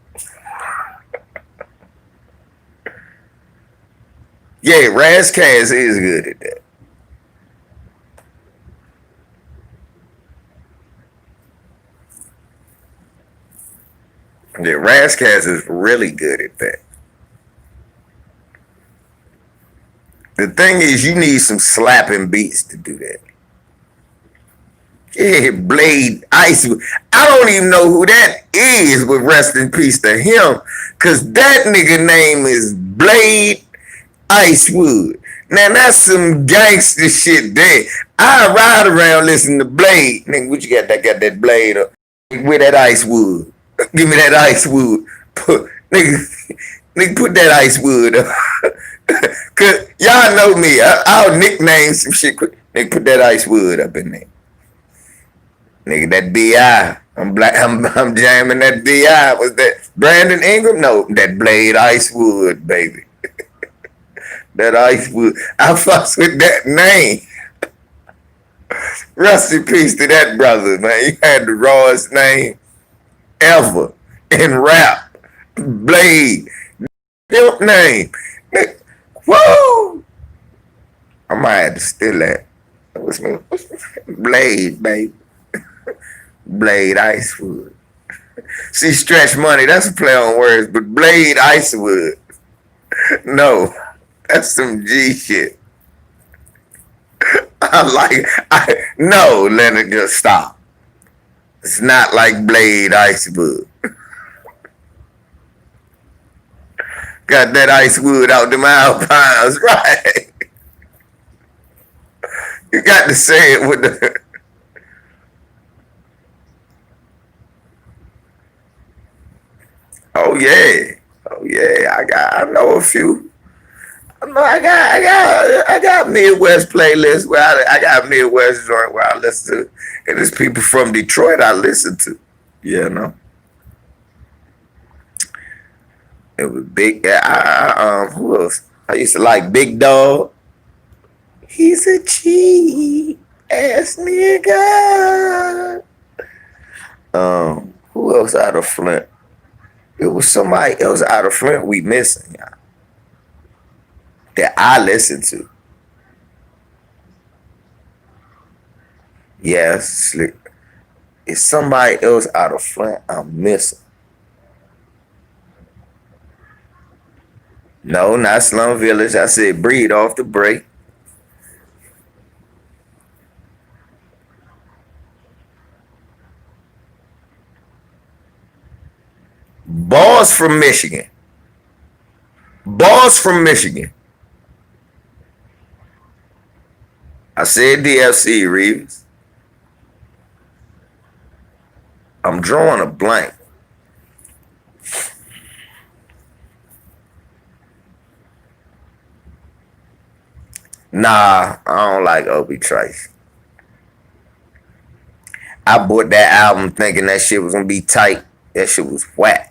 Yeah, Razkaz is good at that. Yeah, Razkaz is really good at that. The thing is, you need some slapping beats to do that. Yeah, Blade Ice. I don't even know who that is, but rest in peace to him. Cause that nigga name is Blade Icewood. Now that's some gangster shit there. I ride around listening to Blade. Nigga, what you got? That got that blade up. With that Icewood. Give me that Icewood. Nigga, put that Icewood up. Cause y'all know me. I'll nickname some shit quick. Nigga, put that Icewood up in there. Nigga, that B.I. I'm jamming that B.I. Was that Brandon Ingram? No, that Blade Icewood, baby. That Icewood. I fucks with that name. Rest in peace to that brother, man. He had the rawest name ever in rap. Blade. Your name. Whoa! I might have to steal that. What's my Blade, baby. Blade Icewood. See, Stretch Money, that's a play on words, but Blade Icewood. No, that's some G shit. No, Leonard, just stop. It's not like Blade Icewood. Got that Icewood out them Alpines, right? You got to say it with the. Oh yeah, oh yeah. I know a few. I got Midwest playlists where I got Midwest joint where I listen to, and there's people from Detroit I listen to. You know, it was big. Who else? I used to like Big Dog. He's a cheap ass nigga. Who else out of Flint? It was somebody else out of Flint we missing, y'all. That I listen to. Yes, it's somebody else out of Flint I'm missing. No, not Slum Village. I said Breed off the break. Boss from Michigan. Boss from Michigan. I said DFC, Reeves. I'm drawing a blank. Nah, I don't like Obi Trice. I bought that album thinking that shit was gonna be tight. That shit was whack.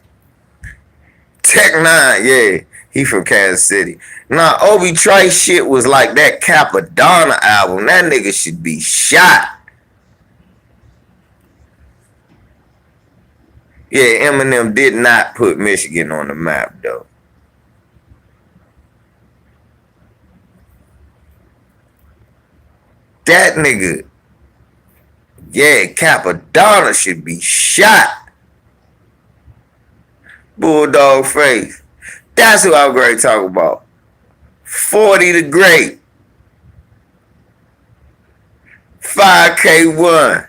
Tech Nine, yeah. He from Kansas City. Nah, Obi Trice shit was like that Capadonna album. That nigga should be shot. Yeah, Eminem did not put Michigan on the map, though. That nigga, yeah, Capadonna should be shot. Bulldog face. That's who I'm going to talk about. 40 the Great. 5K1.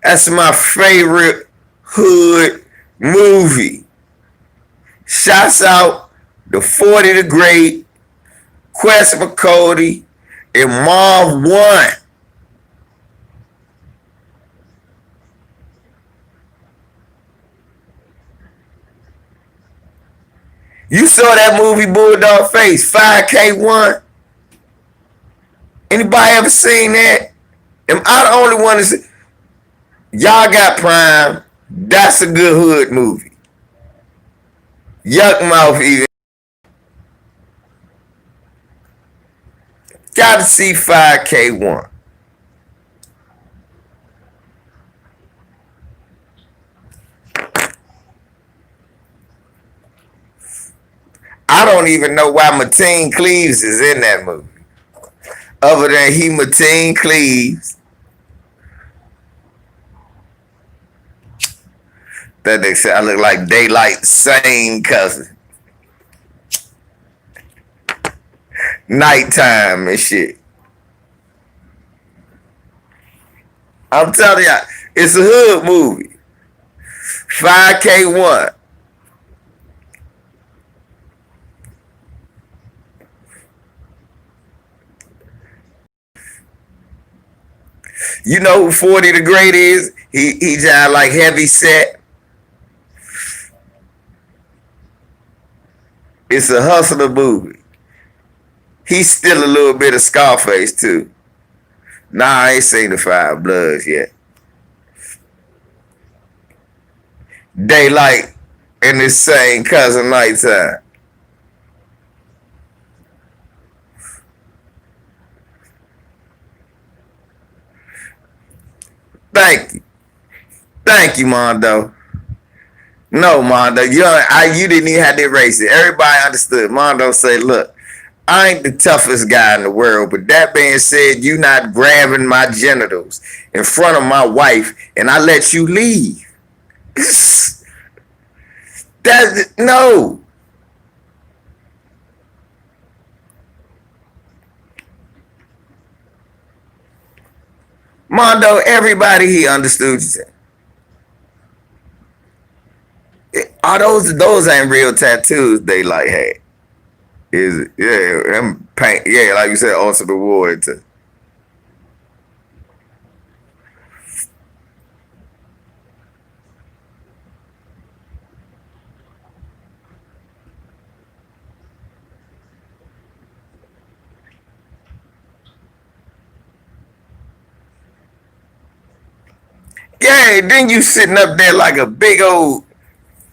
That's my favorite hood movie. Shouts out to 40 the Great, Quest McCody, and Marv 1. You saw that movie Bulldog Face, 5K1? Anybody ever seen that? Am I the only one that's... Y'all got Prime. That's a good hood movie. Yuck Mouth even. Gotta see 5K1. I don't even know why Mateen Cleaves is in that movie. Other than he Mateen Cleaves. That they say I look like Daylight's same cousin. Nighttime and shit. I'm telling y'all, it's a hood movie. 5K1. You know who 40 the Great is? He just like heavy set. It's a hustler movie. He's still a little bit of Scarface too. Nah, I ain't seen the Five Bloods yet. Daylight and his same cousin Nighttime. Thank you. Thank you, Mondo. No, Mondo, you didn't even have to erase it. Everybody understood. Mondo said, look, I ain't the toughest guy in the world, but that being said, you not grabbing my genitals in front of my wife and I let you leave. No. Mondo, everybody here understood you said. Are those ain't real tattoos they like had? Is it? Yeah, them paint. Yeah, like you said, also the war. Yeah, then you sitting up there like a big old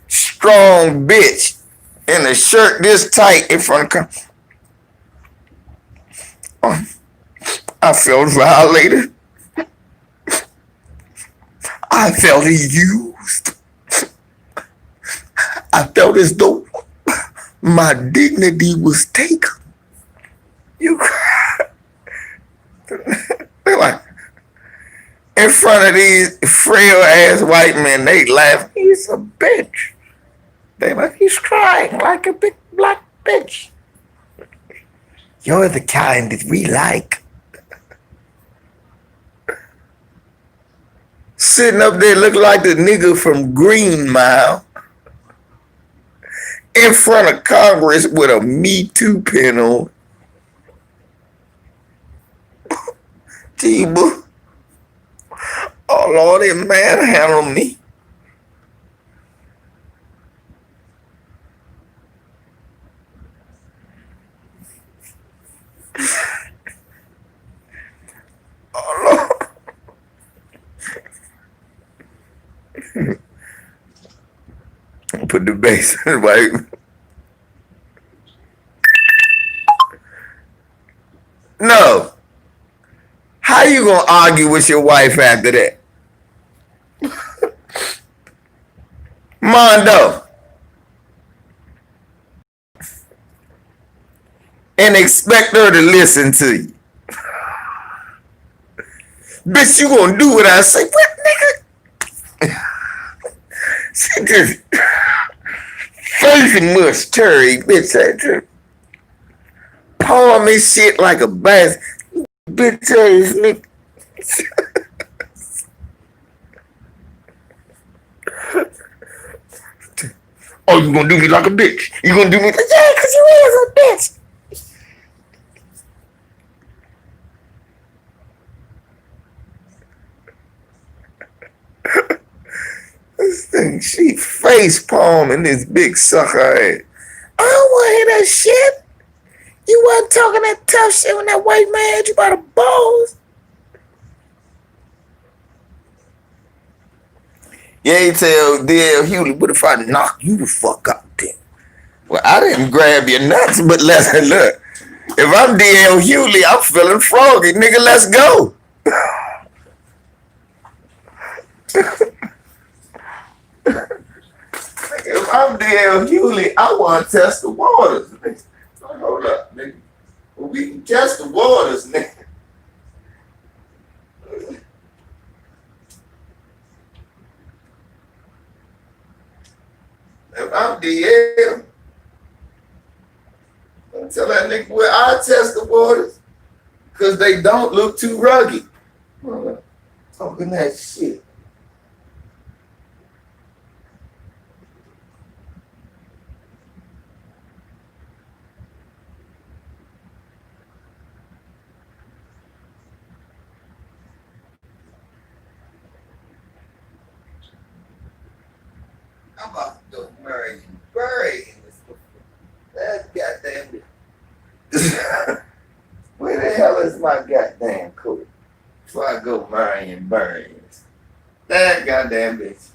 strong bitch in a shirt this tight in front of. Oh, I felt violated. I felt used. I felt as though my dignity was taken. You like in front of these frail ass white men, they laugh. He's a bitch. They like he's crying like a big black bitch. You're the kind that we like. Sitting up there looking like the nigga from Green Mile in front of Congress with a Me Too pin on. T-Boo. Oh Lord, that man handled me. Oh Lord. Put the bass in right. No. How you gonna argue with your wife after that? Mondo. And expect her to listen to you. Bitch, you gonna do what I say. What, nigga? She just face much Terry, bitch. I palm this shit like a bass. Bitch ass nigga. Oh, you gonna do me like a bitch? You gonna do me like, yeah, cause you is a bitch. This thing, she face palming this big sucker ass. I don't wanna hear that shit. You wasn't talking that tough shit when that white man had you by the balls. Yeah, you tell D.L. Hewley, what if I knock you the fuck out then? Well, I didn't grab your nuts, but let's look. If I'm D.L. Hewley, I'm feeling froggy. Nigga, let's go. If I'm D.L. Hewley, I want to test the waters. Hold up, nigga. Well, we can test the waters, nigga. If I'm DL, I'm tell that nigga, well, I test the waters because they don't look too rugged. Talking that shit. I'm about to go marry you. Bury in this. That goddamn bitch. Where the hell is my goddamn coat? Before I go marry and bury this. That goddamn bitch.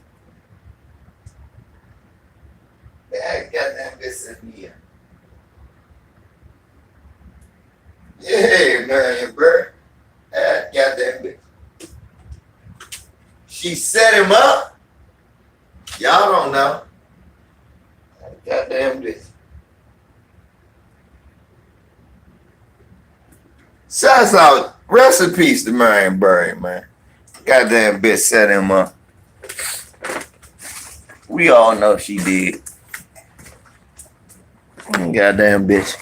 That goddamn bitch said me. Yeah, Marion Bird. That goddamn bitch. She set him up. Y'all don't know. That goddamn bitch. Shouts out. Recipes to Marion Bird, man. Goddamn bitch set him up. We all know she did. Goddamn bitch.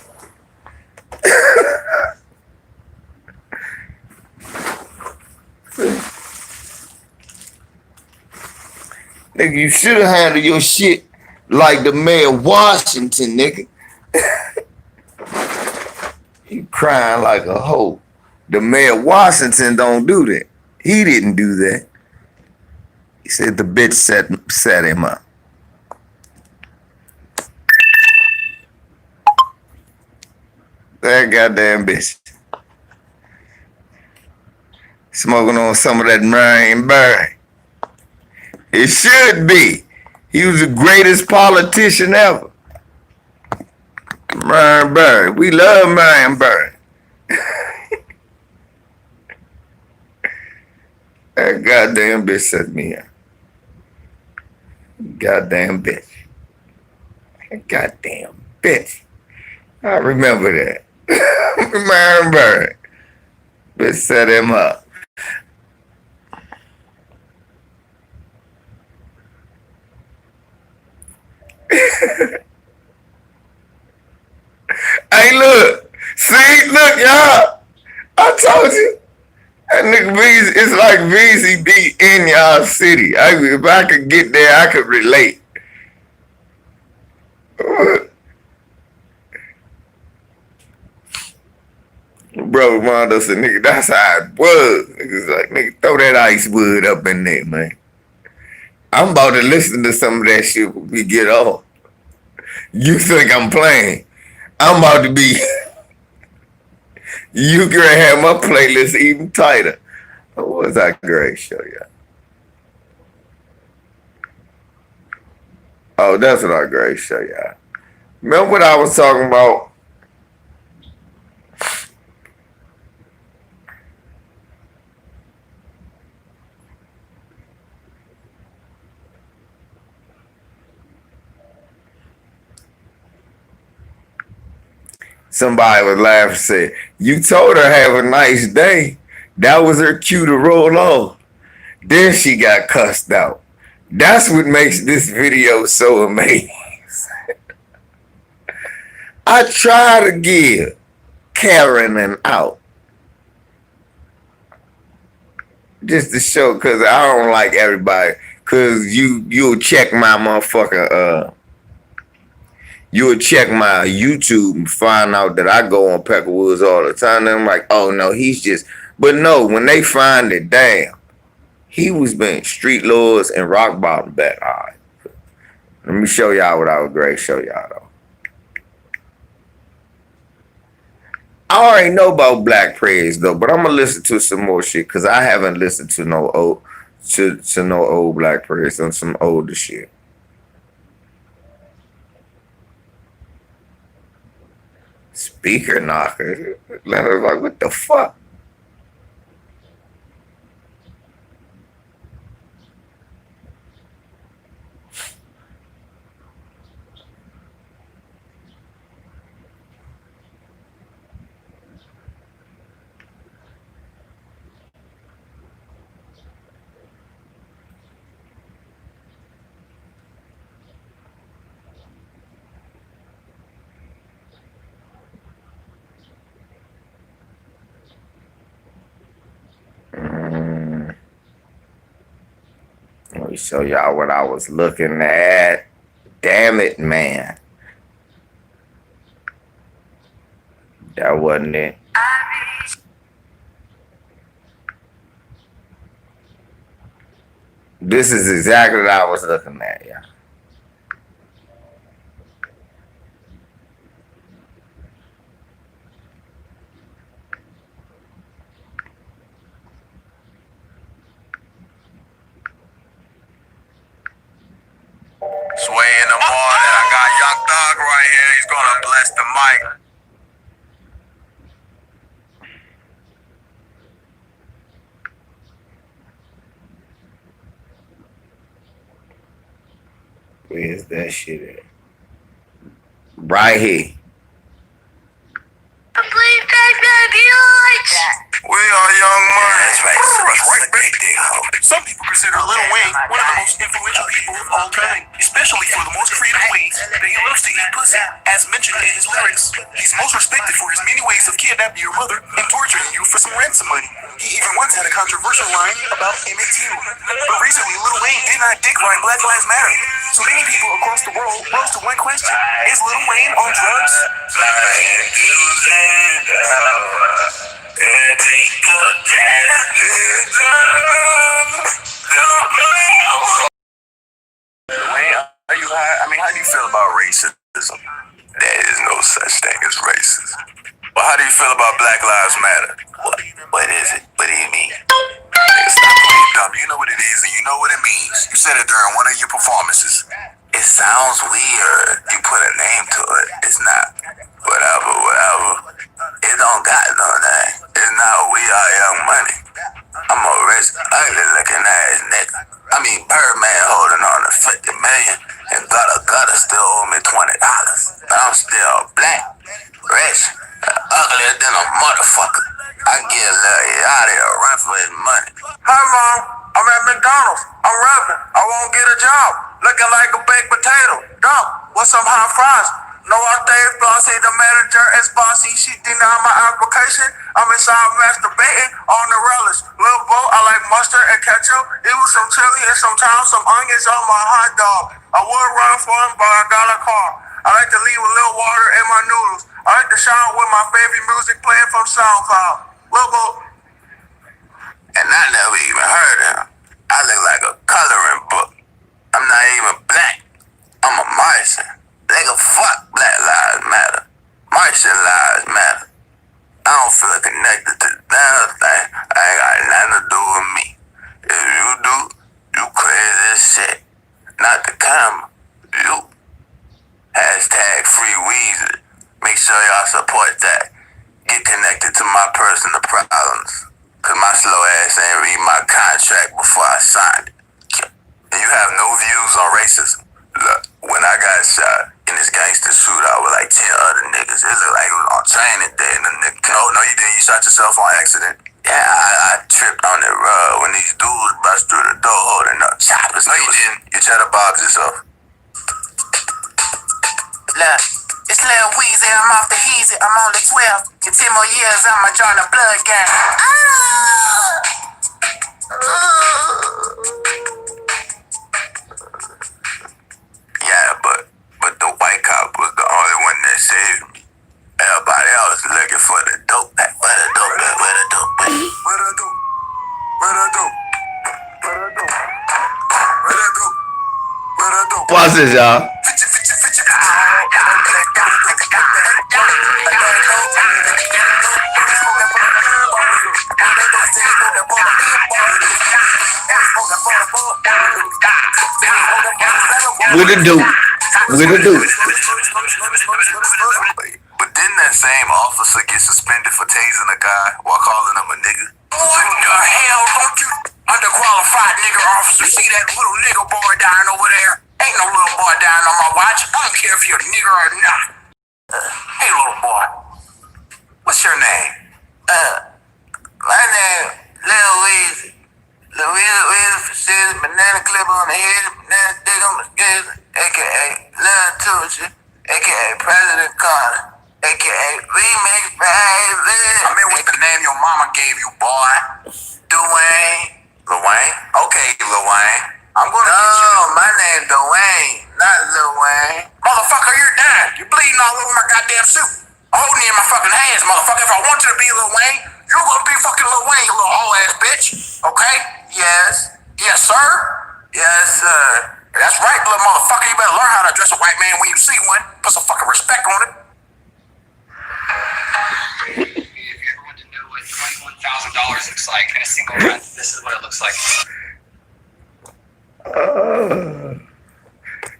Nigga, you should have handled your shit like the mayor of Washington, nigga. You crying like a hoe. The mayor of Washington don't do that. He didn't do that. He said the bitch set him up. That goddamn bitch. Smoking on some of that Marion Bird. It should be. He was the greatest politician ever. Marion Bird. We love Marion Bird. That goddamn bitch set me up. Goddamn bitch. Goddamn bitch. I remember that. Marion Bird. Bitch set him up. Hey, look. See? Look, y'all. I told you. That nigga VZ, it's like VZB in y'all city. If I could get there, I could relate. Bro, Mondo said, nigga, that's how it was. Niggas like, nigga, throw that ice wood up in there, man. I'm about to listen to some of that shit when we get off. You think I'm playing? I'm about to be. You can have my playlist even tighter. What was that great show, y'all? Oh, that's what I great show, y'all. Remember what I was talking about? Somebody was laughing and said, you told her have a nice day. That was her cue to roll off. Then she got cussed out. That's what makes this video so amazing. I try to give Karen an out. Just to show, cause I don't like everybody. Cause you'll check my motherfucking you'll check my YouTube and find out that I go on Peckerwoods all the time. And I'm like, oh no, he's just. But no, when they find it, damn, he was being street lords and rock bottom back. All right, let me show y'all what I would great show y'all though. I already know about Black Praise though, but I'm gonna listen to some more shit because I haven't listened to no old to no old Black Praise on some older shit. Speaker knocker. Like, what the fuck? Let me show y'all what I was looking at. Damn it, man. That wasn't it. This is exactly what I was looking at, yeah. Sway in the morning. I got Young Thug right here. He's gonna bless the mic. Where's that shit at? Right here. We are Young Money. That's right, baby. Some people consider Lil Wayne one of the most influential people of all time, especially for the most creative ways that he loves to eat pussy. As mentioned in his lyrics, he's most respected for his many ways of kidnapping your mother and torturing you for some ransom money. He even once had a controversial line about Emmett Till. But recently, Lil Wayne did not dick ride Black Lives Matter. So many people across the world rose to one question: is Lil Wayne on drugs? How do you feel about racism? There is no such thing as racism. But how do you feel about Black Lives Matter? What is it? What do you mean? Nigga, stop playing dumb. You know what it is and you know what it means. You said it during one of your performances. It sounds weird. You put a name to it. It's not whatever. It don't got no name. It's not We Are Young Money. I'm a rich, ugly looking ass nigga. I mean, Birdman holding on to 50 million and gutter still owe me $20. But I'm still black, rich, and uglier than a motherfucker. I get a little out of here, run for his money. Hi, Mom. I'm at McDonald's. I'm rapping. I won't get a job. Looking like a baked potato. Dump. What's some hot fries? No, I stay flossy. The manager is bossy. She denied my application. I'm inside masturbating on the relish. Little boat, I like mustard and ketchup. It was some chili and sometimes some onions on my hot dog. I would run for him, but I got a car. I like to leave a little water in my noodles. I like to shower with my favorite music playing from SoundCloud. Little boat. And I never even heard of him. I look like a coloring book. I'm not even black. I'm a Martian. Nigga, fuck Black Lives Matter. Martian lives matter. I don't feel connected to the damn thing. I ain't got nothing to do with me. If you do, you crazy as shit. Not the camera. You. Hashtag free Weezy. Make sure y'all support that. Get connected to my personal problems. Cause my slow ass ain't read my contract before I signed it. And you have no views on racism. Look, when I got shot in this gangster shootout with like 10 other niggas, it looked like it was on training day. And the nigga, no, you didn't. You shot yourself on accident. Yeah, I tripped on the rug when these dudes bust through the door holding up choppers. No, you didn't. You tried to bob yourself. Look, it's Lil Weezy, I'm off the heezy, I'm only 12. In 10 more years, I'ma join the blood gang. Watch this, y'all. With a dude. With a dude. But didn't that same officer get suspended for tasing a guy while calling him a nigga? What the hell? Don't you underqualified nigga officer see that little nigga boy dying over there? Ain't no little boy dying on my watch. I don't care if you're a nigger or not. Hey, little boy. What's your name? My name, Lil Weezy. Louisa Weezy, banana clip on the head, banana dick on the skin, a.k.a. Lil Tucci, a.k.a. President Carter, a.k.a. Remix Baby. I mean, what's the name your mama gave you, boy? Dwayne. Lil Wayne? Okay, Lil Wayne. I'm gonna get you. No, my name's Dwayne, not Lil Wayne. Motherfucker, you're dying. You're bleeding all over my goddamn suit. I'm holding you in my fucking hands, motherfucker. If I want you to be Lil Wayne, you're gonna be fucking Lil Wayne, you little hoe ass bitch. Okay? Yes. Yes, sir? Yes, sir. That's right, little motherfucker. You better learn how to address a white man when you see one. Put some fucking respect on it. If you ever want to know what $21,000 looks like in a single run, this is what it looks like.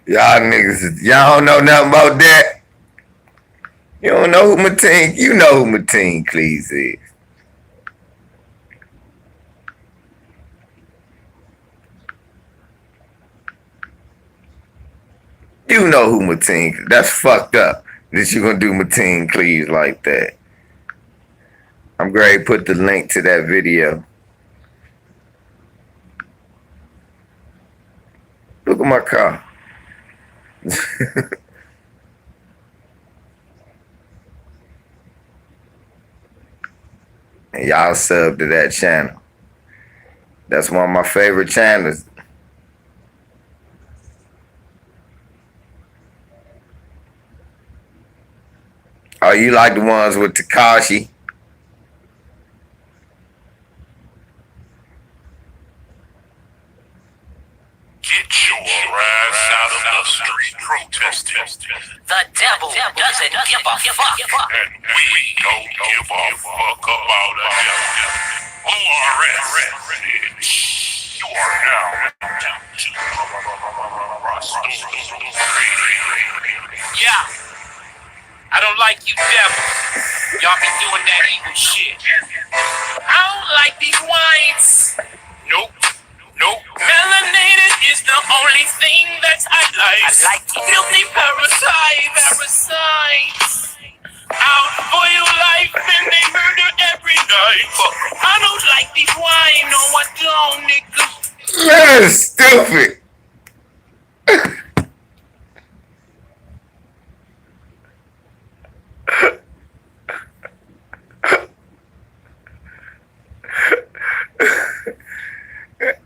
Y'all niggas, y'all don't know nothing about that. You don't know who Mateen, you know who Mateen Cleese is. You know who Mateen, that's fucked up that you gonna do Mateen Cleese like that. I'm going to put the link to that video. Look at my car. And y'all sub to that channel. That's one of my favorite channels. Oh, you like the ones with Tekashi? Get your ass out of the street protesting. The devil doesn't give a fuck. And we don't give a fuck about a ORS, bitch. You are now down to Yeah. I don't like you devils. Y'all be doing that evil shit. I don't like these whites. Nope. Melanated is the only thing that I like. Filthy parasites. Out for your life and they murder every night. I don't like these white, no I don't, niggas. That is stupid.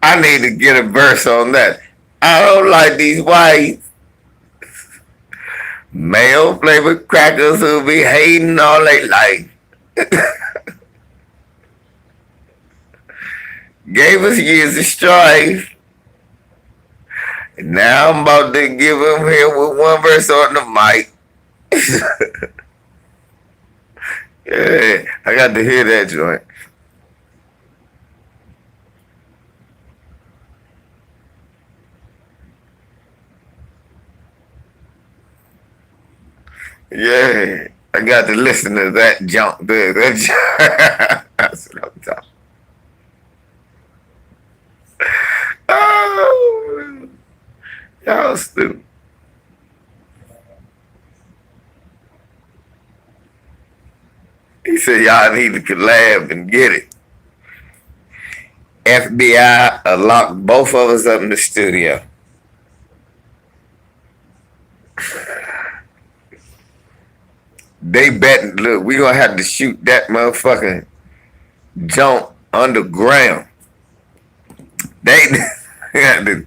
I need to get a verse on that. I don't like these white male flavored crackers who be hating all their life. Gave us years of strife. And now I'm about to give him here with one verse on the mic. Yeah, I got to hear that joint. Yeah, I got to listen to that junk there. That's what I'm talking. Oh, y'all stupid. He said y'all need to collab and get it. FBI locked both of us up in the studio. They betting, look, we gonna have to shoot that motherfucking jump underground. They had to.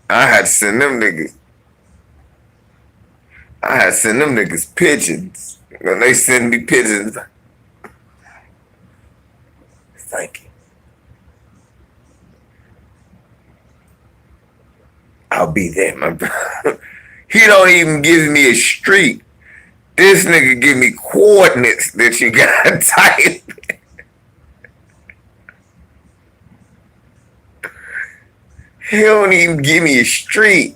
I had to send them niggas. I had to send them niggas pigeons. When they send me pigeons, thank you. I'll be there, my brother. He don't even give me a street. This nigga give me coordinates that you gotta type. He don't even give me a street.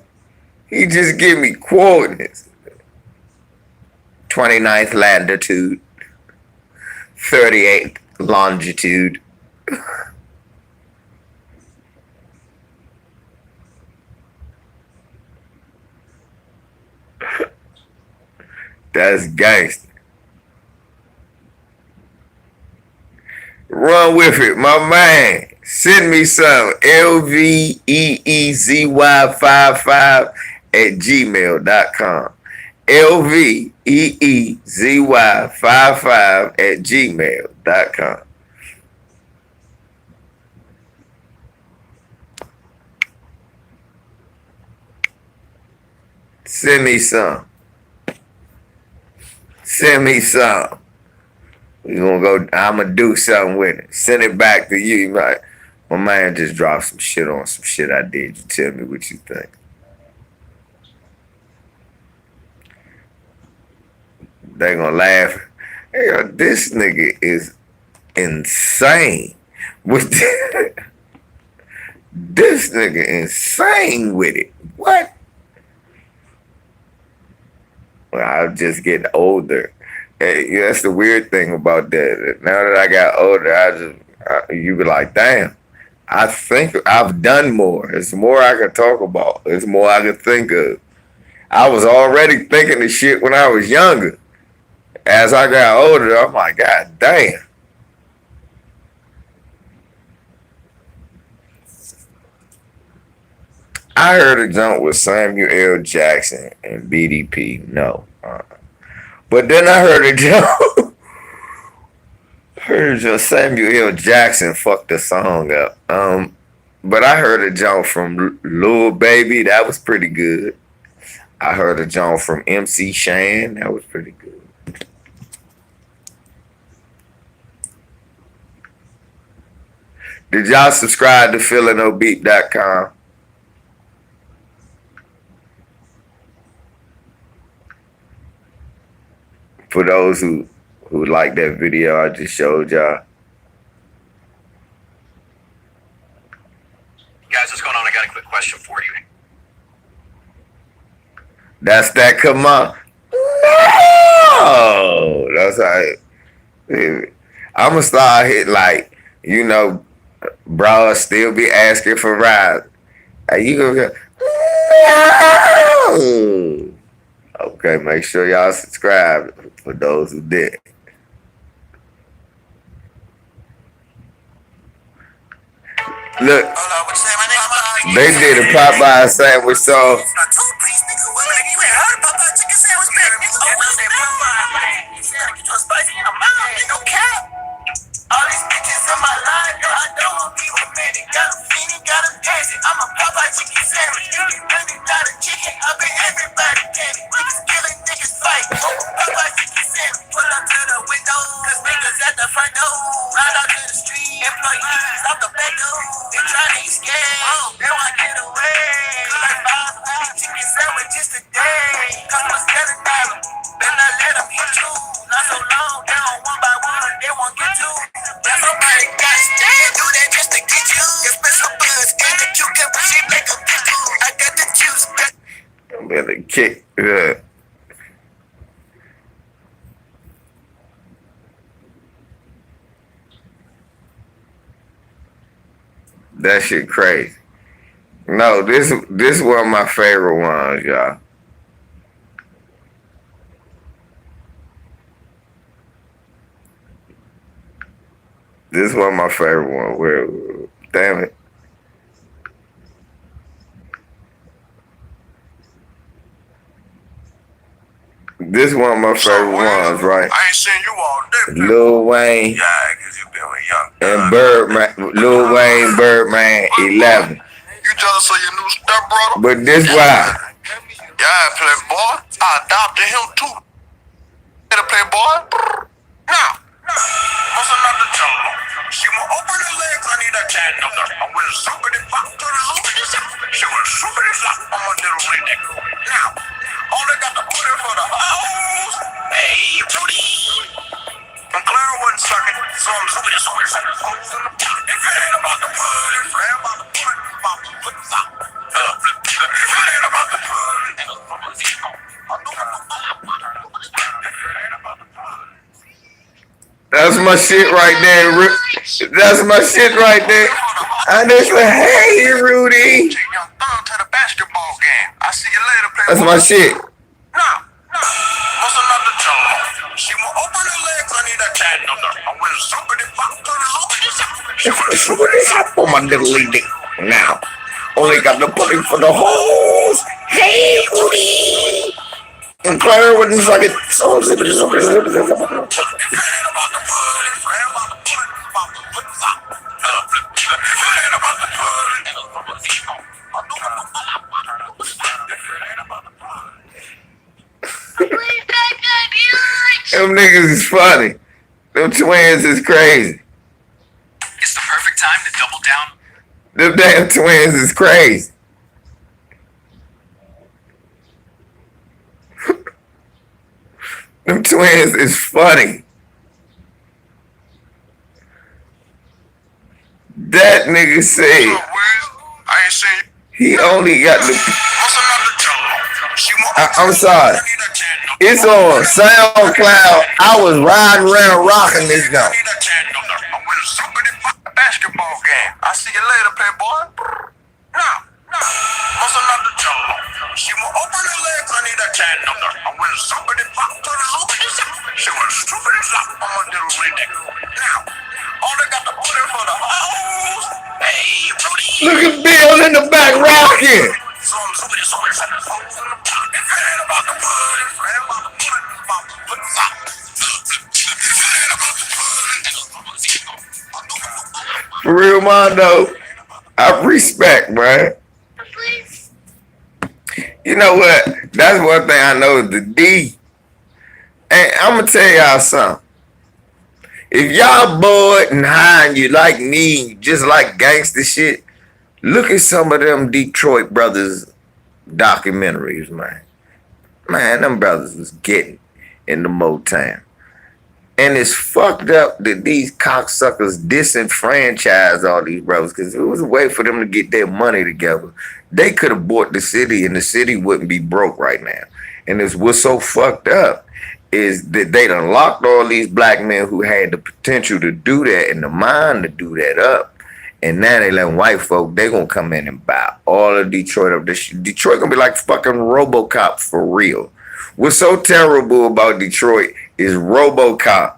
He just give me coordinates. 29th latitude, 38th longitude. That's gangster. Run with it, my man. Send me some LVEEZY55 at gmail.com. LVEEZY55 at gmail.com. Send me some. Send me some. We gonna go. I'm gonna do something with it. Send it back to you. Like, my man just dropped some shit on some shit I did. You tell me what you think. They gonna laugh. Hey, this nigga is insane. With this nigga insane with it. What? Well, I'm just getting older. Hey, that's the weird thing about that. Now that I got older, you be like, damn, I think I've done more. It's more I can talk about. It's more I can think of. I was already thinking of shit when I was younger. As I got older, I'm like, God damn. I heard a jump with Samuel L. Jackson and BDP. No. But then I heard a jump. Samuel L. Jackson fucked the song up. But I heard a jump from Lil Baby. That was pretty good. I heard a jump from MC Shan. That was pretty good. Did y'all subscribe to feelingnobeat.com? For those who like that video I just showed y'all. Guys, what's going on? I got a quick question for you. That's that come on. Oh, that's how I'm gonna start hitting like, you know, bro still be asking for rides. You gonna go, okay, make sure y'all subscribe for those who did. Look, they did a Popeye sandwich song. All these bitches in my line, no, I don't want to be romantic. Got them feeding, got them dancing. I'm a Popeye chicken sandwich. You get running out of chicken, I bet everybody panic. Niggas killing, niggas fight. Popeye chicken sandwich. Pull up to the window, cause niggas at the front door. Right out to the street, employees out the back door. They trying to escape, they want to get away. Like 5 chicken sandwiches today. Customers $7. Better not let them hit you. Not so long, they don't one by one, they won't get you. Somebody got stand, do that just to get you. Your special buzz, get the cucumber, she make a pickle. I got the juice. I'm gonna kick. Yeah. That shit crazy. No, this one of my favorite ones, y'all. This one of my favorite one. Where, damn it. This one of my favorite ones, right? I ain't seen you all day. Lil Wayne. Yeah, cause you been with young. And Birdman, Lil Wayne, Birdman, 11. You jealous of your new stepbrother? But this why. Yeah, playboy. I adopted him too. Better playboy. Now, what's another jungle? She won't open her legs. I need a cat number. I went super this box to the super this. She went super this. I'm Now, only got the put in for the hoes. Hey, Rudy. And Clara wasn't sucking, so I'm zooming this over. Hoes in the pot. If it ain't about the put, if it ain't about the put, about the put top. If it ain't about the put, That's my shit right there. That's my shit right there. I just like, hey, Rudy. young thug to the basketball game. I see you later, playboy. That's my shit. Now, what's another job? She will open her legs, I need a cat number. I will super the pop to the loop. What is up for my little lady now? Only got the pudding for the hoes. Hey, Rudy. And Claire wouldn't suck it. So them niggas is funny. Them twins is crazy. It's the perfect time to double down. Them damn twins is crazy. Them twins is funny. That nigga said I ain't seen he only got the. what's another job? She will I'm sorry. It's on SoundCloud. I was riding around rocking this joint. Basketball game. I see you later, playboy. Now, what's another job? She will open her legs, I need a cat number. I will super the pop to the loop. She was stupid as up on my little redneck. Now, all they got the put in for the hoes. Hey, Rudy. Look at Bill in the back rocking. So I'm super the hoes in the pot. If it ain't about the put, if it ain't about the put, about the put top. If it ain't about the put, For real, Mondo. I respect, bruh. You know what? That's one thing I know is the D. And I'm gonna tell y'all something. If y'all bored and high and you like me, you just like gangster shit, look at some of them Detroit brothers documentaries, man. Man, them brothers was getting in the Motown. And it's fucked up that these cocksuckers disenfranchise all these brothers because it was a way for them to get their money together. They could have bought the city and the city wouldn't be broke right now. And it's what's so fucked up is that they done locked all these black men who had the potential to do that and the mind to do that up. And now they let white folk, they gonna come in and buy all of Detroit up. Detroit gonna be like fucking RoboCop for real. What's so terrible about Detroit is RoboCop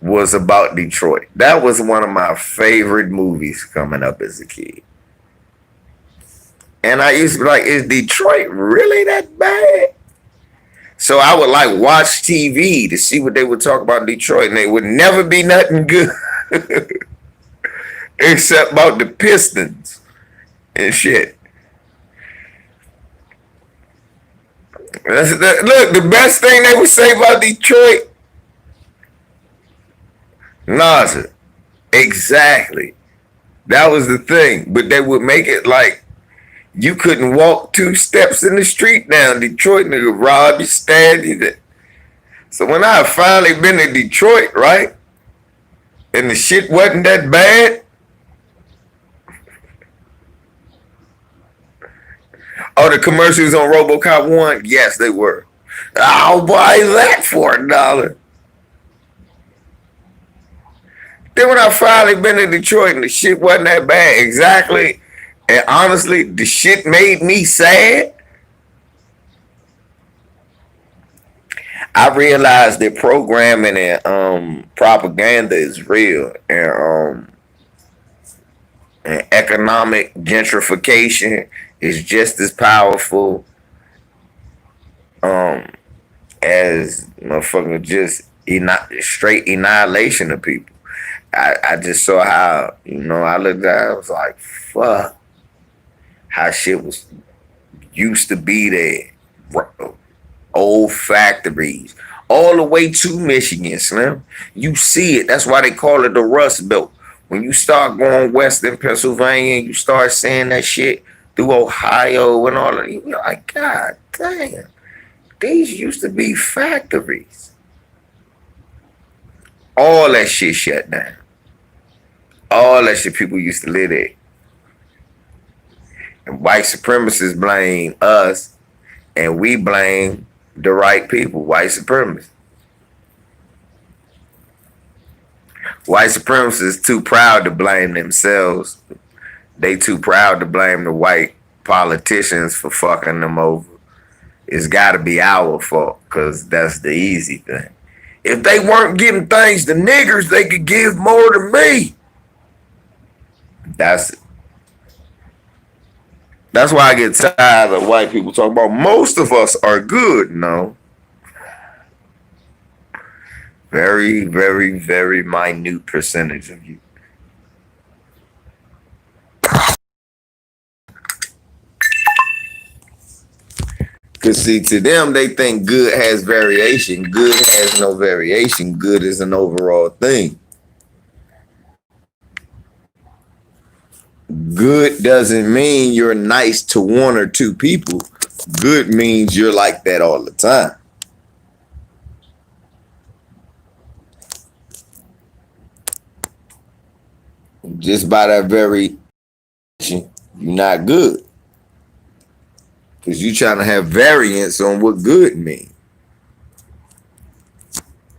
was about Detroit. That was one of my favorite movies coming up as a kid. And I used to be like, is Detroit really that bad? So I would like watch TV to see what they would talk about Detroit, and they would never be nothing good except about the Pistons and shit. Look, the best thing they would say about Detroit, Naza. Exactly. That was the thing. But they would make it like you couldn't walk 2 steps in the street down Detroit, nigga, rob you, stab you. So when I finally been to Detroit, right, and the shit wasn't that bad, oh, the commercials on RoboCop 1? Yes, they were. I'll buy that for $1. Then when I finally been to Detroit and the shit wasn't that bad, exactly, and honestly, the shit made me sad. I realized that programming and propaganda is real, and economic gentrification is just as powerful as motherfucking just straight annihilation of people. I just saw how, I looked at it, I was like, fuck, how shit was used to be there. Old factories, all the way to Michigan, Slim. You see it. That's why they call it the Rust Belt. When you start going west in Pennsylvania and you start seeing that shit, through Ohio and all of it. You're like, God damn, these used to be factories. All that shit shut down. All that shit people used to live there. And white supremacists blame us, and we blame the right people, white supremacists. White supremacists too proud to blame themselves. They too proud to blame the white politicians for fucking them over. It's got to be our fault, because that's the easy thing. If they weren't giving things to niggers, they could give more to me. That's why I get tired of white people talking about most of us are good. No. Very, very, very minute percentage of you. Because, see, to them, they think good has variation. Good has no variation. Good is an overall thing. Good doesn't mean you're nice to one or two people. Good means you're like that all the time. Just by that very, you're not good. Because you're trying to have variance on what good means.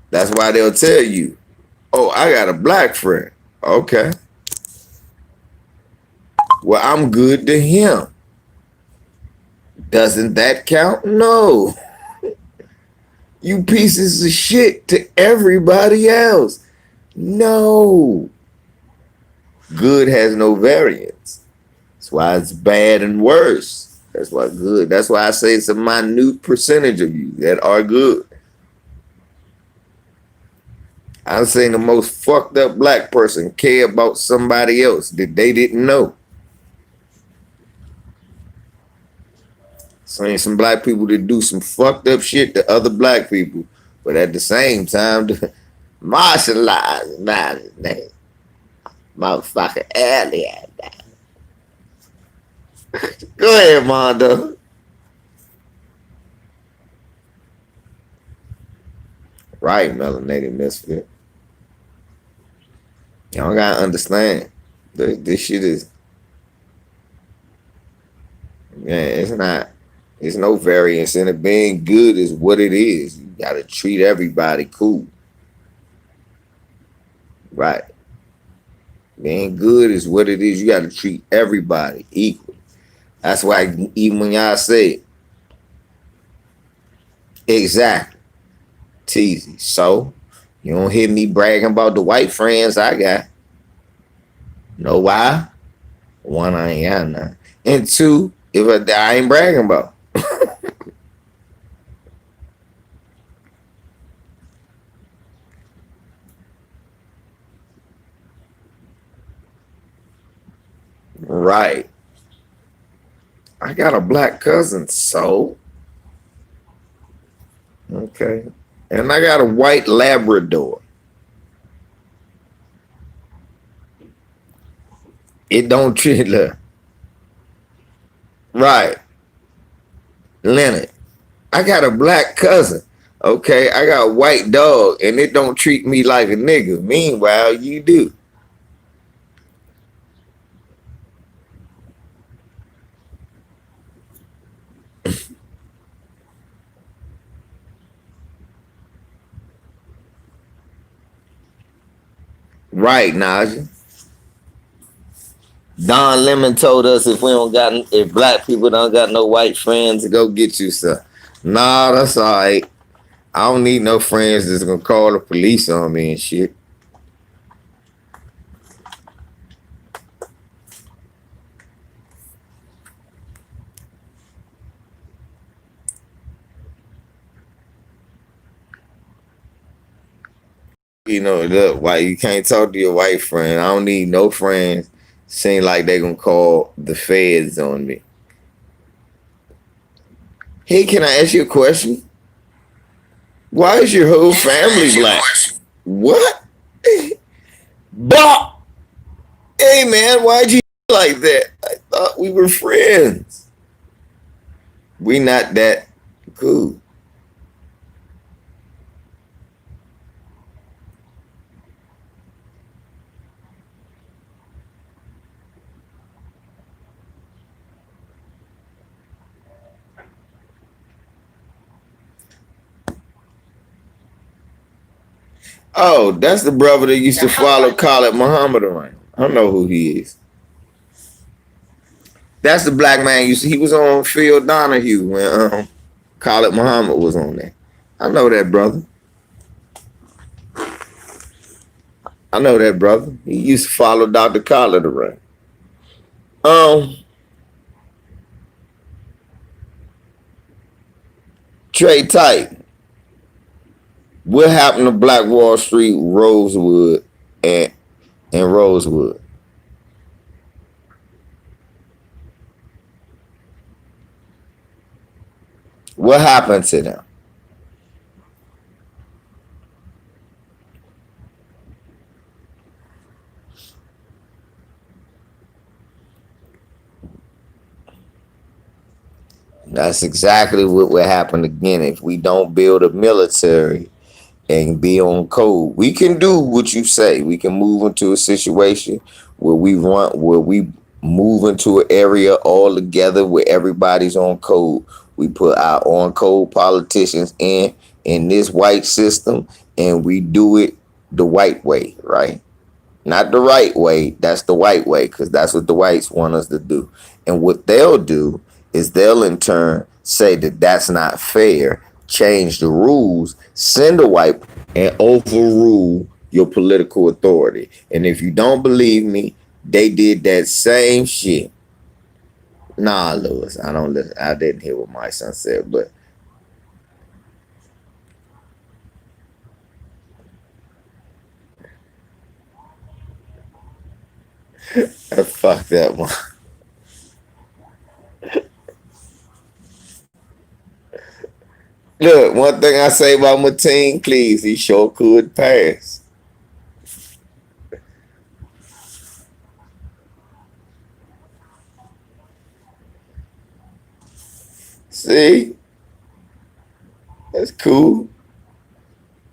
That's why they'll tell you, oh, I got a black friend. Okay. Well, I'm good to him. Doesn't that count? No. You pieces of shit to everybody else. No. Good has no variance. That's why it's bad and worse. That's why good. That's why I say it's a minute percentage of you that are good. I'm saying the most fucked up black person care about somebody else that they didn't know. Saying some black people that do some fucked up shit to other black people, but at the same time, martialize about his name. Motherfucker earlier. Go ahead, Mondo. Right, melanated misfit. Y'all gotta understand. This shit is, man, it's no variance in it. Being good is what it is. You gotta treat everybody cool. Right. Being good is what it is. You gotta treat everybody equal. That's why even when y'all say it, exactly. It's easy. So you don't hear me bragging about the white friends I got. Know why? One, I ain't got none. And two, if I ain't bragging about. Right. I got a black cousin, so. Okay. And I got a white Labrador. It don't treat her. Right. Leonard. I got a black cousin. Okay. I got a white dog, and it don't treat me like a nigga. Meanwhile, you do. Right, Naja. Don Lemon told us if black people don't got no white friends, to go get you some. Nah, that's all right. I don't need no friends that's gonna call the police on me and shit. You know, look, why you can't talk to your white friend? I don't need no friends. Seem like they gonna call the feds on me. Hey, can I ask you a question? Why is your whole family black? What? Bah! Hey man, why'd you like that. I thought we were friends. We not that cool. Oh, that's the brother that used to follow Khalid Muhammad around. I don't know who he is. That's the black man he was on Phil Donahue when Khalid Muhammad was on there. I know that brother. I know that brother. He used to follow Dr. Khalid around. Um, Trey Tight. What happened to Black Wall Street, Rosewood, and Rosewood? What happened to them? That's exactly what would happen again if we don't build a military and be on code. We can do what you say. We can move into a situation where we move into an area all together where everybody's on code. We put our on code politicians in this white system and we do it the white way, right? Not the right way. That's the white way because that's what the whites want us to do. And what they'll do is they'll in turn say that that's not fair, change the rules, send a white and overrule your political authority. And if you don't believe me, they did that same shit. Nah, Lewis, I don't listen. I didn't hear what my son said, but fuck that one. Look, one thing I say about Mateen, please, he sure could pass. See? That's cool.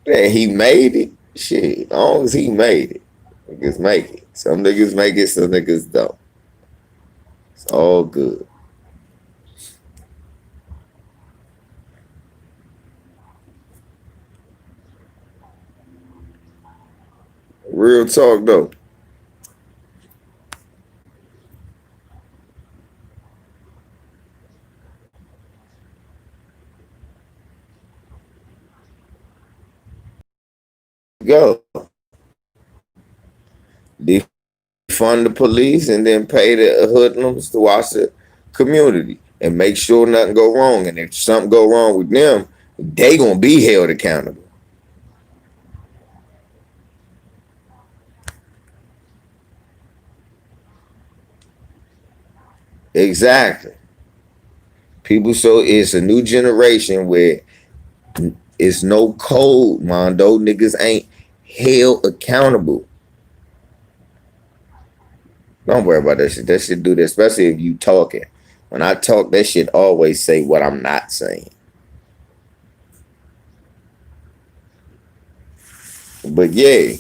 Yeah, he made it. Shit, as long as he made it. Niggas make it. Some niggas make it, some niggas don't. It's all good. Real talk though. Go. Defund the police and then pay the hoodlums to watch the community and make sure nothing go wrong. And if something go wrong with them, they gonna be held accountable. Exactly. People, so it's a new generation where it's no code, Mondo. Niggas ain't held accountable. Don't worry about that shit. That shit do that, especially if you talking. When I talk, that shit always say what I'm not saying. But yeah,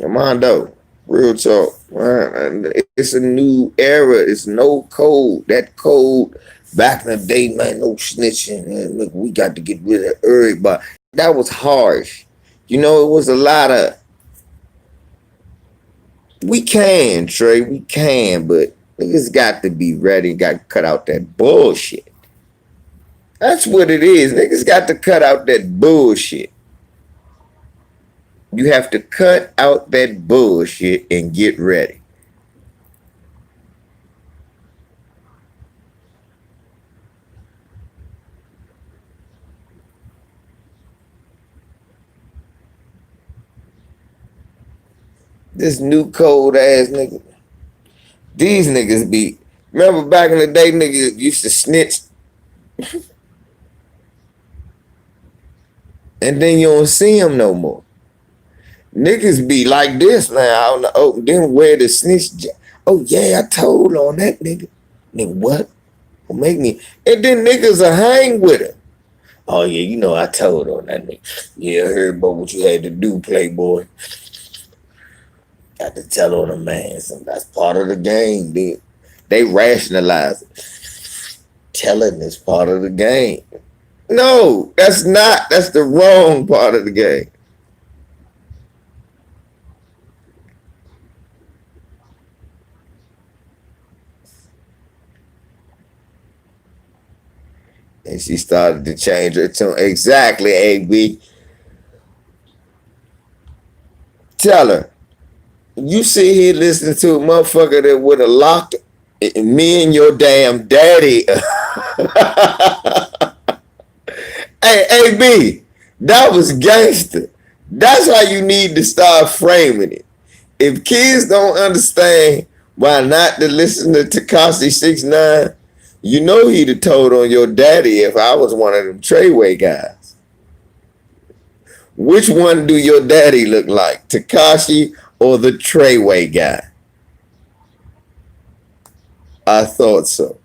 Mondo, real talk. Man, it's a new era. It's no code. That code back in the day, man, no snitching. Man, look, we got to get rid of everybody. That was harsh. You know, it was a lot of. We can, Trey. We can, but niggas got to be ready. Got to cut out that bullshit. That's what it is. Niggas got to cut out that bullshit. You have to cut out that bullshit and get ready. This new cold ass nigga. These niggas be. Remember back in the day, niggas used to snitch. And then you don't see them no more. Niggas be like this now on the open, then wear the snitch. Oh yeah, I told on that nigga. Nigga, what? Well, make me. And then niggas will hang with him. Oh yeah, you know I told on that nigga. Yeah, I heard about what you had to do, Playboy. Got to tell on a man. So that's part of the game, dude. They rationalize it. Telling is part of the game. No, that's not. That's the wrong part of the game. And she started to change her tune. Exactly, AB. Tell her. You sit here listening to a motherfucker that would have locked me and your damn daddy. Hey, AB, that was gangster. That's how you need to start framing it. If kids don't understand why not to listen to Tekashi 69, you know he'd have told on your daddy if I was one of them Treyway guys. Which one do your daddy look like, Tekashi or the Treyway guy? I thought so.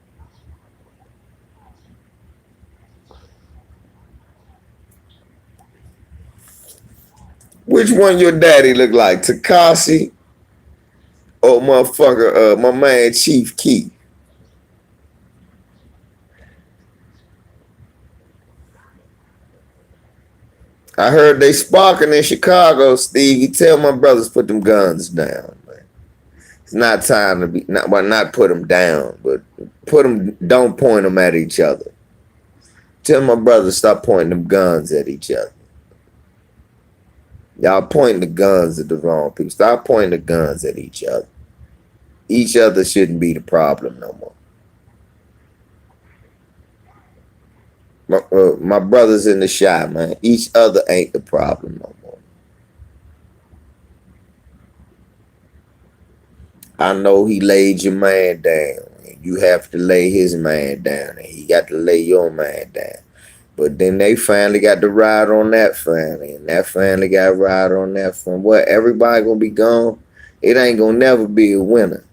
Which one your daddy look like, Tekashi or motherfucker, my man Chief Keef? I heard they sparking in Chicago, Steve. You tell my brothers put them guns down, man. It's not time to be, not put them down, but put them, don't point them at each other. Tell my brothers stop pointing them guns at each other. Y'all pointing the guns at the wrong people. Stop pointing the guns at each other. Each other shouldn't be the problem no more. My brothers in the shop, man. Each other ain't the problem no more. I know he laid your man down. You have to lay his man down, and he got to lay your man down. But then they finally got to ride on that family, and that family got to ride on that family. What, everybody gonna be gone? It ain't gonna never be a winner.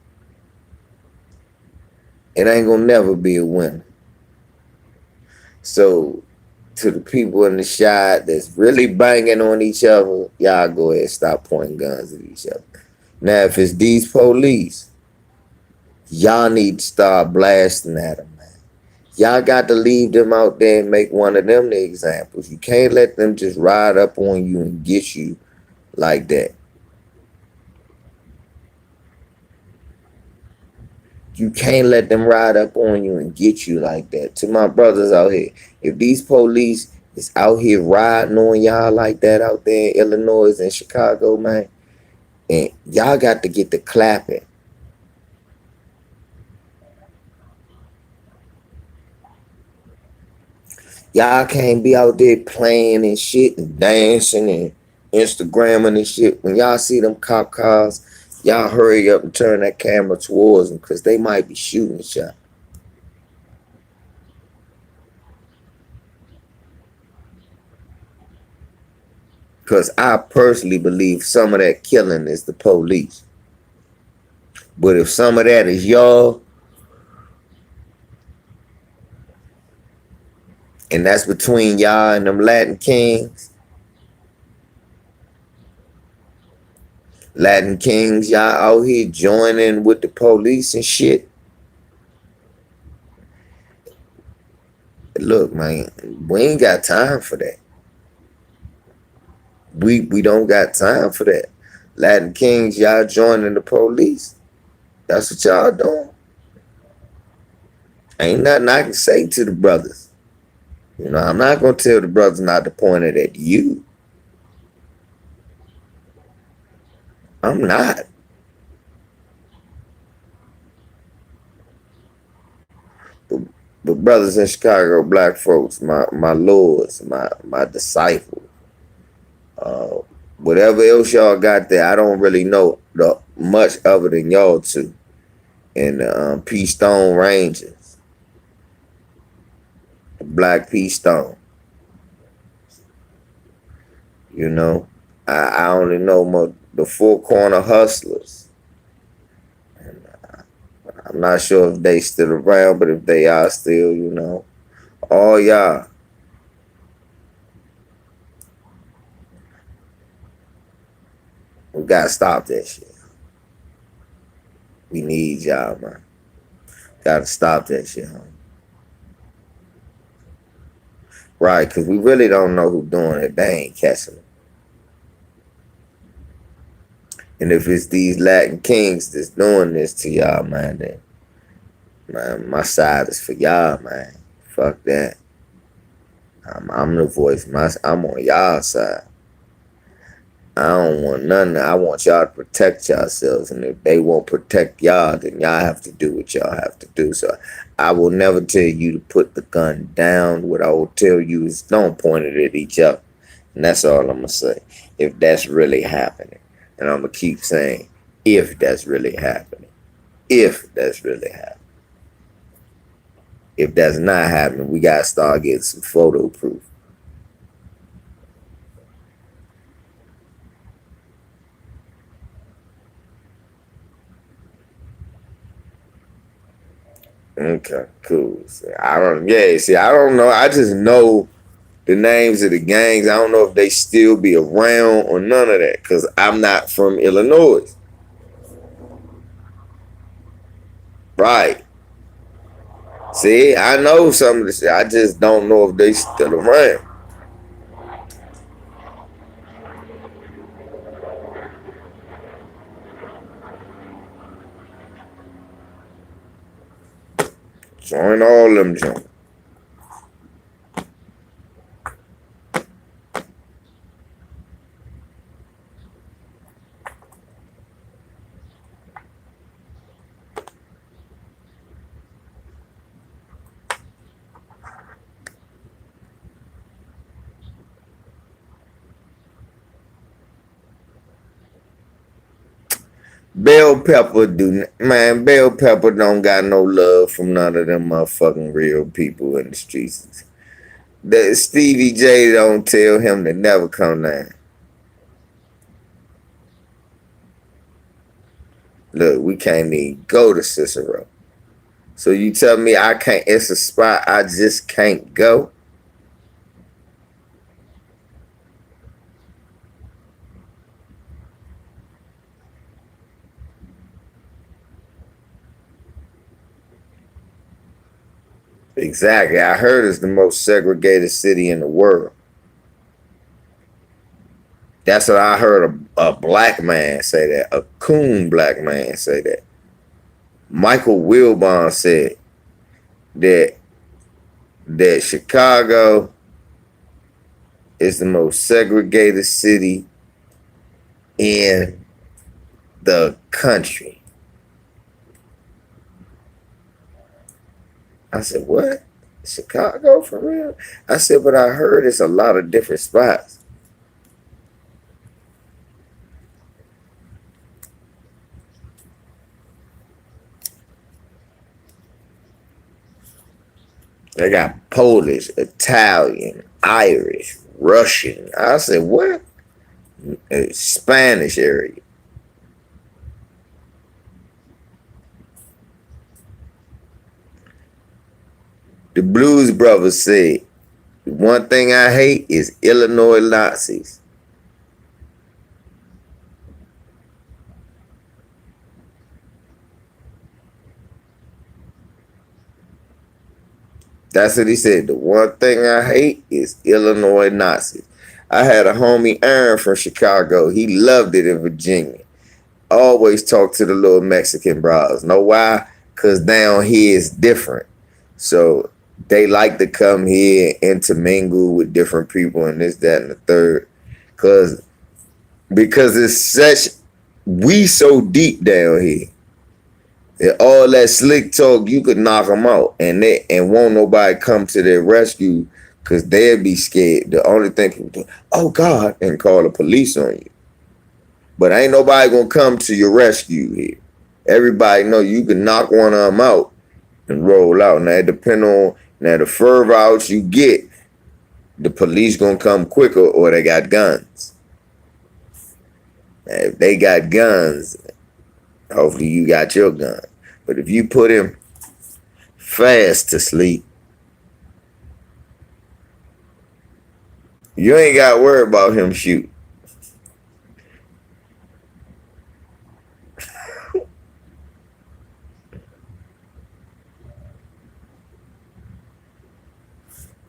It ain't gonna never be a winner. So, to the people in the shot that's really banging on each other, y'all go ahead and stop pointing guns at each other. Now, if it's these police, y'all need to start blasting at them, man. Y'all got to leave them out there and make one of them the examples. You can't let them just ride up on you and get you like that. You can't let them ride up on you and get you like that. To my brothers out here, if these police is out here riding on y'all like that out there in Illinois and Chicago, man, and y'all got to get to clapping. Y'all can't be out there playing and shit and dancing and Instagramming and shit. When y'all see them cop cars, y'all hurry up and turn that camera towards them because they might be shooting a shot. Because I personally believe some of that killing is the police. But if some of that is y'all, and that's between y'all and them Latin kings, y'all out here joining with the police and shit. Look, man, we ain't got time for that. We don't got time for that. Latin kings, y'all joining the police. That's what y'all doing. Ain't nothing I can say to the brothers. You know, I'm not gonna tell the brothers not to point it at you. I'm not. But brothers in Chicago, black folks, my lords, my disciples, whatever else y'all got there, I don't really know much other than y'all two. And P Stone Rangers, Black P Stone. You know, I only know the Four Corner Hustlers. I'm not sure if they still around, but if they are still, all y'all. We gotta stop that shit. We need y'all, man. Gotta stop that shit, huh? Right, because we really don't know who's doing it. They ain't catching it. And if it's these Latin kings that's doing this to y'all, man, then, man, my side is for y'all, man. Fuck that. I'm the voice. I'm on y'all side. I don't want none. I want y'all to protect yourselves, and if they won't protect y'all, then y'all have to do what y'all have to do. So I will never tell you to put the gun down. What I will tell you is don't point it at each other, and that's all I'm gonna say. If that's really happening, and I'm gonna keep saying, if that's really happening, if that's really happening. If that's not happening, we gotta start getting some photo proof. Okay, cool. I don't know. I just know the names of the gangs. I don't know if they still be around or none of that, because I'm not from Illinois. Right. See, I know some of the shit. I just don't know if they still around. Join all them joints. Bell Pepper Bell Pepper don't got no love from none of them motherfucking real people in the streets. That Stevie J don't tell him to never come down. Look, we can't even go to Cicero. So you tell me I can't, it's a spot I just can't go? Exactly. I heard it's the most segregated city in the world. That's what I heard a black man say that. A coon black man say that. Michael Wilbon said that Chicago is the most segregated city in the country. I said, what? Chicago for real? I said, but I heard it's a lot of different spots. They got Polish, Italian, Irish, Russian. I said, what? Spanish area. The Blues Brothers said, the one thing I hate is Illinois Nazis. That's what he said. The one thing I hate is Illinois Nazis. I had a homie, Aaron, from Chicago. He loved it in Virginia. Always talk to the little Mexican bros. Know why? Because down here is different. So they like to come here and intermingle with different people and this, that, and the third. Because it's such, we so deep down here. All that slick talk, you could knock them out, and won't nobody come to their rescue because they'd be scared. The only thing people do, oh God, and call the police on you. But ain't nobody gonna come to your rescue here. Everybody know you can knock one of them out and roll out. Now it depend on the further out you get, the police gonna come quicker or they got guns. If they got guns, hopefully you got your gun. But if you put him fast to sleep, you ain't got to worry about him shooting.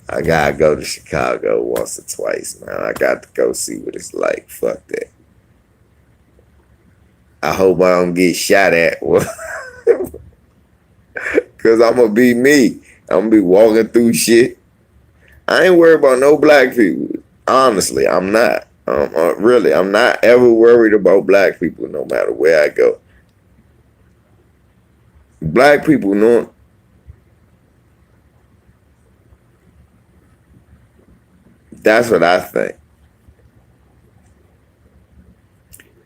I gotta go to Chicago once or twice, man. I got to go see what it's like. Fuck that. I hope I don't get shot at. Cause I'm gonna be me. I'm gonna be walking through shit. I ain't worried about no black people. Honestly, I'm not. Really, I'm not ever worried about black people no matter where I go. Black people know. That's what I think.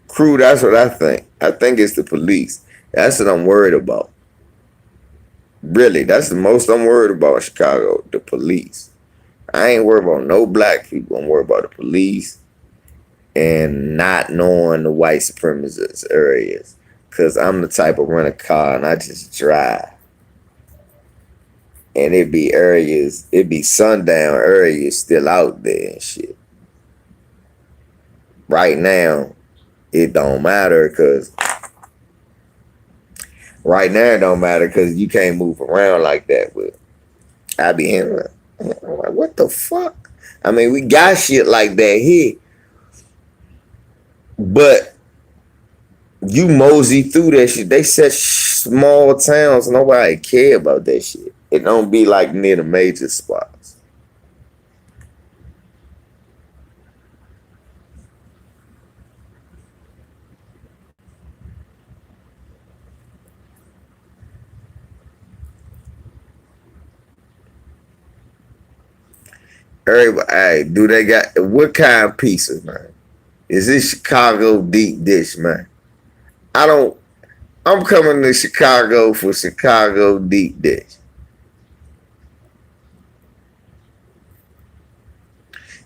Crew, that's what I think. I think it's the police. That's what I'm worried about. Really, that's the most I'm worried about in Chicago, the police. I ain't worried about no black people. I'm worried about the police and not knowing the white supremacist areas. Because I'm the type of rent a car and I just drive. And it be sundown areas still out there and shit. Right now, it don't matter because you can't move around like that. But I be hearing, I'm like, what the fuck? I mean, we got shit like that here. But you mosey through that shit. They said small towns, nobody care about that shit. It don't be like near the major spots. Everybody, hey, do they got what kind of pizza, man? Is this Chicago deep dish, man? I'm coming to Chicago for Chicago deep dish.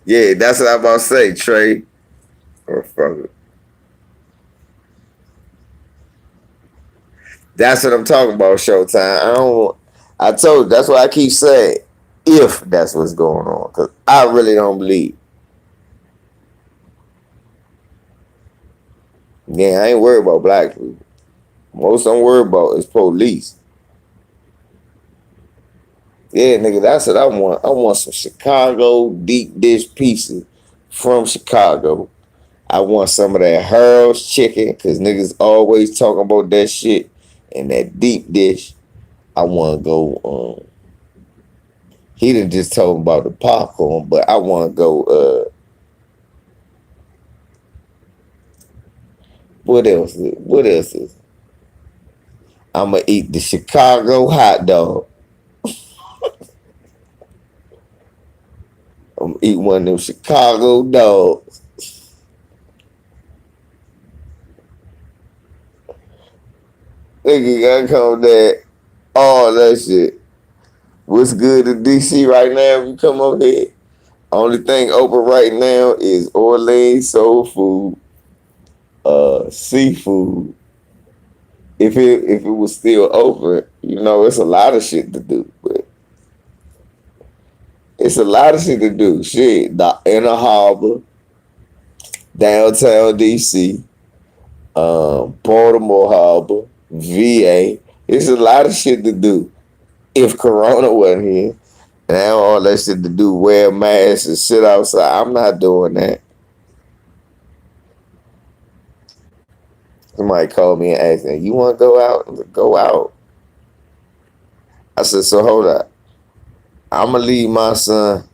Yeah, that's what I'm about to say, Trey. Oh, fuck it. That's what I'm talking about, Showtime. I told you, that's why I keep saying, if that's what's going on, because I really don't believe. Yeah, I ain't worried about black people. Most I'm worried about is police. Yeah, nigga, that's what I want. I want some Chicago deep dish pizza from Chicago. I want some of that Harold's chicken, because niggas always talking about that shit. And that deep dish, I want to go, he done just told me about the popcorn, but I want to go, what else is? I'm going to eat the Chicago hot dog. I'm going to eat one of them Chicago dogs. Nigga gotta come there. All that shit. What's good in DC right now? If you come up here, only thing open right now is Orleans Soul Food, seafood. If it was still open, it's a lot of shit to do. But it's a lot of shit to do. Shit, the Inner Harbor, downtown DC, Baltimore Harbor, VA. It's a lot of shit to do. If Corona wasn't here, and I have all that shit to do, wear masks and sit outside, I'm not doing that. Somebody called me and asked me, you want to go out? I said, go out. I said, so hold up. I'm going to leave my son.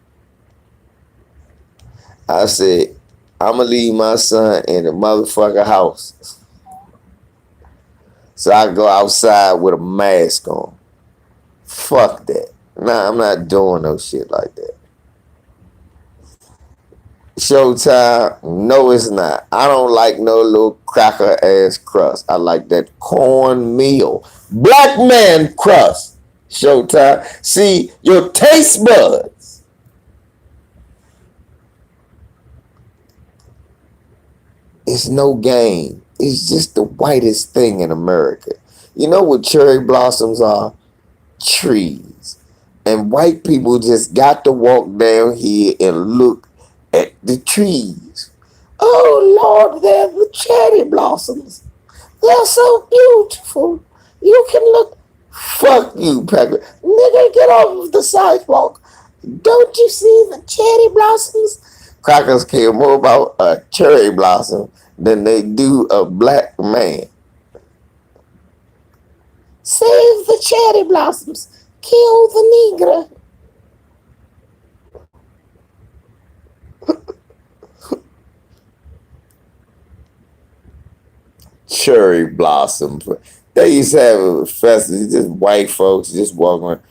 I said, I'm going to leave my son in the motherfucker house. So I go outside with a mask on. Fuck that. Nah, I'm not doing no shit like that. Showtime, no it's not. I don't like no little cracker ass crust. I like that cornmeal. Black man crust. Showtime. See, your taste buds. It's no game. It's just the whitest thing in America. You know what cherry blossoms are? Trees. And white people just got to walk down here and look at the trees. Oh Lord, they're the cherry blossoms. They're so beautiful. You can look. Fuck you, Packer. Nigga, get off of the sidewalk. Don't you see the cherry blossoms? Crackers care more about a cherry blossom than they do a black man. Save the cherry blossoms. Kill the Negro. Cherry blossoms. They used to have a festival, just white folks just walking around.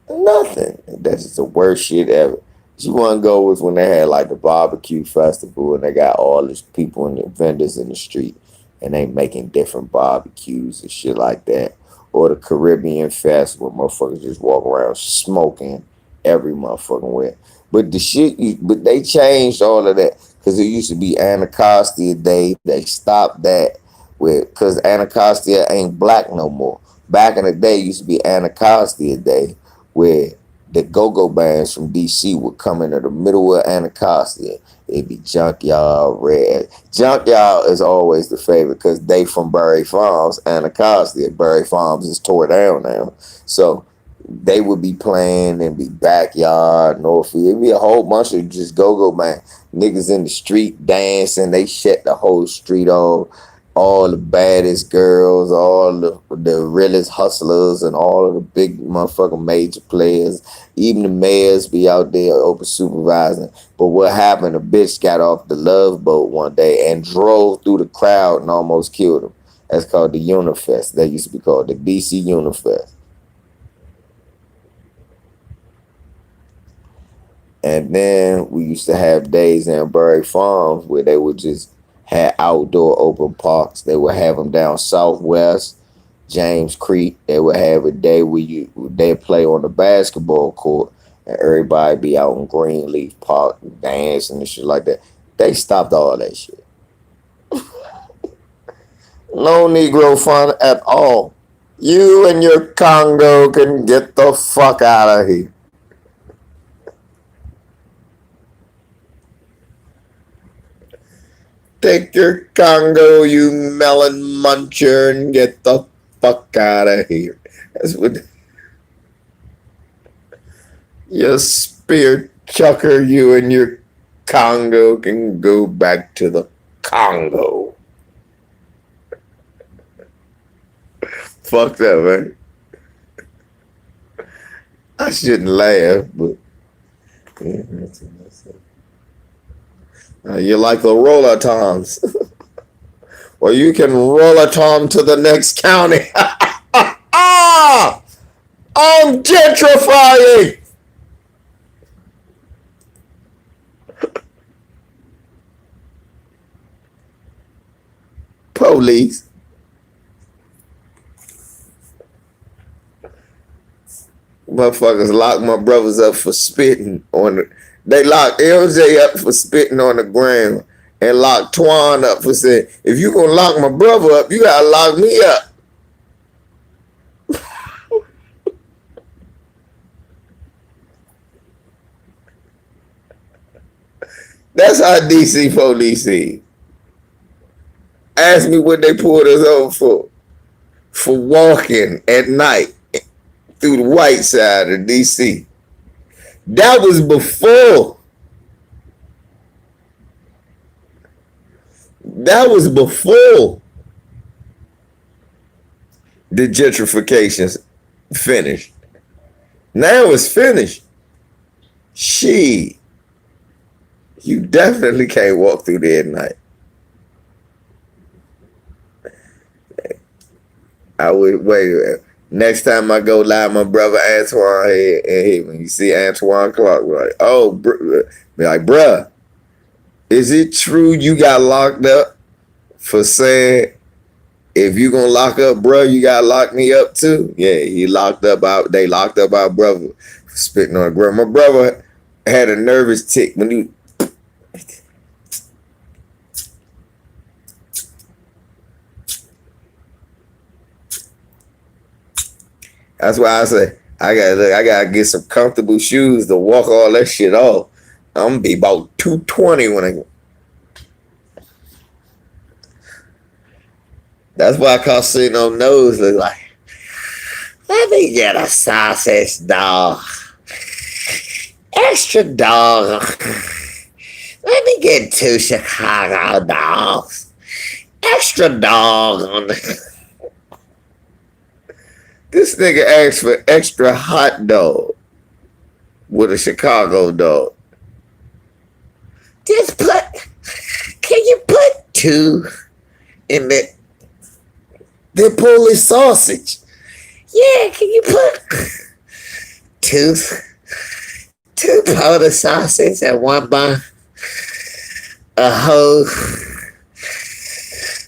Nothing. That's just the worst shit ever. What you want to go was when they had like the barbecue festival and they got all these people and the vendors in the street and they making different barbecues and shit like that. Or the Caribbean Fest where motherfuckers just walk around smoking every motherfucking way. But the shit, but they changed all of that because it used to be Anacostia Day. They stopped that because Anacostia ain't black no more. Back in the day, it used to be Anacostia Day where the go-go bands from DC would come into the middle of Anacostia. It'd be Junkyard, Red. Junkyard is always the favorite because they from Bury Farms, Anacostia. Bury Farms is tore down now. So they would be playing and be Backyard, Northfield. It'd be a whole bunch of just go-go band. Niggas in the street dancing. They shut the whole street off. All the baddest girls, all the realest hustlers, and all of the big motherfucking major players. Even the mayors be out there over supervising. But what happened, a bitch got off the Love Boat one day and drove through the crowd and almost killed him. That's called the Unifest. That used to be called the DC Unifest. And then we used to have days in Bury Farms where they would just had outdoor open parks. They would have them down Southwest, James Creek. They would have a day where they play on the basketball court and everybody be out in Greenleaf Park dancing and shit like that. They stopped all that shit. No Negro fun at all. You and your Congo can get the fuck out of here. Take your Congo, you melon muncher, and get the fuck out of here. That's what. You spear chucker, you and your Congo can go back to the Congo. Fuck that, man. I shouldn't laugh, but. Yeah, you like the roller toms. Well, you can roller tom to the next county. I'm gentrifying. Police. Motherfuckers lock my brothers up for spitting on the. They locked LJ up for spitting on the ground and locked Twan up for saying, if you gonna lock my brother up, you gotta lock me up. That's how DC police is. Ask me what they pulled us over for. For walking at night through the white side of DC. That was before. That was before the gentrification's finished. Now it's finished. You definitely can't walk through there at night. I would wait. Next time I go live, my brother Antoine here, when you see Antoine Clark, we're like, oh, be like, bruh, is it true you got locked up for saying if you gonna lock up, bruh, you gotta lock me up too? Yeah, they locked up our brother for spitting on the ground. My brother had a nervous tick when he That's why I say I gotta get some comfortable shoes to walk all that shit off. I'm gonna be about 220 when I. That's why Casino nose look like. Let me get a sausage dog. Extra dog. Let me get 2 Chicago dogs. Extra dog on the. This nigga asked for extra hot dog with a Chicago dog. Just put. Can you put 2 in the Polish sausage? Yeah, can you put 2 powder sausage and 1 bun? A whole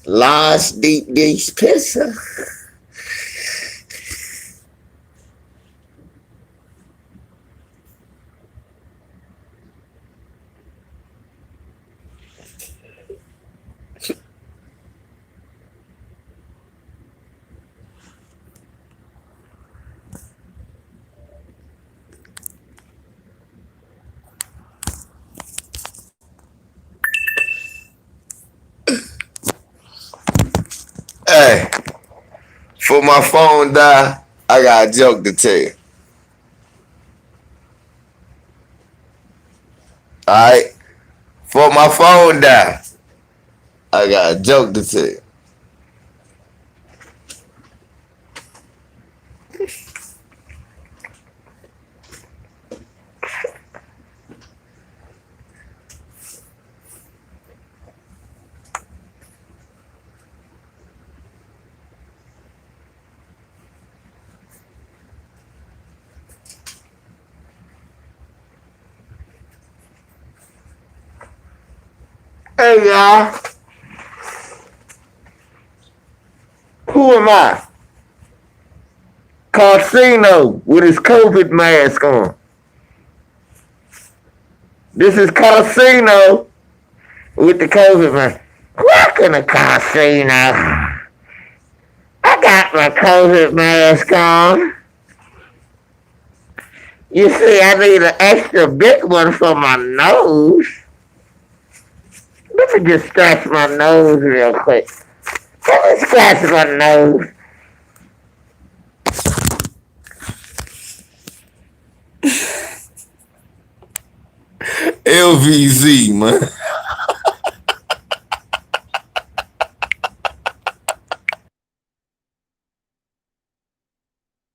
large deep dish pizza. Hey, before my phone die, I got a joke to tell you. Alright? Before my phone die, I got a joke to tell you. Hey y'all, who am I? Casino with his COVID mask on. This is Casino with the COVID mask. Welcome to Casino. I got my COVID mask on. You see, I need an extra big one for my nose. Let me just scratch my nose real quick. Let me scratch my nose. LVZ, man.